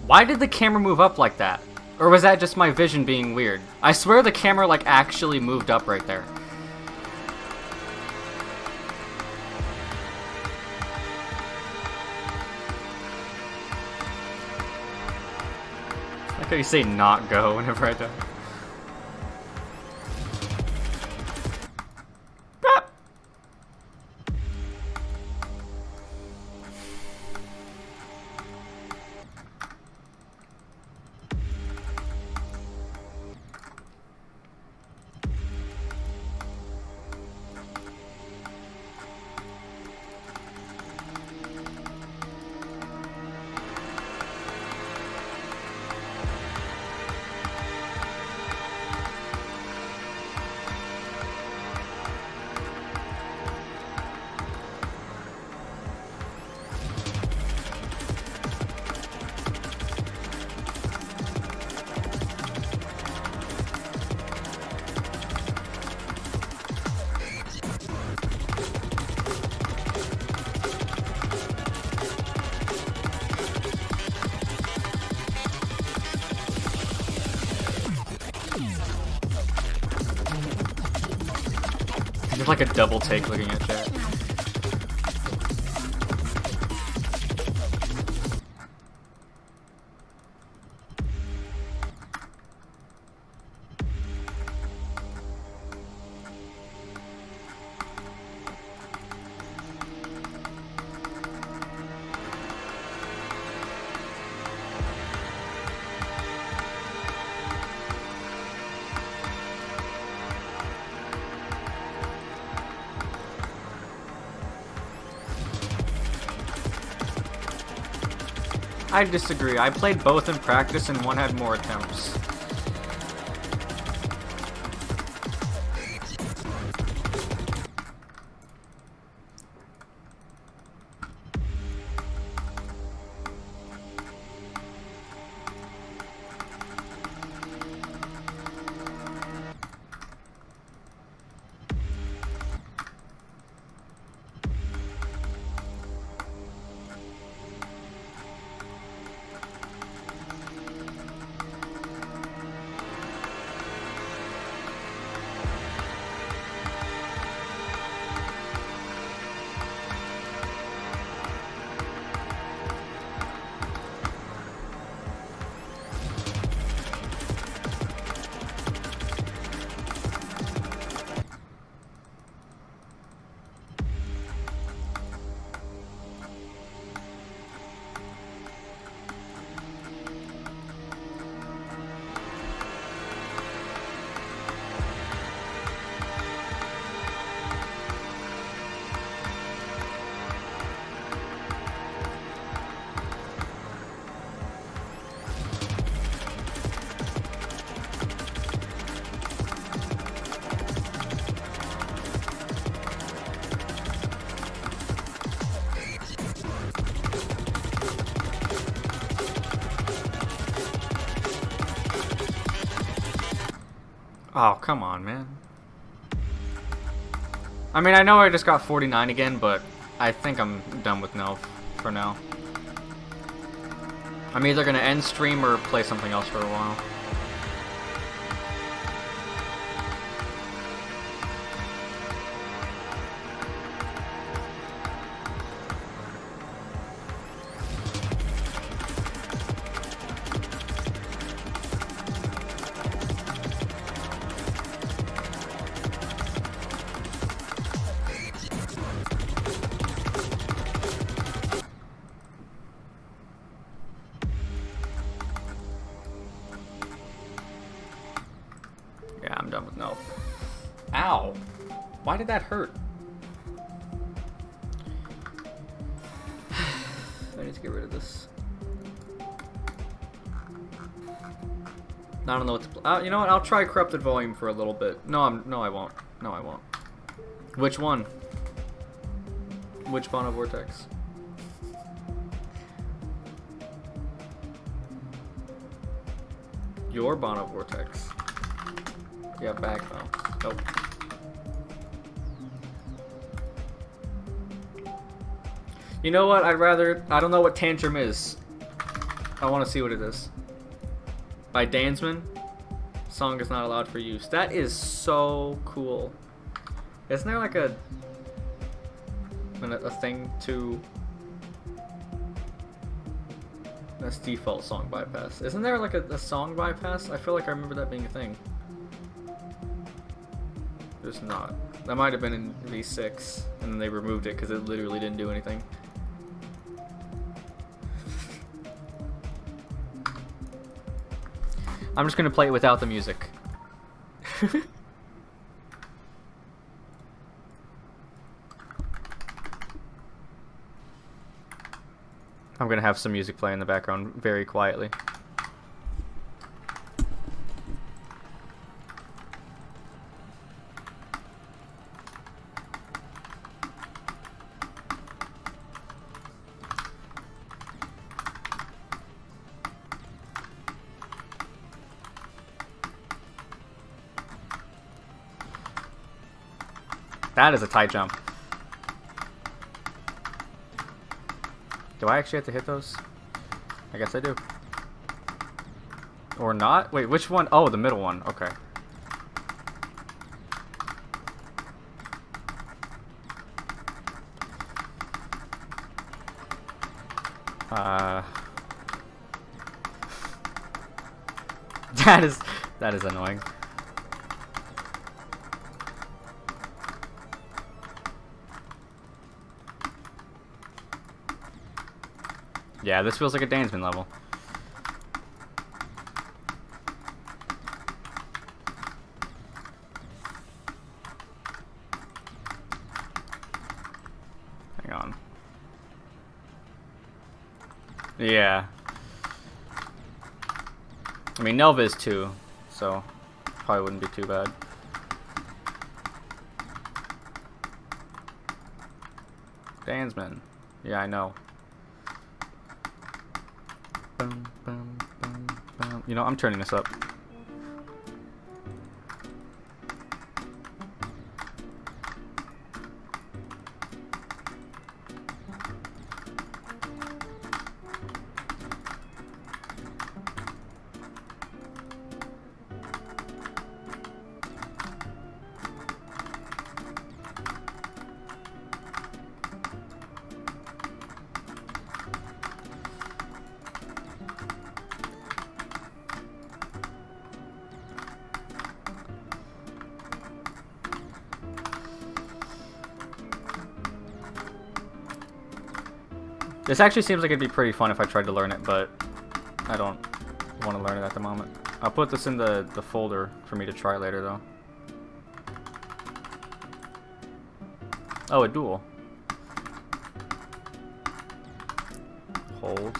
Why did the camera move up like that? Or was that just my vision being weird? I swear the camera like actually moved up right there. I like how you say not go whenever I die. There's like a double take looking at chat. I disagree. I played both in practice and one had more attempts. Oh, come on, man. I mean, I know I just got 49 again, but I think I'm done with NHELV for now. I'm either gonna end stream or play something else for a while. Yeah, I'm done with NHELV. Ow! Why did that hurt? I need to get rid of this. I don't know what to you know what? I'll try corrupted volume for a little bit. No, I won't. No, I won't. Which one? Which Bono Vortex? Your Bono Vortex. Yeah, back though. Nope. You know what? I'd rather... I don't know what Tantrum is. I want to see what it is. By Dansman. Song is not allowed for use. That is so cool. Isn't there like a thing to... That's default song bypass. Isn't there like a song bypass? I feel like I remember that being a thing. There's not. That might have been in V6, and then they removed it because it literally didn't do anything. I'm just gonna play it without the music. I'm gonna have some music play in the background very quietly. That is a tight jump. Do I actually have to hit those? I guess I do. Or not? Wait, which one? Oh, the middle one. Okay. That is annoying. Yeah, this feels like a Dansman level. Hang on. Yeah. I mean, NHELV is 2, so probably wouldn't be too bad. Dansman. Yeah, I know. You know, I'm turning this up. This actually seems like it'd be pretty fun if I tried to learn it, but I don't want to learn it at the moment. I'll put this in the folder for me to try later, though. Oh, a duel. Hold.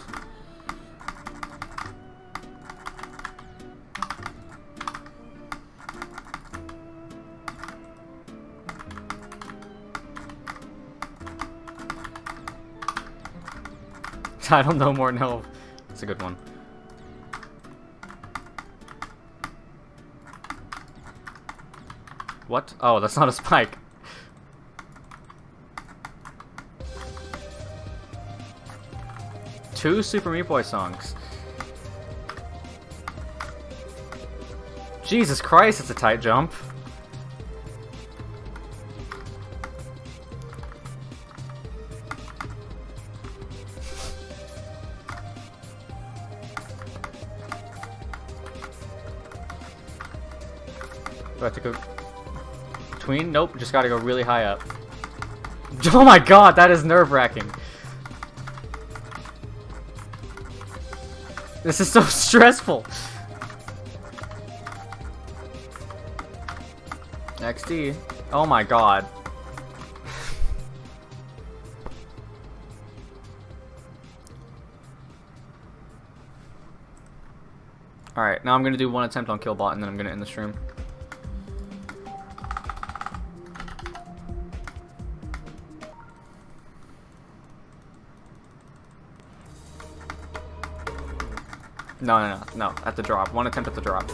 I don't know more NHELV. It's a good one. What? Oh, that's not a spike. Two Super Meat Boy songs. Jesus Christ, it's a tight jump. Do I have to go between? Nope, just gotta go really high up. Oh my god, that is nerve-wracking. This is so stressful. XD. Oh my god. Alright, now I'm gonna do one attempt on Killbot and then I'm gonna end the stream. No, at the drop. One attempt at the drop.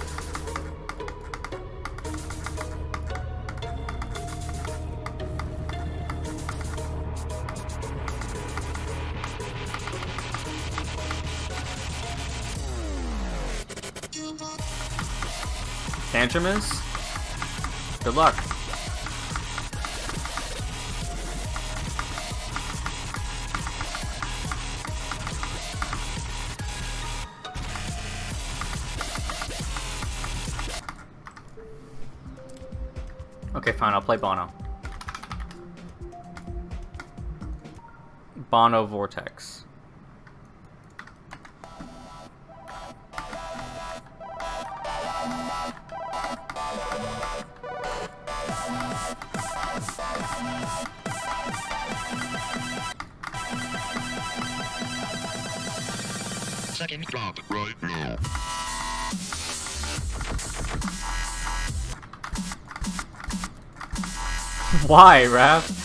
tantrum is, good luck. Okay, fine, I'll play Bono. Bono Vortex. Second drop right now. Why, Raph?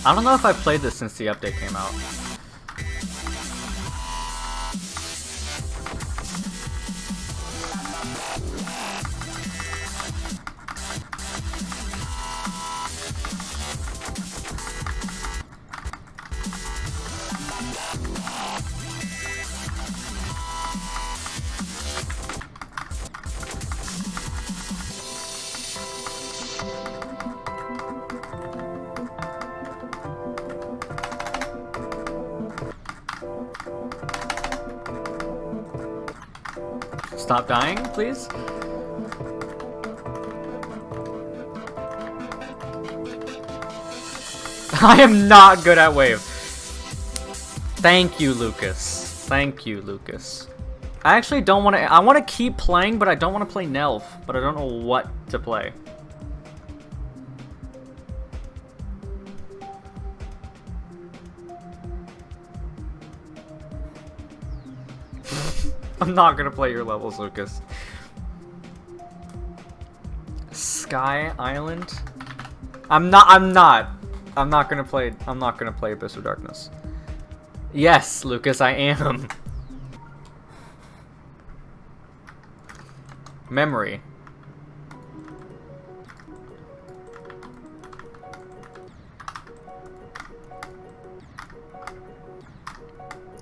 I don't know if I've played this since the update came out. Stop dying, please? I am not good at wave. Thank you, Lucas. Thank you, Lucas. I actually don't want to... I want to keep playing, but I don't want to play NHELV. But I don't know what to play. I'm not gonna play your levels, Lucas. Sky Island? I'm not gonna play Abyss of Darkness. Yes, Lucas, I am. Memory.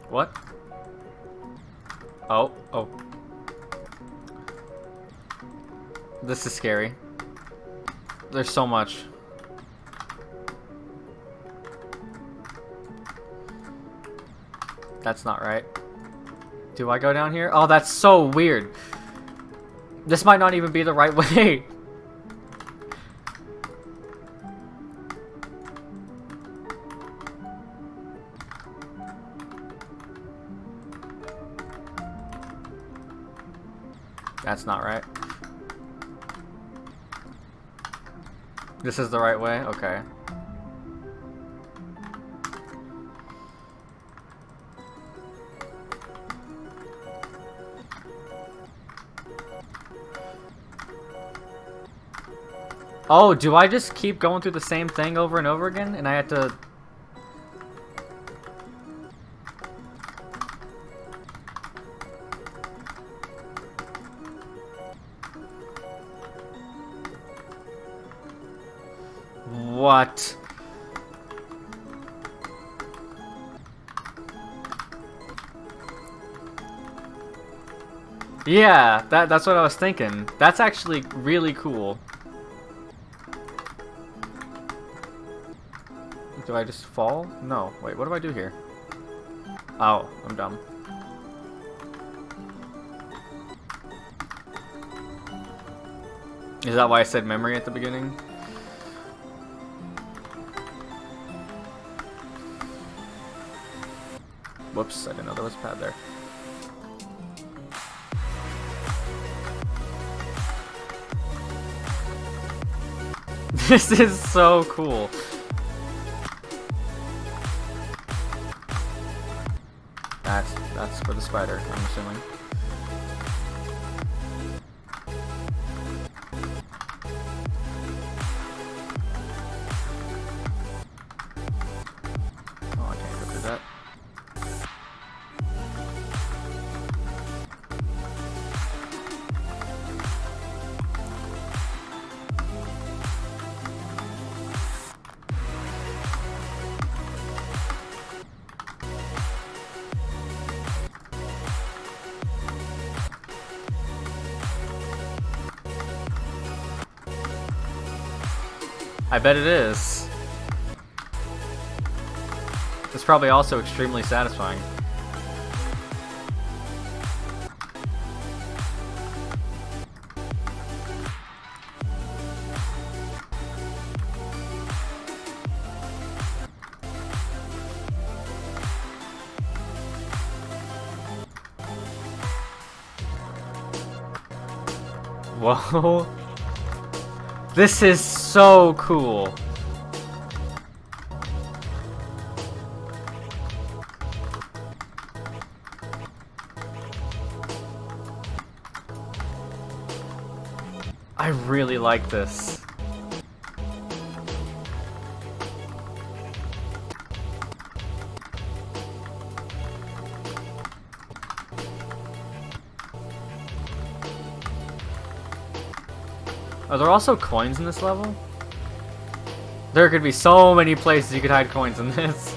What? Oh. This is scary. There's so much. That's not right. Do I go down here? Oh, that's so weird. This might not even be the right way. That's not right. This is the right way? Okay. Oh, do I just keep going through the same thing over and over again? And I have to... What? Yeah, that's what I was thinking. That's actually really cool. Do I just fall? No. Wait, what do I do here? Oh, I'm dumb. Is that why I said memory at the beginning? Whoops, I didn't know there was a pad there. This is so cool. That's for the spider, I'm assuming. I bet it is. It's probably also extremely satisfying. Whoa. This is so cool. I really like this. Are there also coins in this level? There could be so many places you could hide coins in this.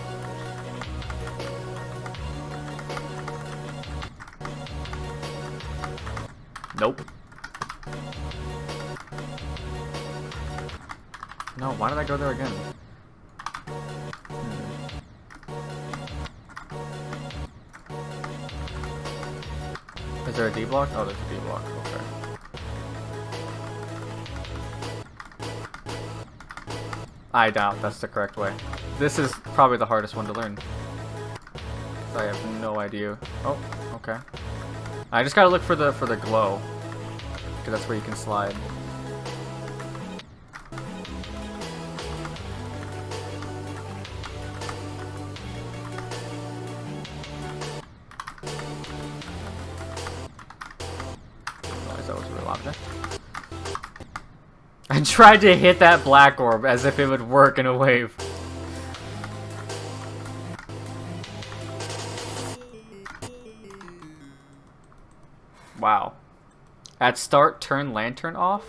Nope. No, why did I go there again? Is there a D block? Oh, there's a D block. Okay. I doubt that's the correct way. This is probably the hardest one to learn. I have no idea. Oh, okay. I just gotta look for the glow, because that's where you can slide. That was a real object. I tried to hit that black orb as if it would work in a wave. Wow. At start, turn lantern off?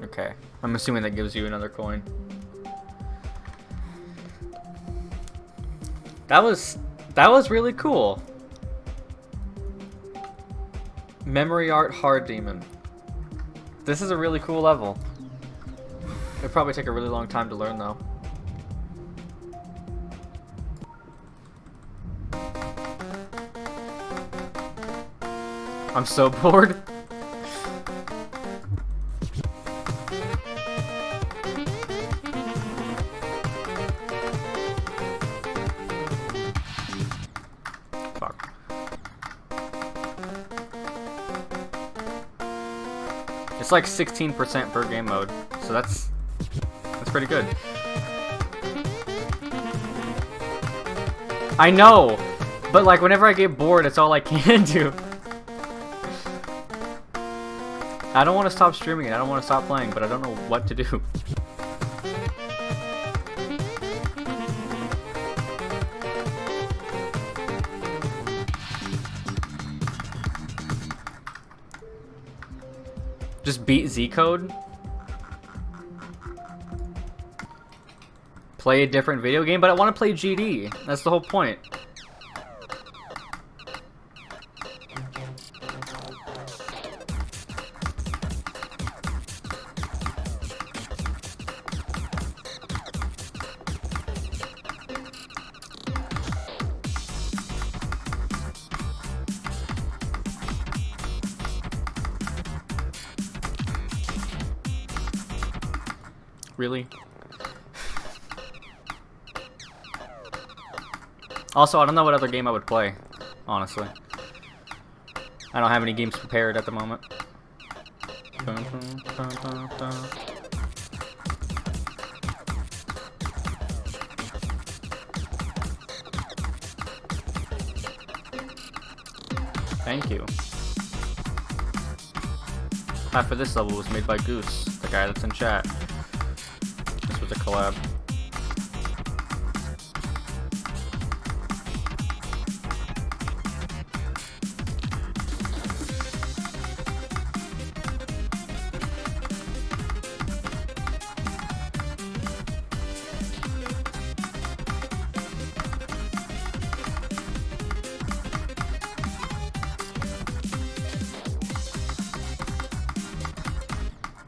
Okay. I'm assuming that gives you another coin. That was really cool. Memory Art Hard Demon. This is a really cool level. It'll probably take a really long time to learn though. I'm so bored. Fuck. It's like 16% per game mode, so that's pretty good. I know, but like whenever I get bored, it's all I can do. I don't want to stop streaming it, I don't want to stop playing, but I don't know what to do. Just beat Z code? Play a different video game, but I want to play GD. That's the whole point. Really? Also, I don't know what other game I would play, honestly. I don't have any games prepared at the moment. Thank you. Half of this level was made by Goose, the guy that's in chat. This was a collab.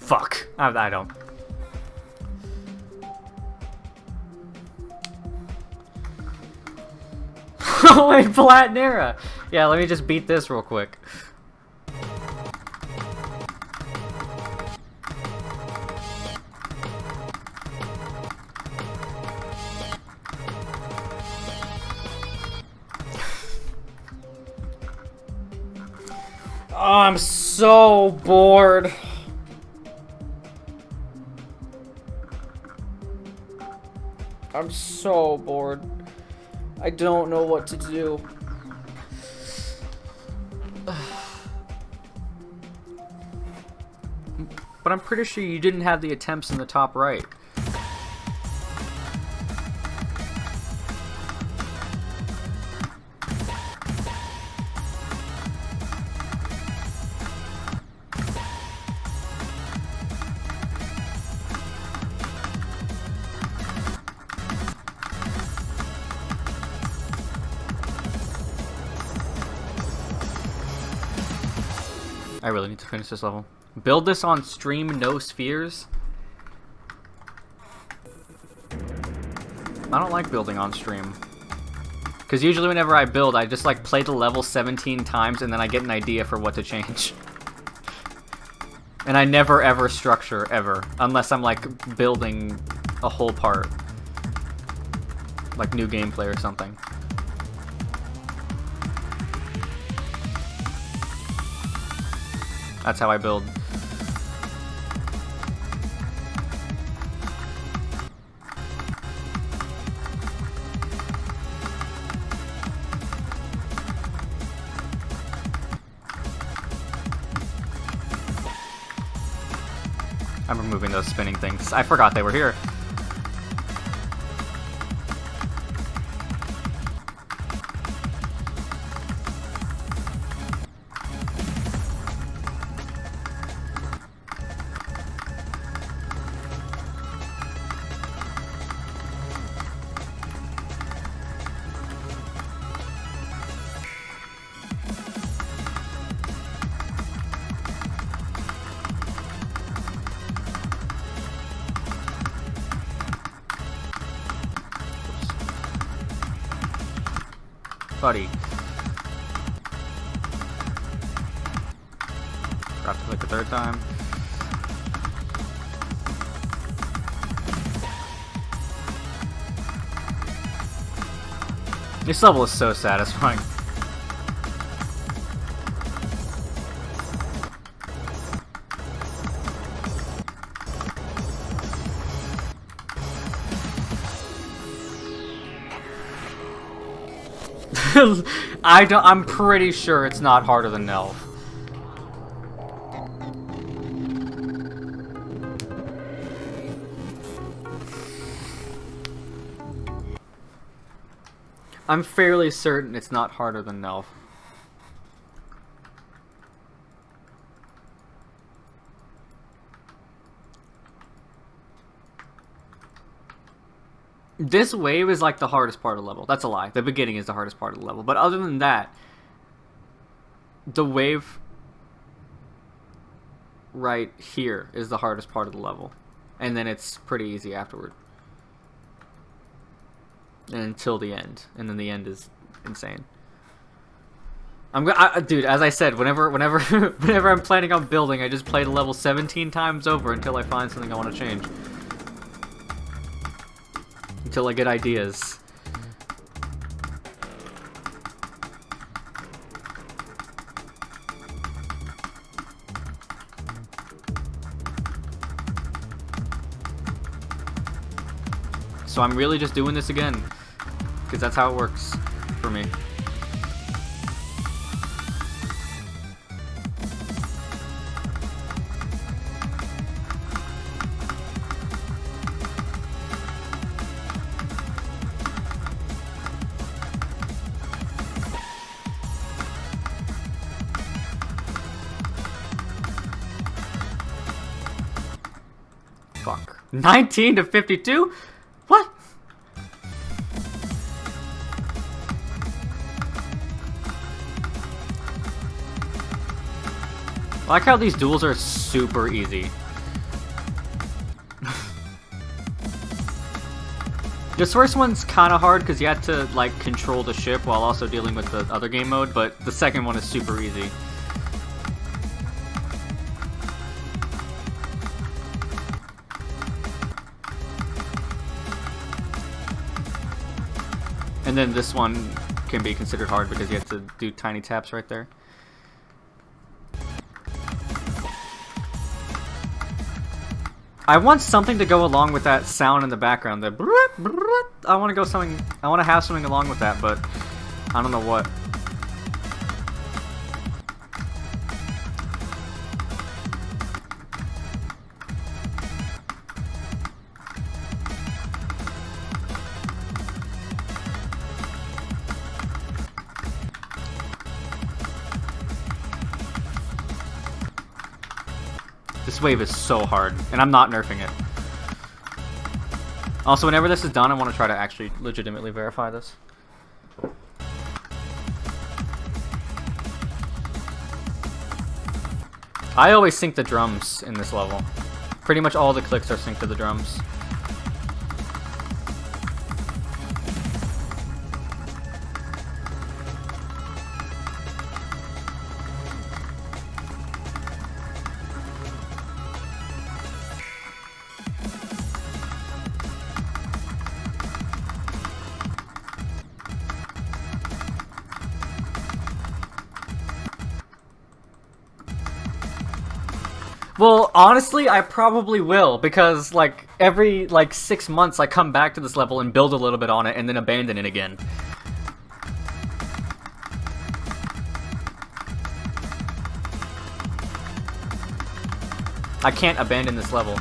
Fuck. I don't. Oh wait, Platinera! Yeah, let me just beat this real quick. Oh, I'm so bored. I'm so bored. I don't know what to do. But I'm pretty sure you didn't have the attempts in the top right. I really need to finish this level. Build this on stream, no spheres. I don't like building on stream. Because usually whenever I build, I just like play the level 17 times and then I get an idea for what to change. And I never ever structure, ever. Unless I'm like building a whole part. Like new gameplay or something. That's how I build. I'm removing those spinning things. I forgot they were here. Buddy. Forgot to click the third time. This level is so satisfying. I'm pretty sure it's not harder than NHELV. I'm fairly certain it's not harder than NHELV. This wave is like the hardest part of the level. That's a lie. The beginning is the hardest part of the level. But other than that, the wave right here is the hardest part of the level. And then it's pretty easy afterward. And until the end. And then the end is insane. Dude, as I said, whenever I'm planning on building, I just play the level 17 times over until I find something I want to change. Until I get ideas. So I'm really just doing this again, because that's how it works for me. Fuck. 19 to 52? What? I like how these duels are super easy. This first one's kind of hard because you have to like control the ship while also dealing with the other game mode, but the second one is super easy. And then this one can be considered hard because you have to do tiny taps right there. I want something to go along with that sound in the background. The I want to go something. I want to have something along with that, but I don't know what. This wave is so hard, and I'm not nerfing it. Also, whenever this is done, I want to try to actually legitimately verify this. I always sync the drums in this level. Pretty much all the clicks are synced to the drums. Well, honestly, I probably will, because, like, every, 6 months I come back to this level and build a little bit on it and then abandon it again. I can't abandon this level.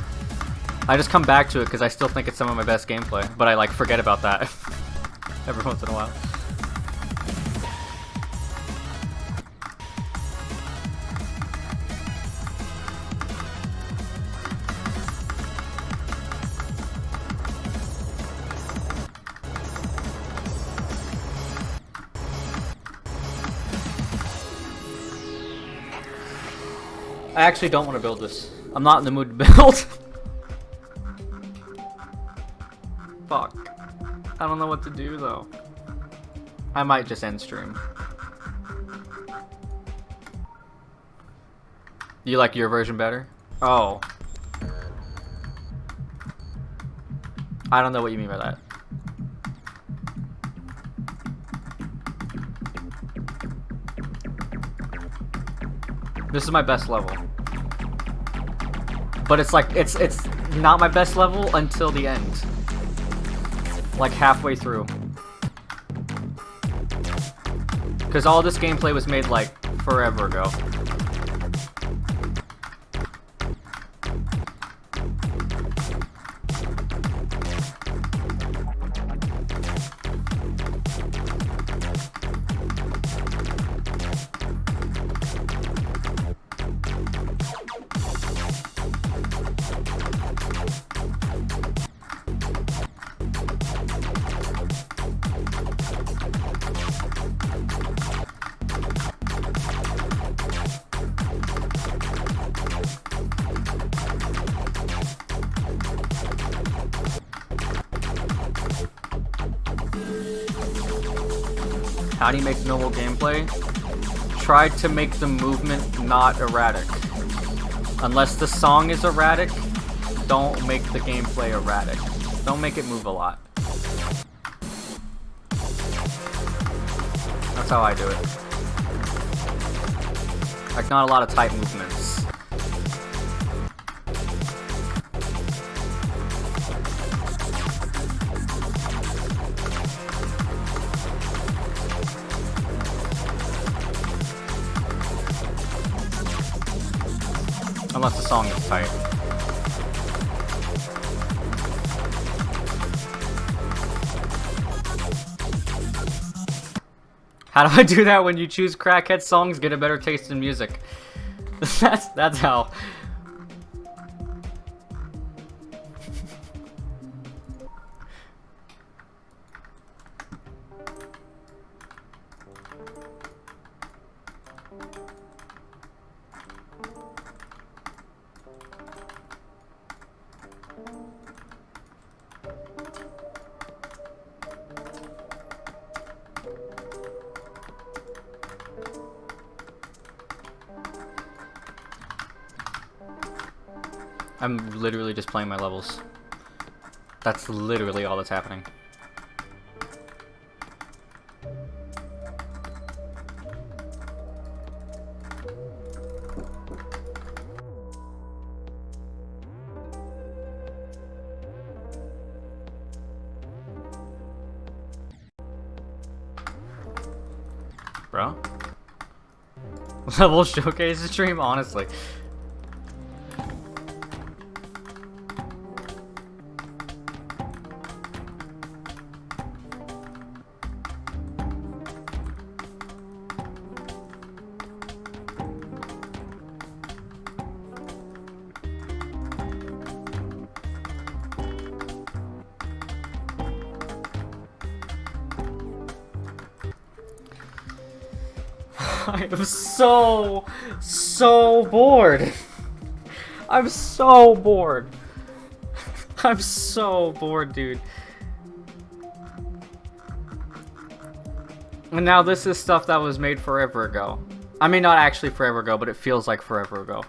I just come back to it because I still think it's some of my best gameplay, but I, forget about that every once in a while. I actually don't want to build this. I'm not in the mood to build. Fuck. I don't know what to do though. I might just end stream. You like your version better? Oh. I don't know what you mean by that. This is my best level. But it's it's not my best level until the end. Like halfway through. Because all this gameplay was made forever ago. How do you make normal gameplay? Try to make the movement not erratic. Unless the song is erratic, don't make the gameplay erratic. Don't make it move a lot. That's how I do it. Like, not a lot of tight movements. Unless the song is tight. How do I do that when you choose crackhead songs? Get a better taste in music. That's how. I'm literally just playing my levels. That's literally all that's happening. Bro? Level showcase stream, honestly. I am so bored. I'm so bored. I'm so bored, dude. And now this is stuff that was made forever ago. I mean, not actually forever ago, but it feels like forever ago.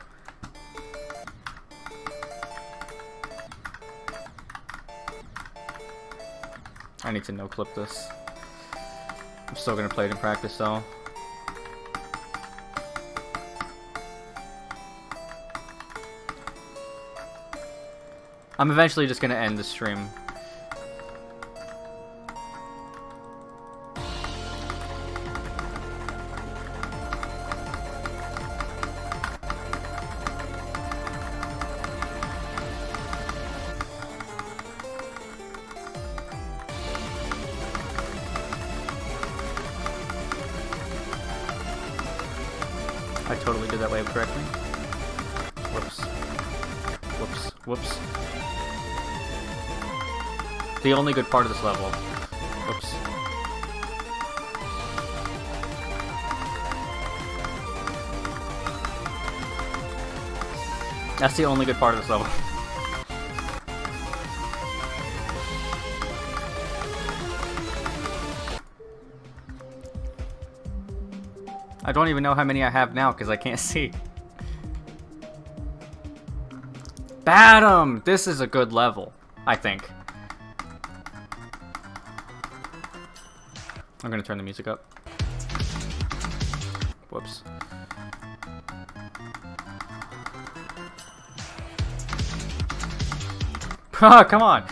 I need to no-clip this. I'm still gonna play it in practice, though. I'm eventually just gonna end the stream. I totally did that way correctly. Whoops. Whoops. Whoops. The only good part of this level. Oops. That's the only good part of this level. I don't even know how many I have now because I can't see. Badum! This is a good level, I think. I'm gonna turn the music up. Whoops. Ah, come on!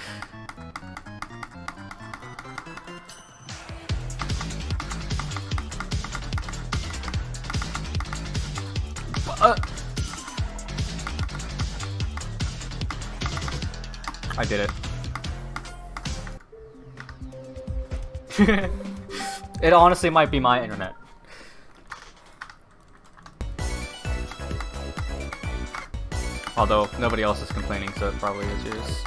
I did it. It honestly might be my internet. Although, nobody else is complaining, so it probably is yours.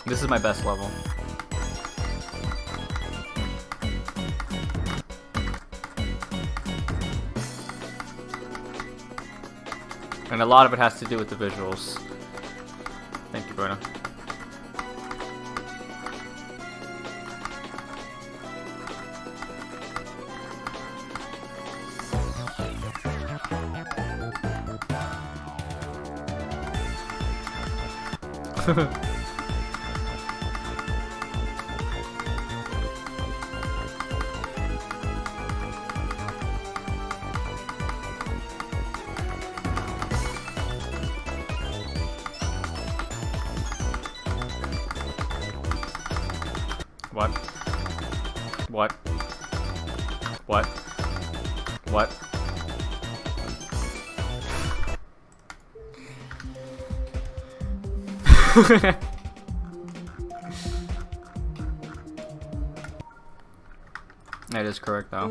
This is my best level. And a lot of it has to do with the visuals. Thank you, Bruno. What? What? What? What? That is correct, though.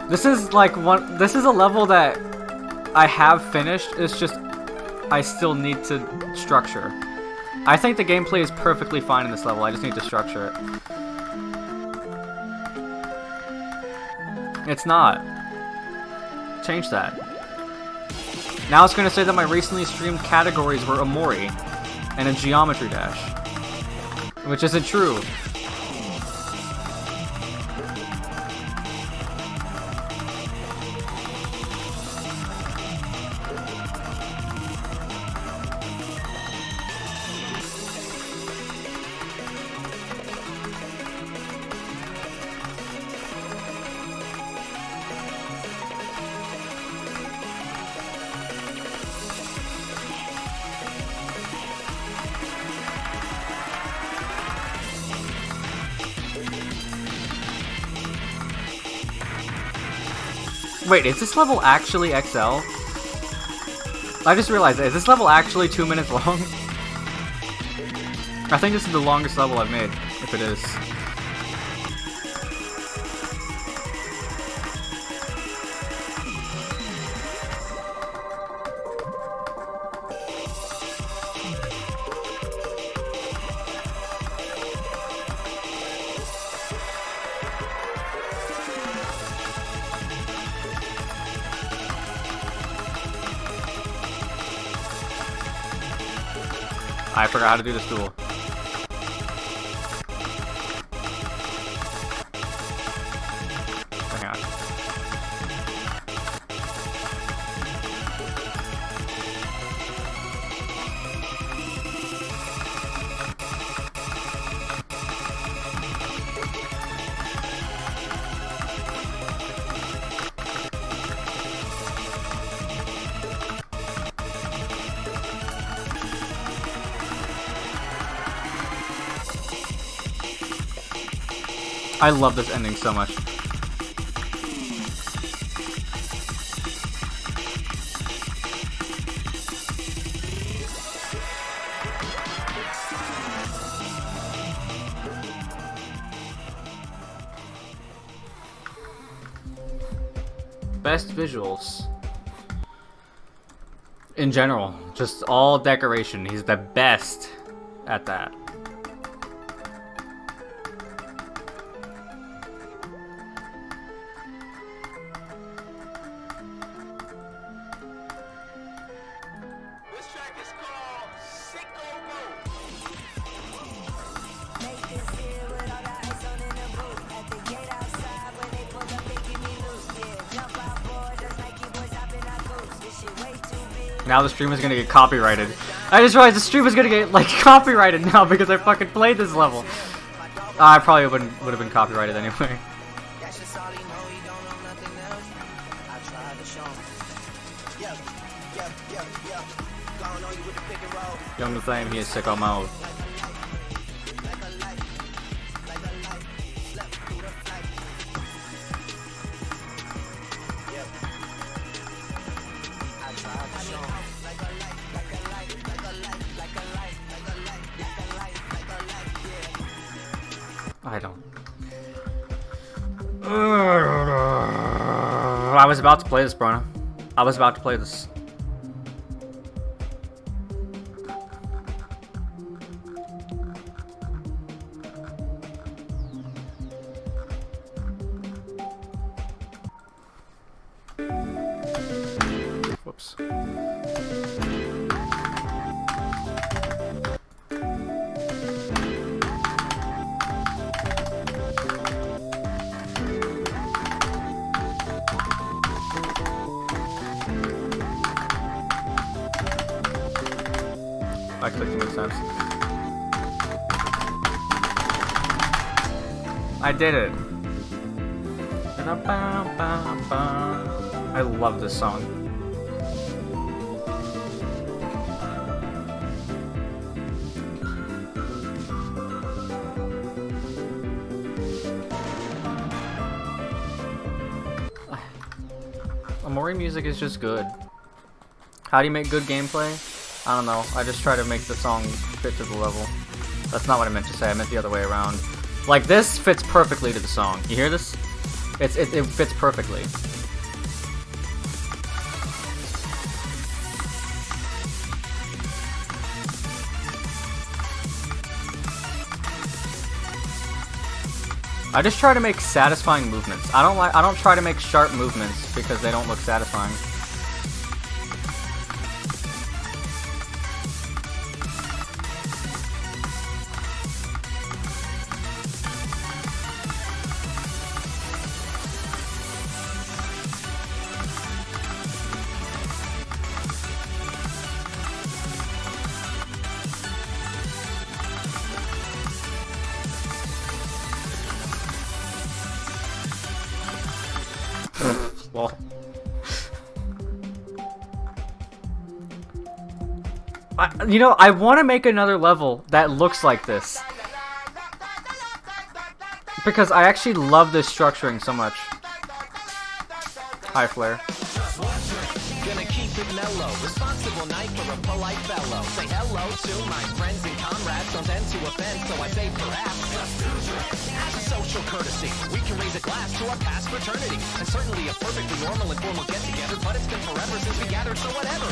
This is like this is a level that I have finished. It's just I still need to structure. I think the gameplay is perfectly fine in this level. I just need to structure it. It's not. Change that. Now it's going to say that my recently streamed categories were Amori and a geometry dash. Which isn't true. Wait, is this level actually XL? I just realized, is this level actually 2 minutes long? I think this is the longest level I've made, if it is. I forgot how to do this duel. Hang on. I love this ending so much. Best visuals. In general, just all decoration. He's the best at that. Now the stream is gonna get copyrighted. I just realized the stream is gonna get like copyrighted now because I fucking played this level. I probably would have been copyrighted anyway. Young the Flame, he is sick on mode. I don't. I was about to play this, Brona. I was about to play this. Whoops. I clicked to make sense. I did it. I love this song. Amori music is just good. How do you make good gameplay? I don't know. I just try to make the song fit to the level. That's not what I meant to say. I meant the other way around. Like this fits perfectly to the song. You hear this? It fits perfectly. I just try to make satisfying movements. I don't try to make sharp movements because they don't look satisfying. Lol. You know, I want to make another level that looks like this. Because I actually love this structuring so much. Hi, Flare. Gonna keep it mellow, responsible night for a polite fellow. Say hello to my friends and comrades, don't tend to offend, so I say perhaps. As a social courtesy, we can raise a glass to our past fraternity, and certainly a perfectly normal and formal get-together, but it's been forever since we gathered, so whatever.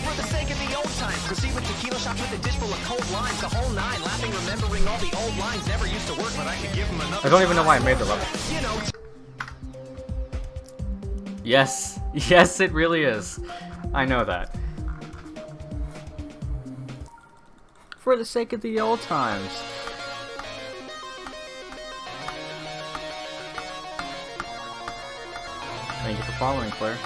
For the sake of the old times, proceed with tequila shots with a dish full of cold limes, the whole nine, laughing, remembering all the old lines. Never used to work, but I could give them another. I don't even know why I made the level. You know. Yes. Yes, it really is. I know that. For the sake of the old times. Thank you for following, Claire.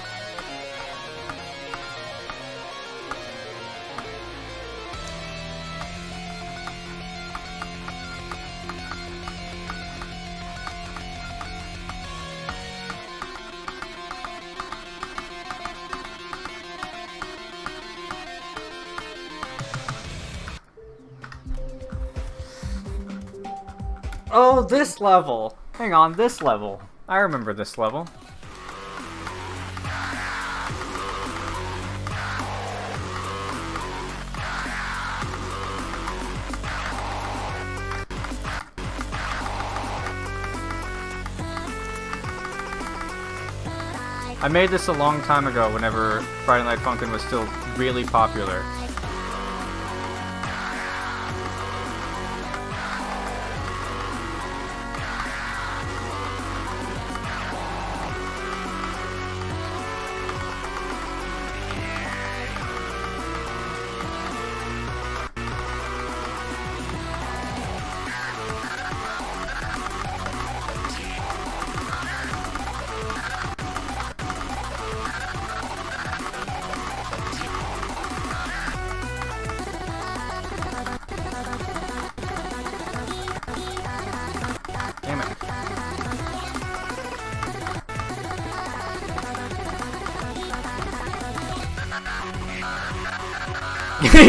Oh, this level! Hang on, this level. I remember this level. I made this a long time ago whenever Friday Night Funkin' was still really popular. Damn it.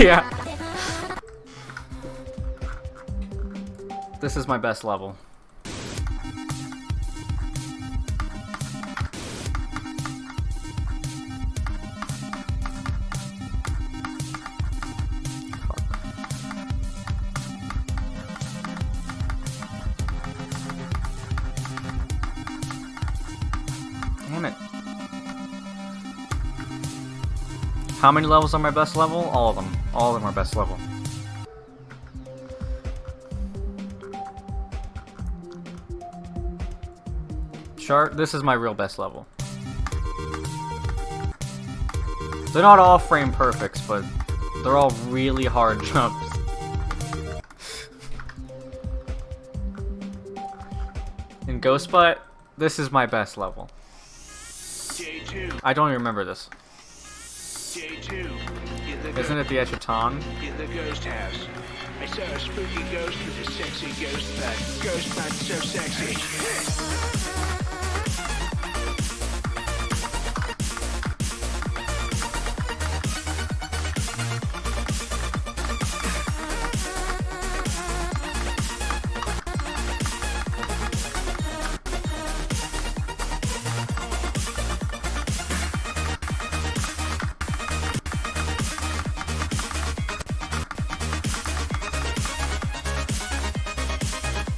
Yeah. This is my best level. Damn it. How many levels are my best level? All of them. All of them are best level. Shark, this is my real best level. They're not all frame perfects, but they're all really hard jumps. In Ghostbutt, this is my best level. J2, I don't even remember this. J2, in the Isn't it the Edge of Ton? in the ghost house. I saw a spooky ghost with a sexy ghost butt. Ghost butt so sexy.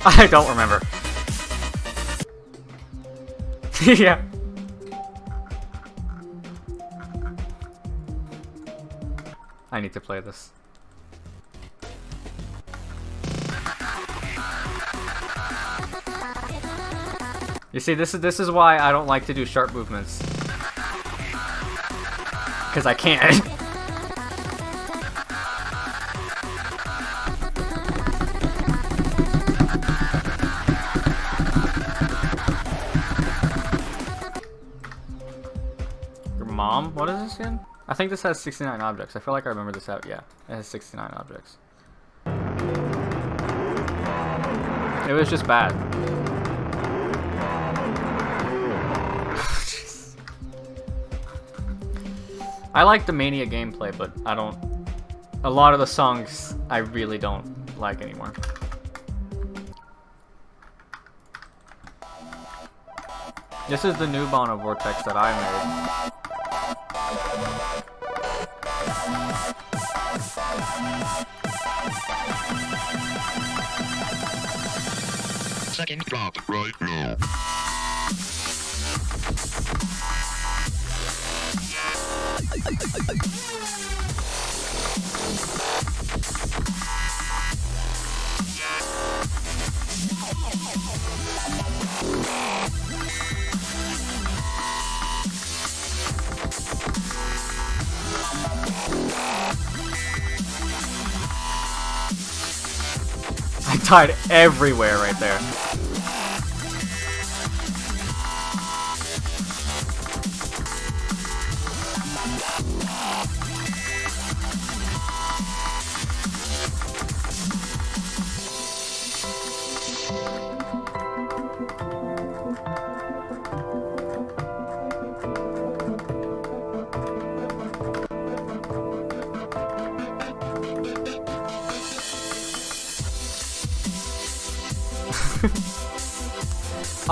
I don't remember. Yeah. I need to play this. You see, this is why I don't like to do sharp movements. Cause I can't. Mom? What is this again? I think this has 69 objects. I feel like I remember this out. Yeah, it has 69 objects. It was just bad. I like the Mania gameplay, but I don't... A lot of the songs I really don't like anymore. This is the new Bono Vortex that I made. Second drop right now. I died everywhere right there.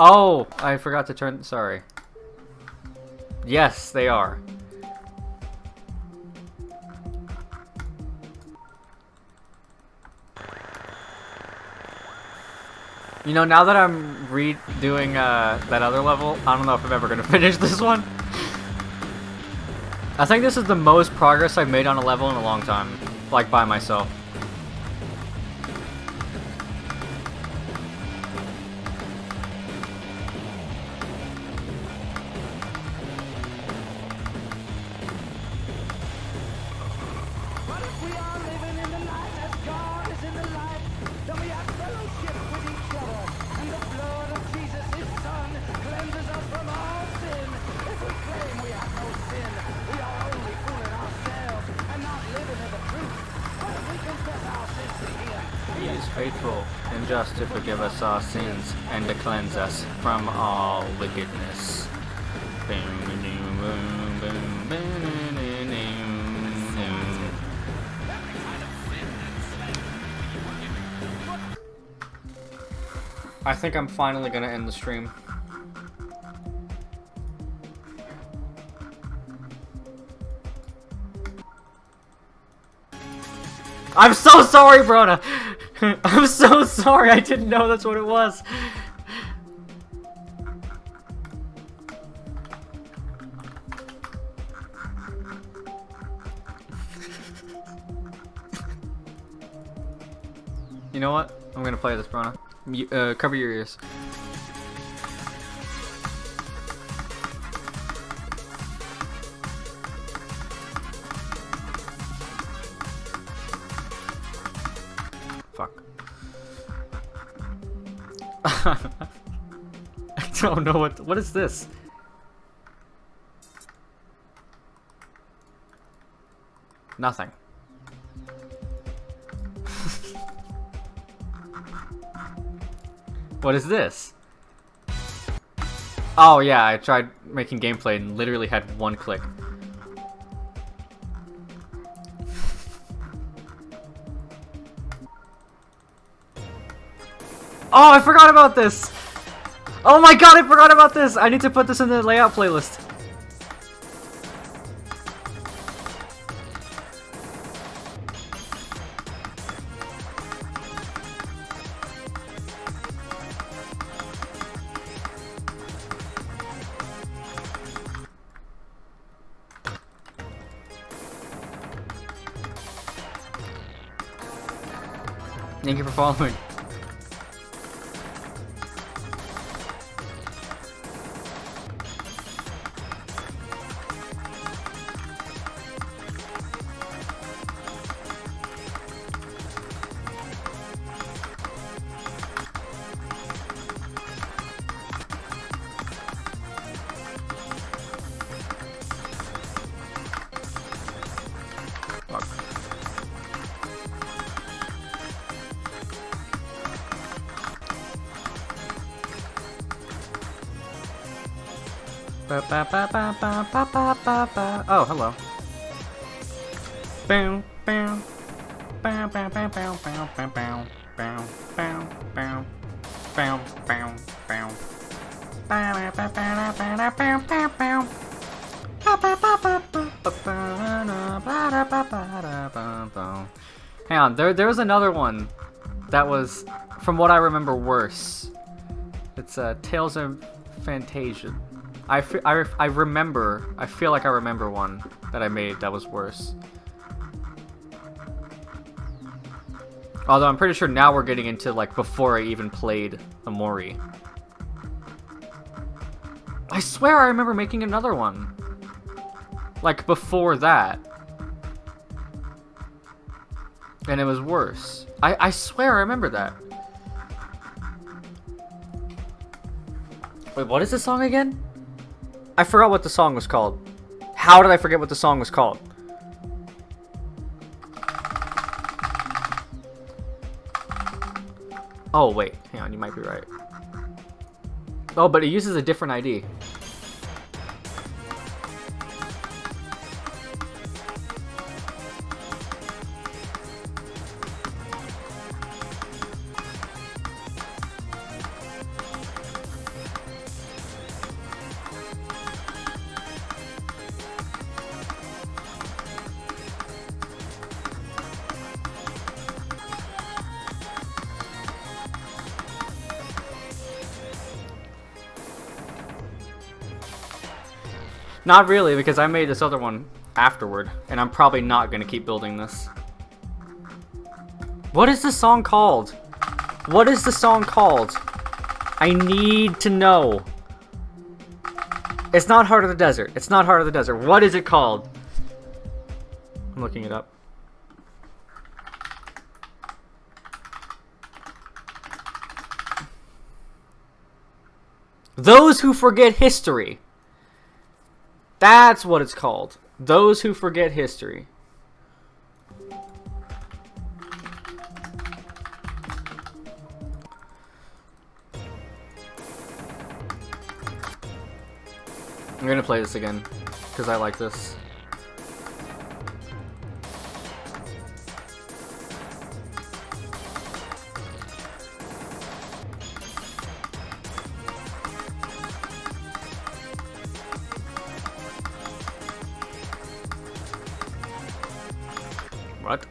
Oh, I forgot to turn... Sorry. Yes, they are. You know, now that I'm redoing that other level, I don't know if I'm ever going to finish this one. I think this is the most progress I've made on a level in a long time. Like, by myself. He is faithful and just to forgive us our sins and to cleanse us from all wickedness. I think I'm finally gonna end the stream. I'm so sorry, Brona! I'm so sorry, I didn't know that's what it was. You know what? I'm gonna play this, Brona. Cover your ears. Fuck. I don't know what is this? Nothing. What is this? Oh yeah, I tried making gameplay and literally had one click. Oh, I forgot about this! Oh my god, I forgot about this! I need to put this in the layout playlist. Thank you for following. Oh, hello. Bow, bow. Bow, bow, bow, bow, bow, bow, bow. Bow, bow, bow. Bow, bow, bow. Bow, bow, bow, bow, bow, bow, bow. Hang on, there was another one that was, from what I remember, worse. It's Tales of Fantasia. I feel like I remember one that I made that was worse. Although I'm pretty sure now we're getting into like before I even played Amori. I swear I remember making another one. Like before that. And it was worse. I swear I remember that. Wait, what is this song again? I forgot what the song was called. How did I forget what the song was called? Oh, wait. Hang on, you might be right. Oh, but it uses a different ID. Not really, because I made this other one afterward, and I'm probably not going to keep building this. What is this song called? What is the song called? I need to know. It's not Heart of the Desert. It's not Heart of the Desert. What is it called? I'm looking it up. Those Who Forget History. That's what it's called. Those Who Forget History. I'm gonna play this again, because I like this. What?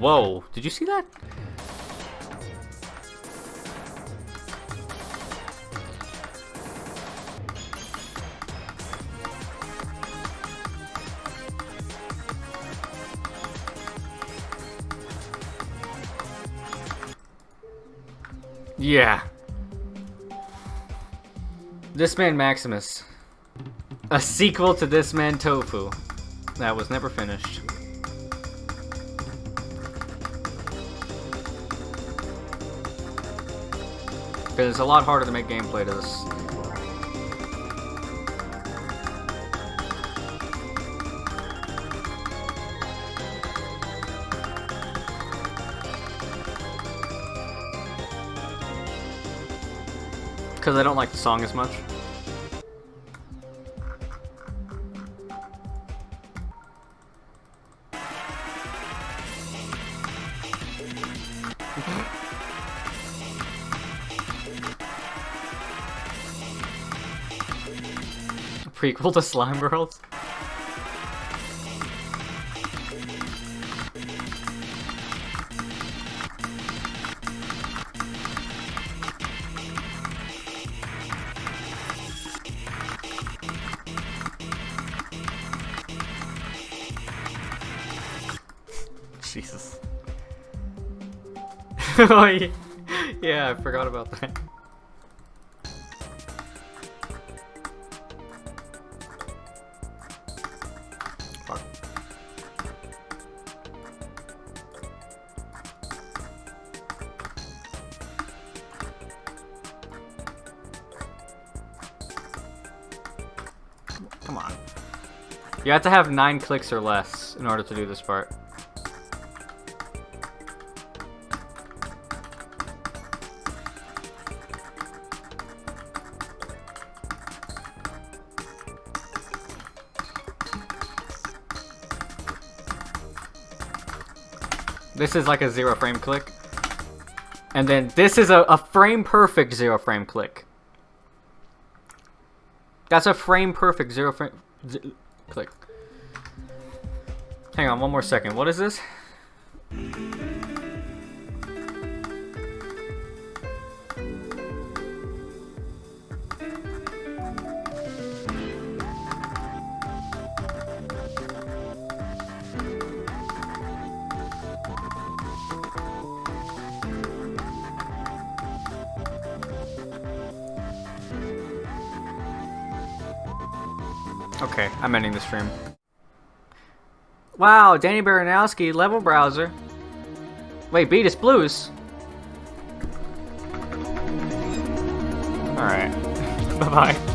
Whoa, did you see that? Yeah. This Man Maximus. A sequel to This Man Tofu. That was never finished. Because it's a lot harder to make gameplay to this. Because I don't like the song as much. Prequel to Slime World? Jesus. Oh, yeah, I forgot about that. Fuck. Come on. You have to have 9 clicks or less in order to do this part. This is like a 0 frame click. And then this is a frame perfect 0 frame click. That's a frame perfect 0 frame click. Hang on, one more second. What is this? Okay, I'm ending the stream. Wow, Danny Baranowski, level browser. Wait, Beatus Blues? Alright. Bye-bye.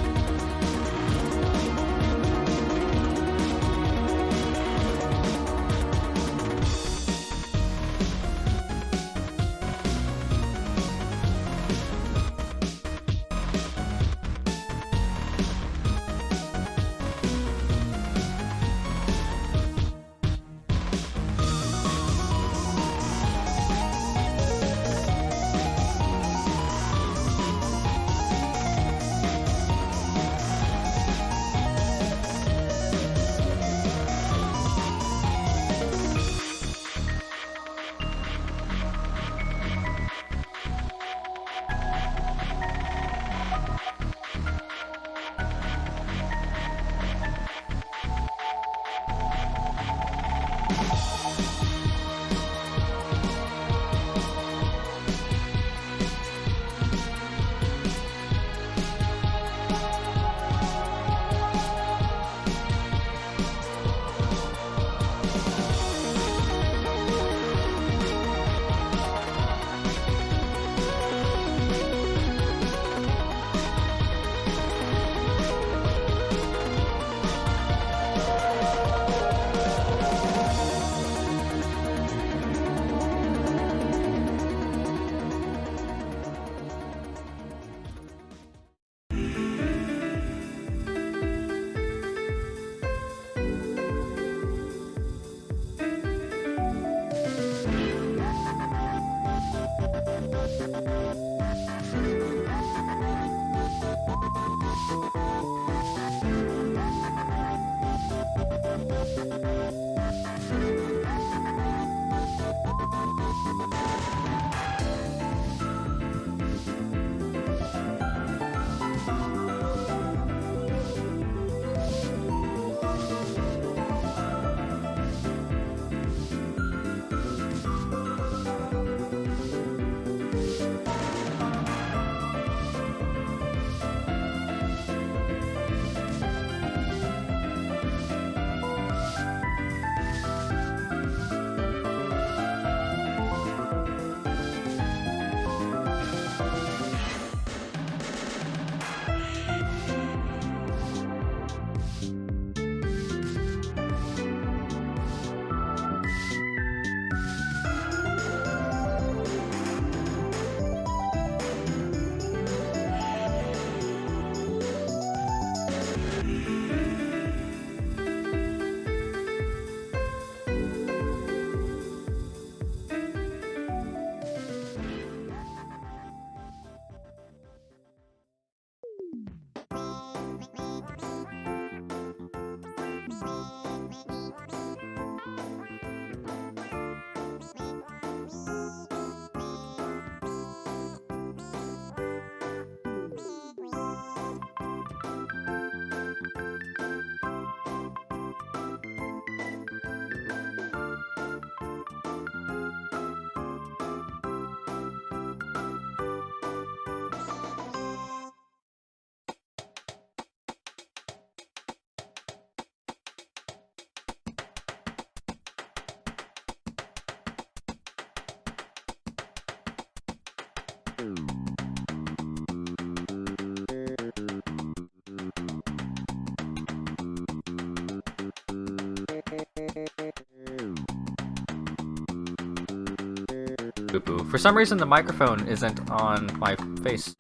For some reason, the microphone isn't on my face.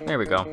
There we go.